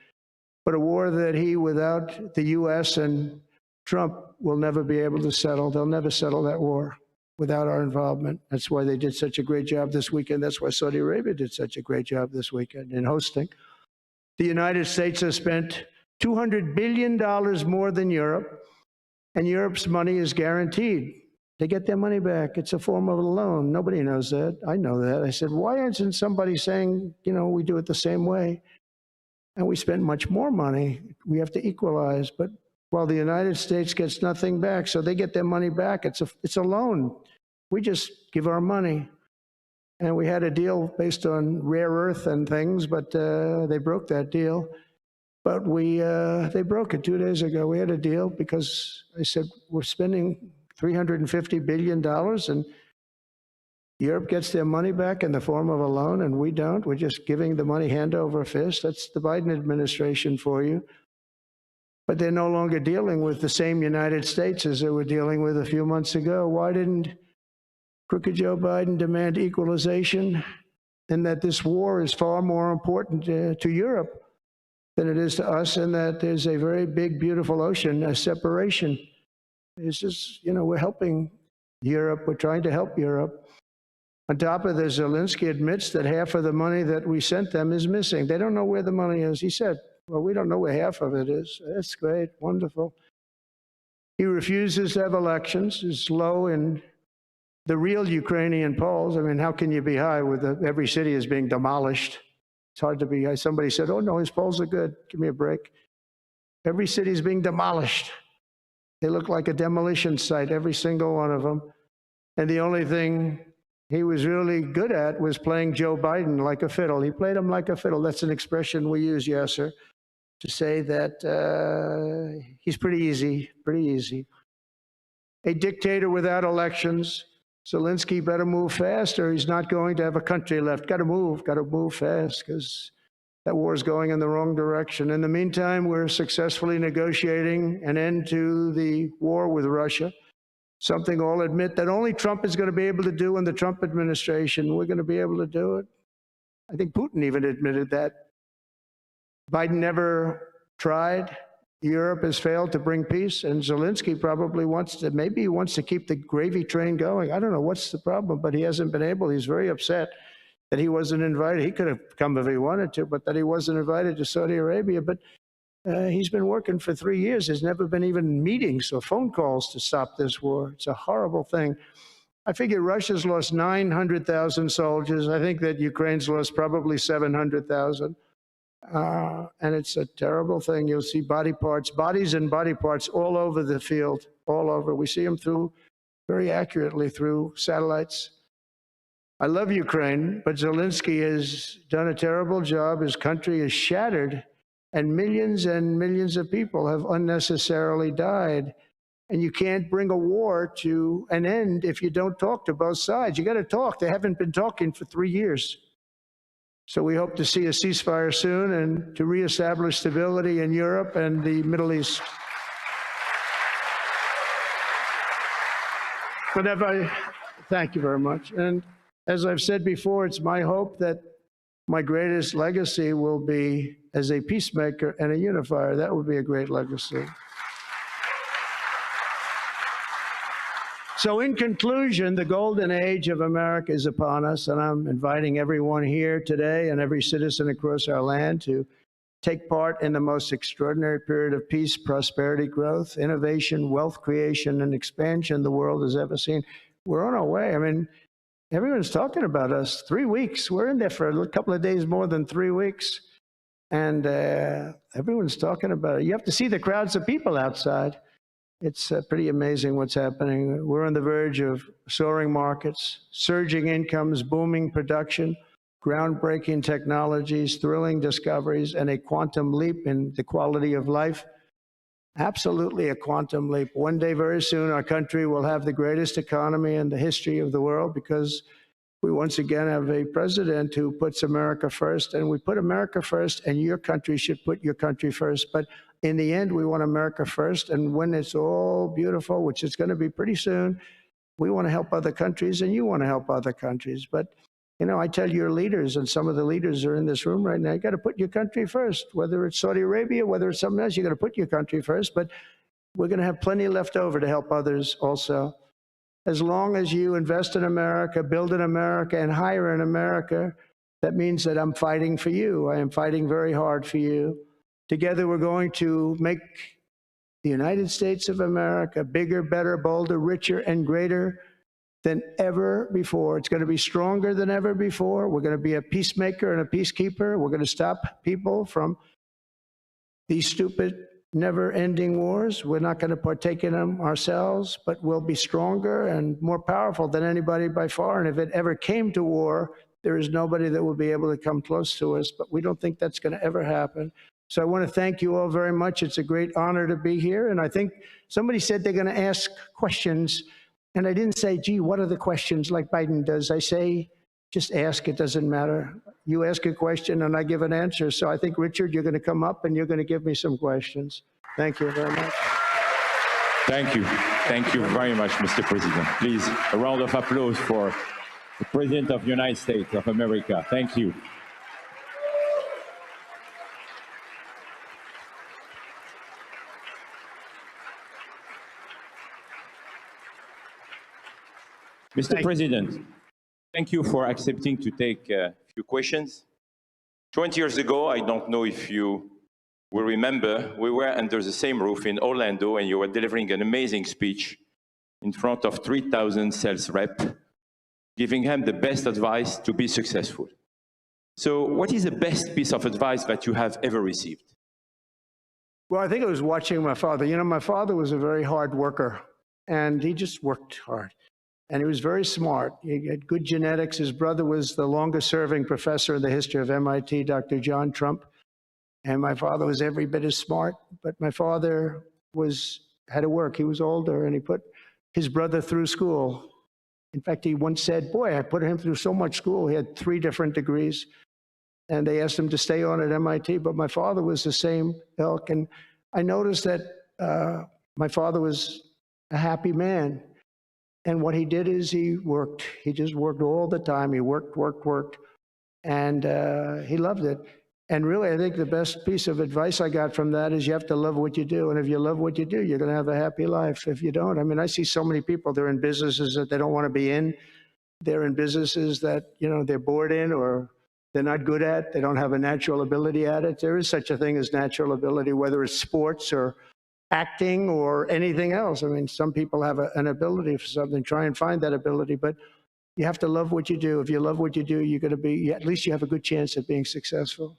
S2: But a war that he, without the US and Trump, will never be able to settle. They'll never settle that war without our involvement. That's why they did such a great job this weekend. That's why Saudi Arabia did such a great job this weekend in hosting. The United States has spent $200 billion more than Europe, and Europe's money is guaranteed. They get their money back. It's a form of a loan. Nobody knows that. I know that. I said, why isn't somebody saying, you know, we do it the same way? And we spend much more money. We have to equalize. But while the United States gets nothing back, so they get their money back. It's a loan. We just give our money. And we had a deal based on rare earth and things, but they broke that deal. But they broke it 2 days ago. We had a deal because I said, we're spending $350 billion, and Europe gets their money back in the form of a loan, and we don't. We're just giving the money hand over fist. That's the Biden administration for you. But they're no longer dealing with the same United States as they were dealing with a few months ago. Why didn't crooked Joe Biden demand equalization, and that this war is far more important to Europe than it is to us, and that there's a very big, beautiful ocean, a separation? It's just, you know, we're helping Europe. We're trying to help Europe. On top of this, Zelensky admits that half of the money that we sent them is missing. They don't know where the money is. He said, well, we don't know where half of it is. That's great, wonderful. He refuses to have elections. It's low in the real Ukrainian polls. I mean, how can you be high with every city is being demolished? It's hard to be high. Somebody said, oh, no, his polls are good. Give me a break. Every city is being demolished. They look like a demolition site, every single one of them. And the only thing he was really good at was playing Joe Biden like a fiddle. He played him like a fiddle. That's an expression we use, Yasser, to say that he's pretty easy, pretty easy. A dictator without elections. Zelensky better move fast, or he's not going to have a country left. Got to move fast, because that war is going in the wrong direction. In the meantime, we're successfully negotiating an end to the war with Russia, something I'll admit that only Trump is going to be able to do in the Trump administration. We're going to be able to do it. I think Putin even admitted that. Biden never tried. Europe has failed to bring peace, and Zelensky probably wants to, maybe he wants to keep the gravy train going. I don't know what's the problem, but he hasn't been able. He's very upset that he wasn't invited. He could have come if he wanted to, but that he wasn't invited to Saudi Arabia. But he's been working for 3 years. There's never been even meetings or phone calls to stop this war. It's a horrible thing. I figure Russia's lost 900,000 soldiers. I think that Ukraine's lost probably 700,000. And it's a terrible thing. You'll see bodies and body parts all over the field, all over. We see them very accurately through satellites. I love Ukraine, but Zelensky has done a terrible job. His country is shattered, and millions of people have unnecessarily died. And you can't bring a war to an end if you don't talk to both sides. You got to talk. They haven't been talking for 3 years. So we hope to see a ceasefire soon and to reestablish stability in Europe and the Middle East. Thank you very much. And as I've said before, it's my hope that my greatest legacy will be as a peacemaker and a unifier. That would be a great legacy. So in conclusion, the golden age of America is upon us, and I'm inviting everyone here today and every citizen across our land to take part in the most extraordinary period of peace, prosperity, growth, innovation, wealth creation, and expansion the world has ever seen. We're on our way. I mean, everyone's talking about us. 3 weeks. We're in there for a couple of days more than 3 weeks. And everyone's talking about it. You have to see the crowds of people outside. It's pretty amazing what's happening. We're on the verge of soaring markets, surging incomes, booming production, groundbreaking technologies, thrilling discoveries, and a quantum leap in the quality of life. Absolutely a quantum leap. One day, very soon, our country will have the greatest economy in the history of the world because we once again have a president who puts America first, and we put America first, and your country should put your country first. But in the end, we want America first, and when it's all beautiful, which it's going to be pretty soon, we want to help other countries, and you want to help other countries. But, you know, I tell your leaders, and some of the leaders are in this room right now, you got to put your country first, whether it's Saudi Arabia, whether it's something else, you got to put your country first. But we're going to have plenty left over to help others also. As long as you invest in America, build in America, and hire in America, that means that I'm fighting for you. I am fighting very hard for you. Together, we're going to make the United States of America bigger, better, bolder, richer, and greater than ever before. It's going to be stronger than ever before. We're going to be a peacemaker and a peacekeeper. We're going to stop people from these stupid, never-ending wars. We're not going to partake in them ourselves, but we'll be stronger and more powerful than anybody by far. And if it ever came to war, there is nobody that will be able to come close to us, but we don't think that's going to ever happen. So I want to thank you all very much. It's a great honor to be here. And I think somebody said they're going to ask questions. And I didn't say, gee, what are the questions like Biden does? I say, just ask. It doesn't matter. You ask a question and I give an answer. So I think, Richard, you're going to come up and you're going to give me some questions. Thank you very much.
S1: Thank you. Thank you very much, Mr. President. Please, a round of applause for the President of the United States of America. Thank you. Mr. President, thank you for accepting to take a few questions. 20 years ago, I don't know if you will remember, we were under the same roof in Orlando and you were delivering an amazing speech in front of 3,000 sales reps, giving them the best advice to be successful. So what is the best piece of advice that you have ever received?
S2: Well, I think it was watching my father. You know, my father was a very hard worker and he just worked hard. And he was very smart. He had good genetics. His brother was the longest serving professor in the history of MIT, Dr. John Trump. And my father was every bit as smart, but my father had to work. He was older and he put his brother through school. In fact, he once said, boy, I put him through so much school. He had 3 different degrees and they asked him to stay on at MIT, but my father was the same ilk. And I noticed that my father was a happy man. And what he did is he worked. He just worked all the time. He worked. And he loved it. And really, I think the best piece of advice I got from that is you have to love what you do. And if you love what you do, you're going to have a happy life. If you don't, I mean, I see so many people, they're in businesses that they don't want to be in. They're in businesses that, you know, they're bored in or they're not good at. They don't have a natural ability at it. There is such a thing as natural ability, whether it's sports or acting or anything else. I mean, some people have an ability for something. Try and find that ability, but you have to love what you do. If you love what you do, you're going to be, at least you have a good chance at being successful.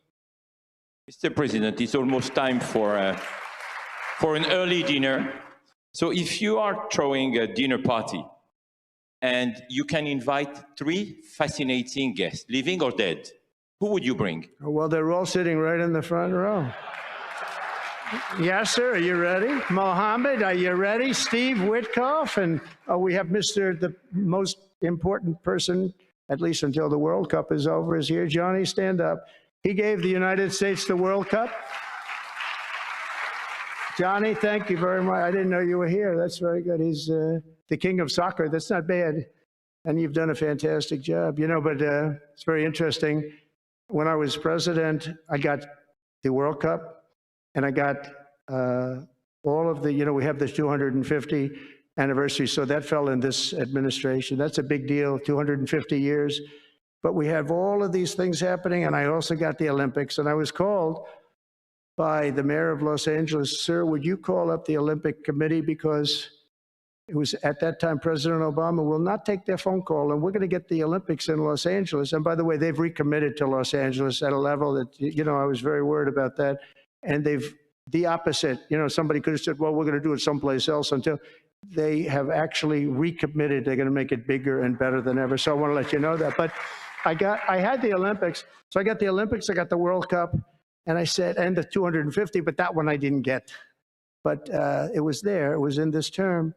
S1: Mr. President, it's almost time for an early dinner. So if you are throwing a dinner party and you can invite 3 fascinating guests, living or dead, who would you bring?
S2: Well, they're all sitting right in the front row. Yasser, are you ready? Mohammed, are you ready? Steve Witkoff, and we have the most important person, at least until the World Cup is over, is here. Johnny, stand up. He gave the United States the World Cup. Johnny, thank you very much. I didn't know you were here. That's very good. He's the king of soccer. That's not bad. And you've done a fantastic job. You know, but it's very interesting. When I was president, I got the World Cup, and I got all of the, you know, we have the 250 anniversary, so that fell in this administration. That's a big deal, 250 years. But we have all of these things happening, and I also got the Olympics, and I was called by the mayor of Los Angeles, sir, would you call up the Olympic Committee, because it was at that time President Obama will not take their phone call, and we're going to get the Olympics in Los Angeles. And by the way, they've recommitted to Los Angeles at a level that, you know, I was very worried about that. And they've the opposite. You know, somebody could have said, well, we're going to do it someplace else, until they have actually recommitted. They're going to make it bigger and better than ever. So I want to let you know that. But I had the Olympics. So I got the Olympics, I got the World Cup, and I said, and the 250, but that one I didn't get. But it was there. It was in this term.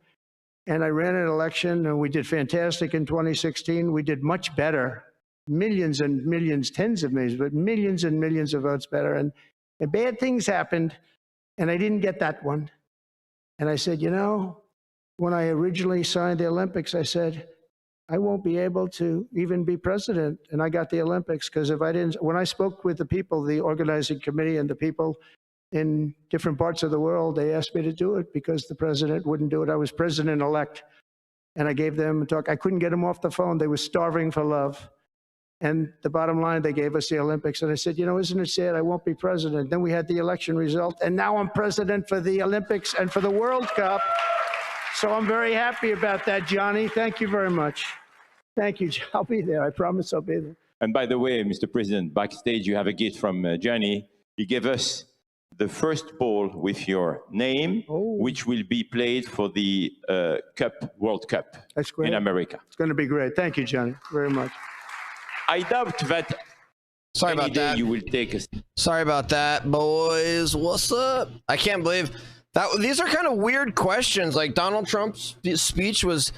S2: And I ran an election, and we did fantastic in 2016. We did much better, millions and millions, tens of millions, but millions and millions of votes better. And bad things happened, and I didn't get that one. And I said, you know, when I originally signed the Olympics, I said, I won't be able to even be president. And I got the Olympics, because if I didn't, when I spoke with the people, the organizing committee and the people in different parts of the world, they asked me to do it because the president wouldn't do it. I was president-elect, and I gave them a talk. I couldn't get them off the phone. They were starving for love. And the bottom line, they gave us the Olympics. And I said, you know, isn't it sad? I won't be president. Then we had the election result, and now I'm president for the Olympics and for the World Cup. So I'm very happy about that, Johnny. Thank you very much. Thank you. I'll be there. I promise I'll be there.
S1: And by the way, Mr. President, backstage, you have a gift from Johnny. He gave us the first ball with your name, which will be played for the World Cup
S2: That's great.
S1: In America.
S2: It's going to be great. Thank you, Johnny, very much.
S1: I doubt that
S3: Sorry
S1: any
S3: about
S1: day
S3: that.
S1: you will take a...
S3: Sorry about that, boys. What's up? I can't believe that. These are kind of weird questions. Like, Donald Trump's speech was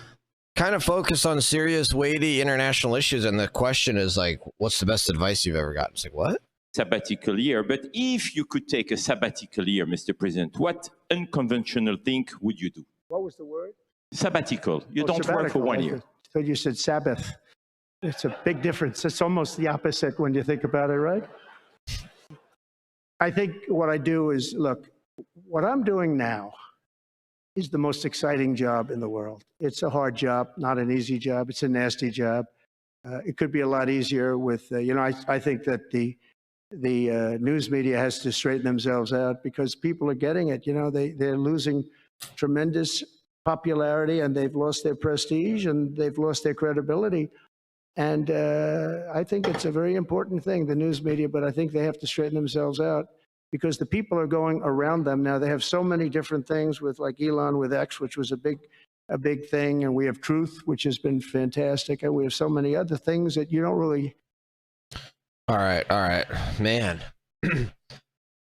S3: kind of focused on serious, weighty international issues, and the question is like, what's the best advice you've ever gotten? It's like, what?
S1: Sabbatical year. But if you could take a sabbatical year, Mr. President, what unconventional thing would you do?
S2: What was the word?
S1: Sabbatical. You don't work for 1 year.
S2: So you said Sabbath. It's a big difference. It's almost the opposite when you think about it, right? I think what I do is, look, what I'm doing now is the most exciting job in the world. It's a hard job, not an easy job. It's a nasty job. It could be a lot easier with, you know, I think that the news media has to straighten themselves out, because people are getting it. You know, they're losing tremendous popularity, and they've lost their prestige, and they've lost their credibility. And I think it's a very important thing, the news media, but I think they have to straighten themselves out, because the people are going around them now. They have so many different things with, like Elon with X, which was a big thing. And we have Truth, which has been fantastic. And we have so many other things that you don't really.
S3: All right, man.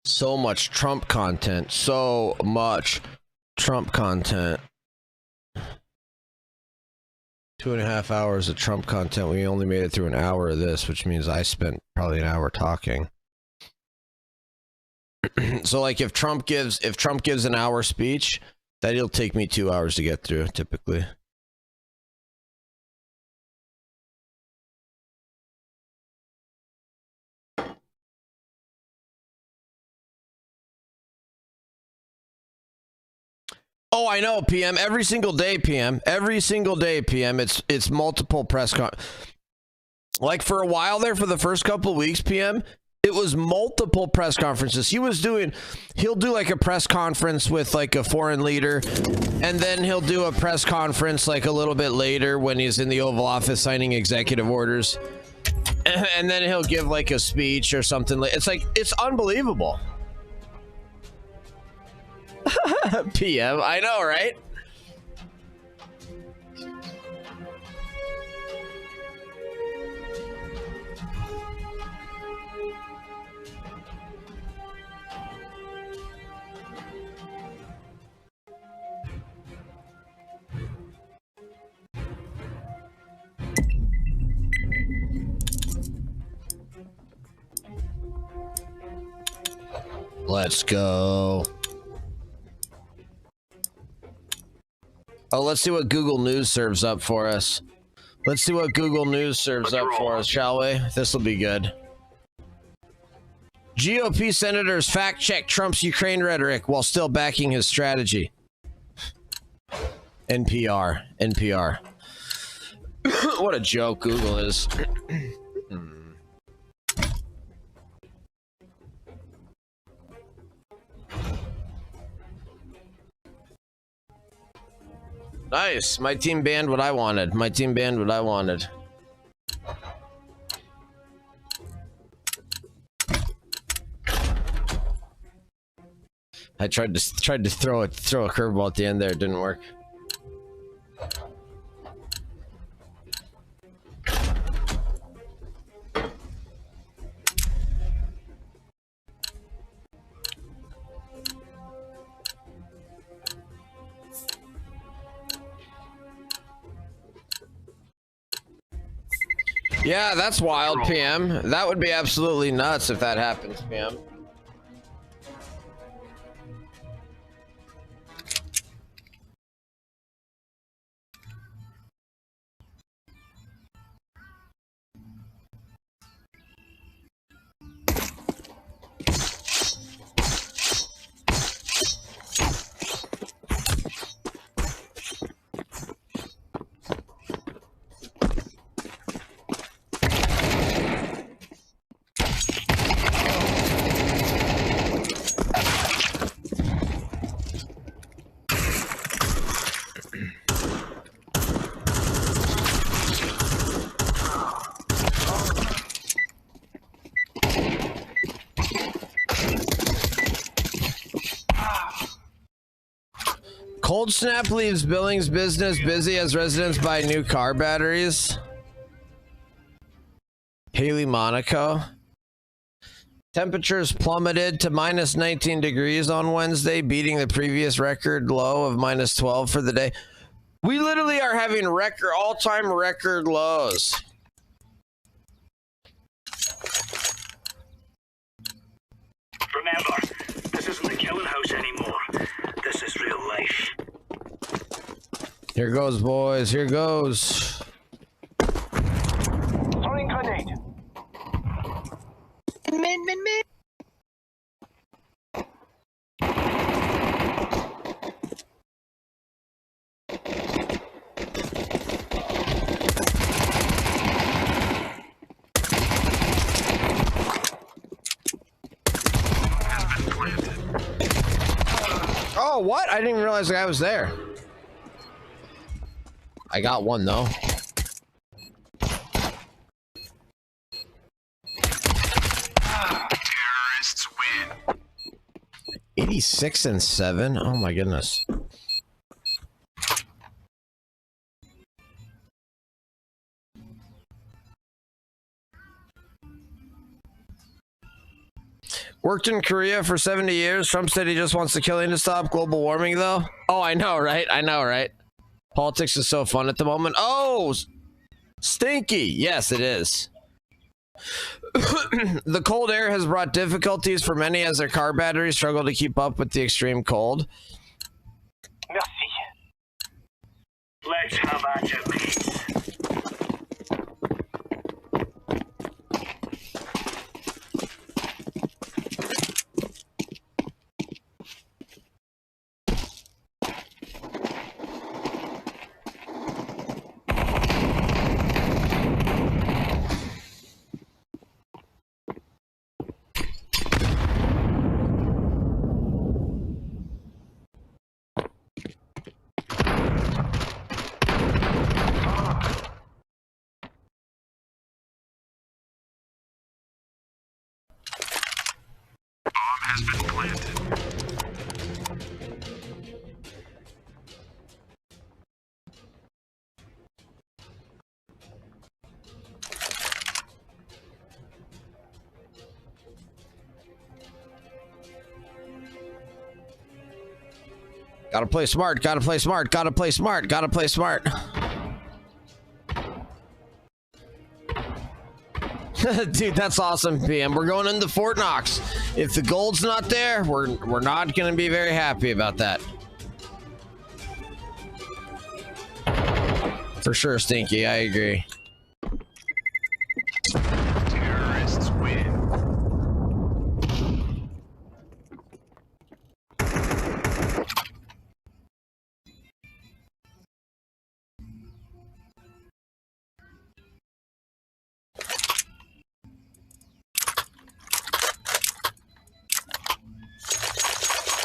S3: So much Trump content. So much Trump content. 2.5 hours of Trump content. We only made it through an hour of this, which means I spent probably an hour talking. So, like, if Trump gives an hour speech, that'll take me 2 hours to get through, typically. Oh, I know, PM. Every single day, PM. Every single day, PM. It's multiple press con. Like, for a while there, for the first couple of weeks, PM, it was multiple press conferences. He'll do like a press conference with like a foreign leader, and then he'll do a press conference like a little bit later when he's in the Oval Office signing executive orders, and then he'll give like a speech or something. It's like, it's unbelievable. PM, I know, right? Let's go. Oh, let's see what Google News serves up for us. Let's see what Google News serves up for us, shall we? This will be good. GOP senators fact-check Trump's Ukraine rhetoric while still backing his strategy. NPR. NPR. What a joke Google is. Nice. My team banned what I wanted. My team banned what I wanted. I tried to throw a curveball at the end there. It didn't work. Yeah, that's wild, PM. That would be absolutely nuts if that happens, PM. Cold snap leaves Billings business busy as residents buy new car batteries. Haley, Monaco. Temperatures plummeted to minus 19 degrees on Wednesday, beating the previous record low of minus 12 for the day. We literally are having all-time record lows.
S5: Remember, this isn't the killing house anymore. This is real life.
S3: Here goes, boys. Here goes.
S5: Throwing grenade. Min.
S3: Oh, what? I didn't even realize the guy was there. I got one, though.
S5: Terrorists win.
S3: 86 and 7? Oh, my goodness. Worked in Korea for 70 years. Trump said he just wants the killing to stop. Global warming, though. Oh, I know, right? I know, right? Politics is so fun at the moment. Oh, stinky. Yes, it is. The cold air has brought difficulties for many as their car batteries struggle to keep up with the extreme cold.
S5: Merci. Let's have at it, mates. Has been planted.
S3: Gotta play smart, gotta play smart, gotta play smart, gotta play smart. Dude, that's awesome, PM. We're going into Fort Knox. If the gold's not there, we're not going to be very happy about that. For sure, Stinky. I agree.
S5: Terrorists win.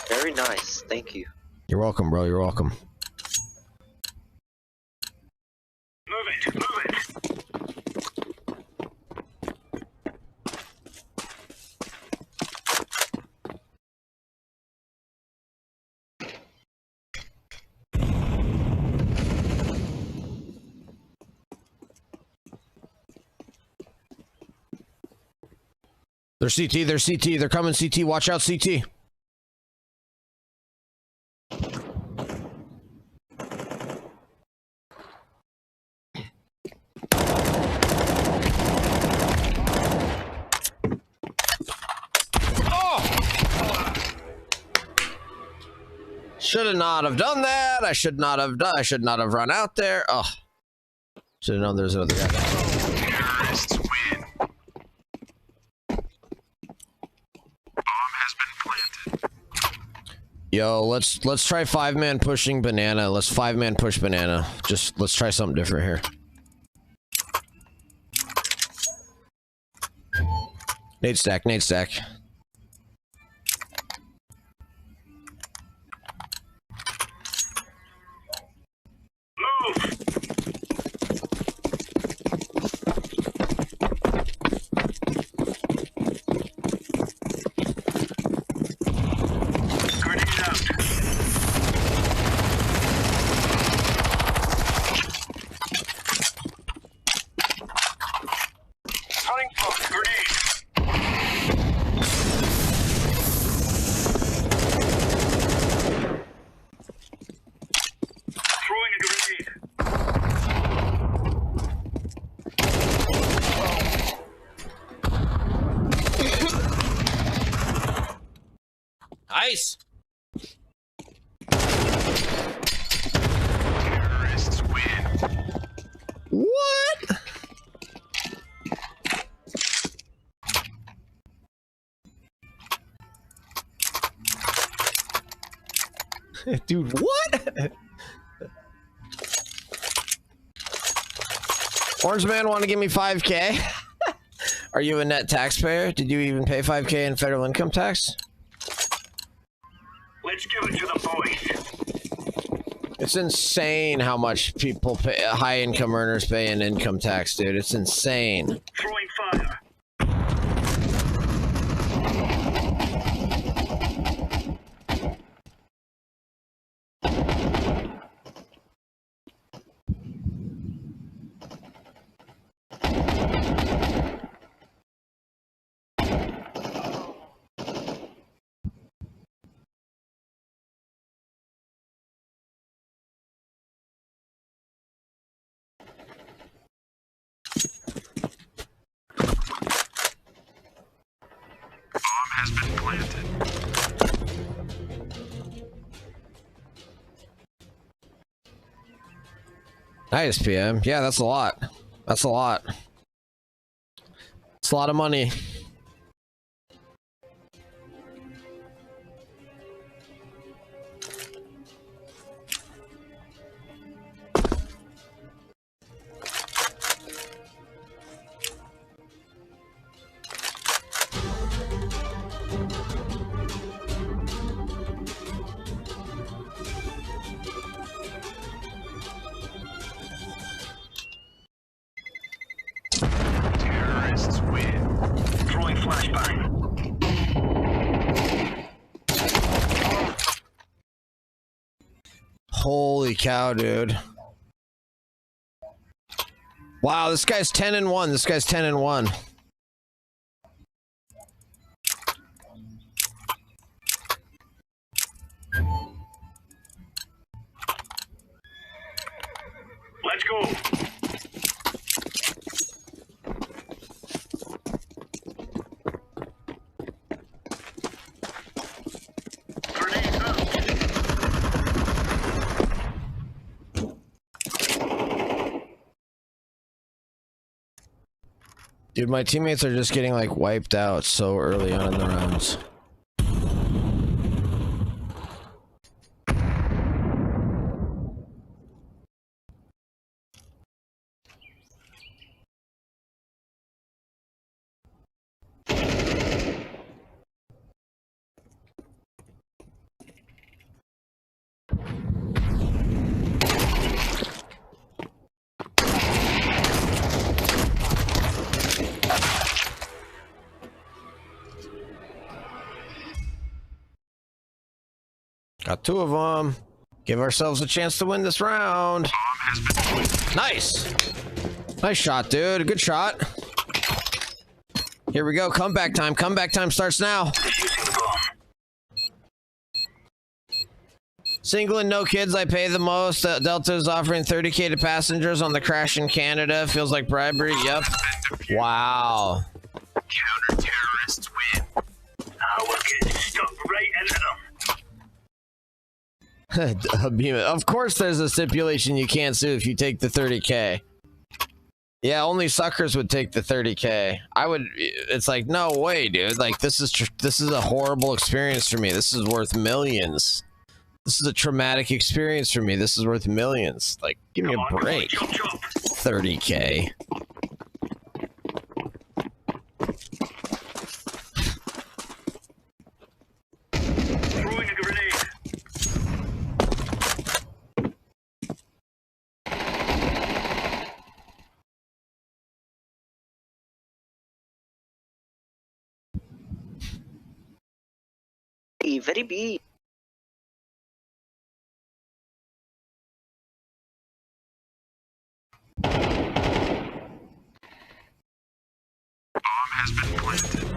S6: Very nice. Thank you.
S3: You're welcome, bro. You're welcome.
S5: Move it, move it.
S3: They're CT. They're CT. They're coming CT. Watch out, CT. Should have not have done that. I should not have done. I should not have run out there. Oh, should have known there's another guy.
S5: Terrorists win. Bomb has been planted.
S3: Yo, let's try 5-man pushing banana. Let's 5-man push banana. Just let's try something different here. Nade stack. Nade stack. Nice.
S5: Terrorists win.
S3: What? Dude, what? Orange Man want to give me 5K? Are you a net taxpayer? Did you even pay 5K in federal income tax?
S5: Let's give it to the boys.
S3: It's insane how much people pay, high income earners pay in income tax, dude. It's insane.
S5: Throwing fire. Has been planted.
S3: Nice, PM. Yeah, that's a lot. That's a lot. It's a lot of money.
S5: Terrorists win. Throwing flashbang.
S3: Holy cow, dude. Wow, this guy's 10-1. This guy's 10-1.
S5: Let's go.
S3: Dude, my teammates are just getting like wiped out so early on in the rounds. Got two of them. Give ourselves a chance to win this round. Nice. Nice shot, dude. Good shot. Here we go. Comeback time. Comeback time starts now. Single and no kids, I pay the most. Delta is offering 30K to passengers on the crash in Canada. Feels like bribery. Yep. Wow.
S5: Counter-terrorists win. We're getting stuck right into them.
S3: Of course there's a stipulation you can't sue if you take the 30K. Yeah, only suckers would take the 30K. I would. It's like, no way, dude. Like, this is a horrible experience for me. This is worth millions. This is a traumatic experience for me. This is worth millions. Like, give me a break. 30K.
S5: Throwing a grenade.
S6: Very B.
S5: Has been planted.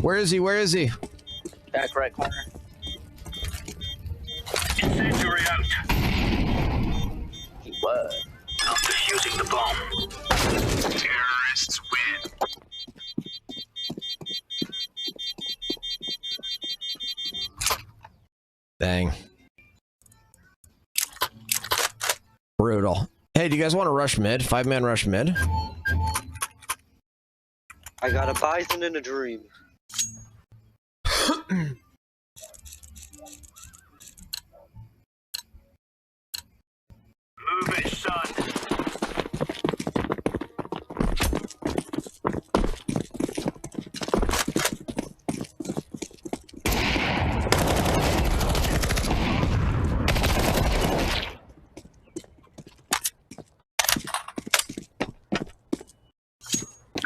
S3: Where is he? Where is he?
S6: Back right corner.
S5: Incendiary out.
S6: He was.
S5: Not defusing the bomb. Terrorists win.
S3: Dang. Brutal. Hey, do you guys want to rush mid? 5-man rush mid?
S6: I got a bison in a dream.
S5: Move it, son.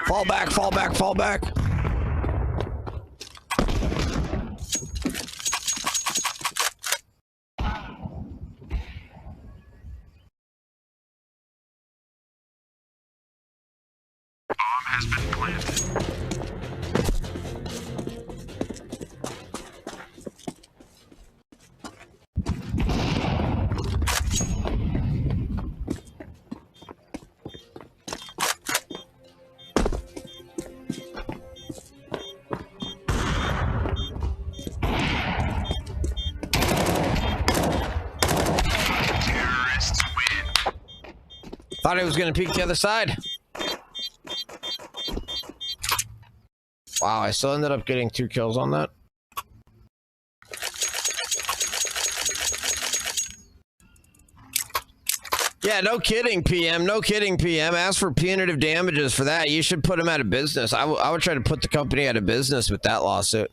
S3: Fall back, fall back, fall back.
S5: Has been planted. Terrorists win.
S3: Thought he was going to peek the other side. Wow, I still ended up getting 2 kills on that. Yeah, no kidding, PM. No kidding, PM. Ask for punitive damages for that. You should put him out of business. I would try to put the company out of business with that lawsuit.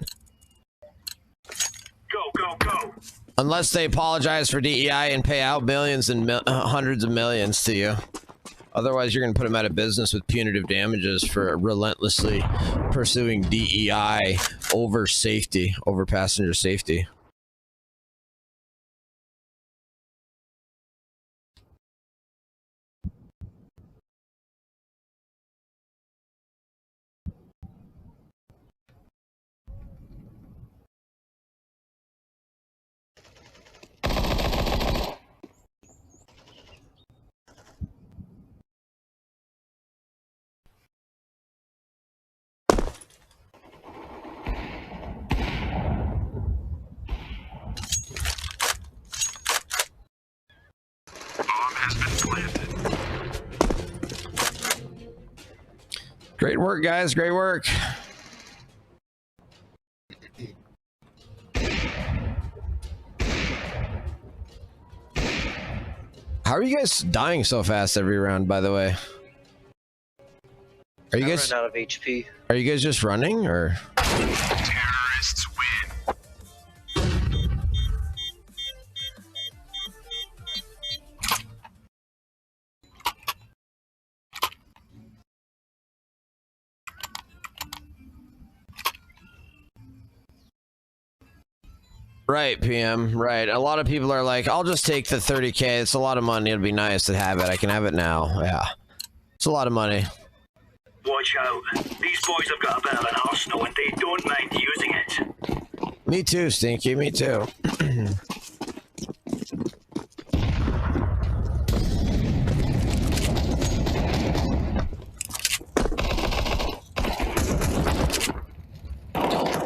S5: Go.
S3: Unless they apologize for DEI and pay out millions and hundreds of millions to you. Otherwise, you're going to put them out of business with punitive damages for relentlessly pursuing DEI over safety, over passenger safety. Great work, guys. Great work. How are you guys dying so fast every round, by the way? Are you guys
S6: Run out of HP.
S3: Are you guys just running or?
S5: Terrorists win.
S3: Right, PM. Right. A lot of people are like, I'll just take the 30K. It's a lot of money. It'd be nice to have it. I can have it now. Yeah. It's a lot of money.
S5: Watch out. These boys have got a bit of an arsenal and they don't mind using it.
S3: Me too, Stinky. Me too.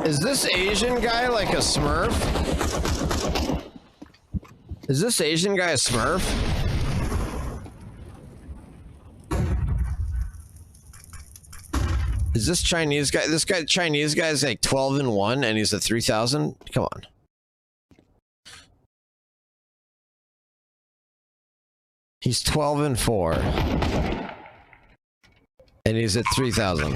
S3: Is this Asian guy like a Smurf? Is this Asian guy a Smurf? Is this Chinese guy? This guy, Chinese guy, is like 12-1, and he's at 3,000. Come on. He's 12-4, and he's at 3,000.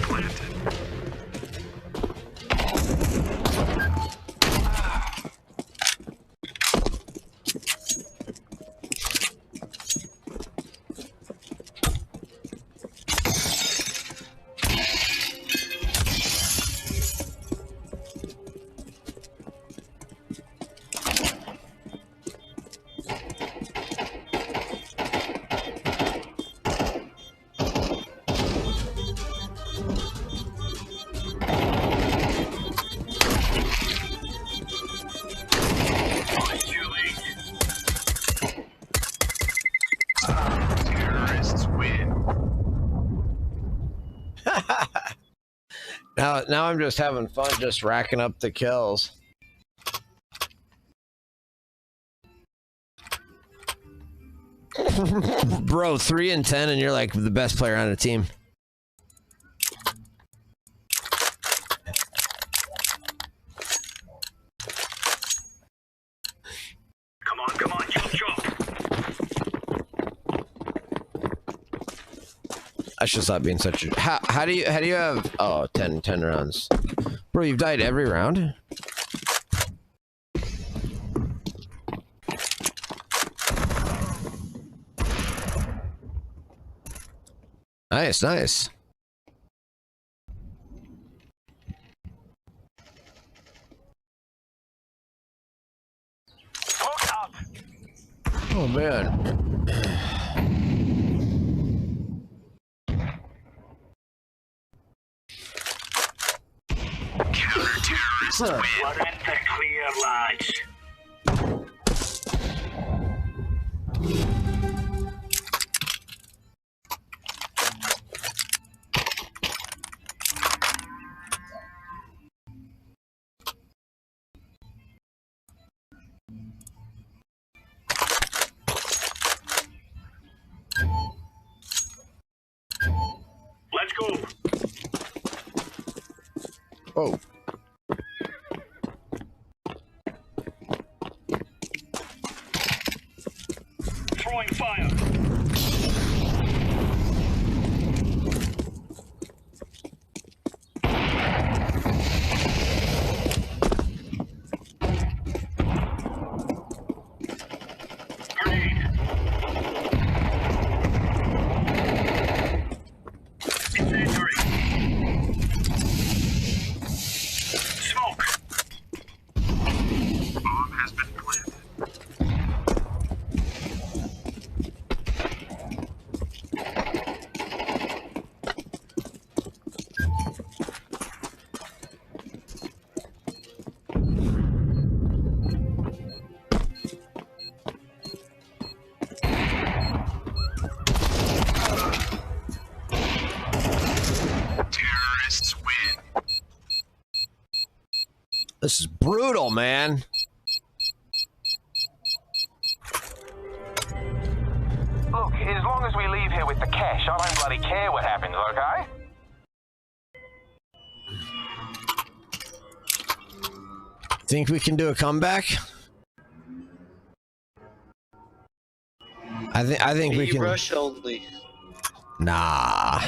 S3: Now I'm just having fun, just racking up the kills. Bro, 3-10, and you're like the best player on the team.
S5: Come on, chop chop.
S3: I should stop being such a... How do you have... Oh, 10 rounds. Bro, you've died every round? Nice, nice. Oh, man.
S5: Counter-terrorists win. We're in the clear, lads. Let's go.
S3: Oh.
S5: Throwing fire. Grenade. Incendiary. Smoke. Bomb has been planted. Terrorists win.
S3: This is brutal, man.
S7: Look, as long as we leave here with the cash, I don't bloody care what happens, okay?
S3: Think we can do a comeback? I think we can.
S6: Rush only.
S3: Nah.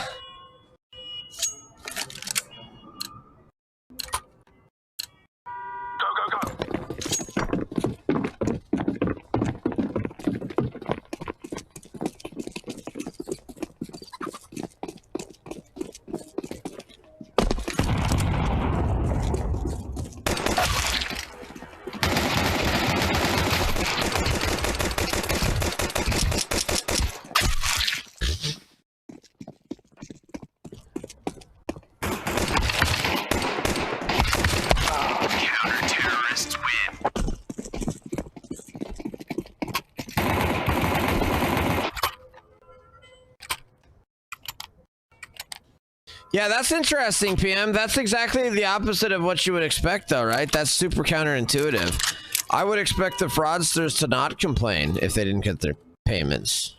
S3: Yeah, that's interesting, PM. That's exactly the opposite of what you would expect, though, right? That's super counterintuitive. I would expect the fraudsters to not complain if they didn't get their payments.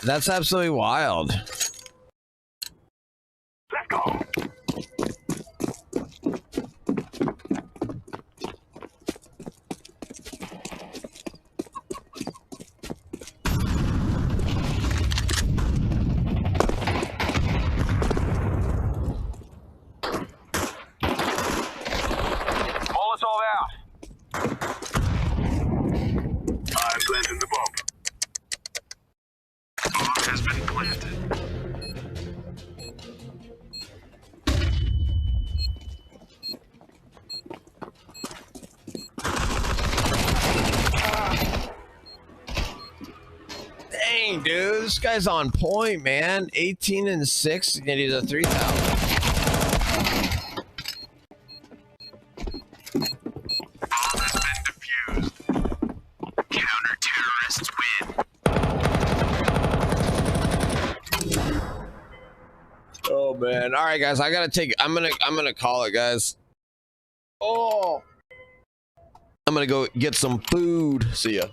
S3: That's absolutely wild.
S5: Let's go. Planting the bomb. Bomb has been planted.
S3: Dang, dude, this guy's on point, man. 18 and 6. He's gonna use a 3,000. Oh man. All right, guys. I gotta take. I'm gonna call it, guys. Oh. I'm gonna go get some food. See ya.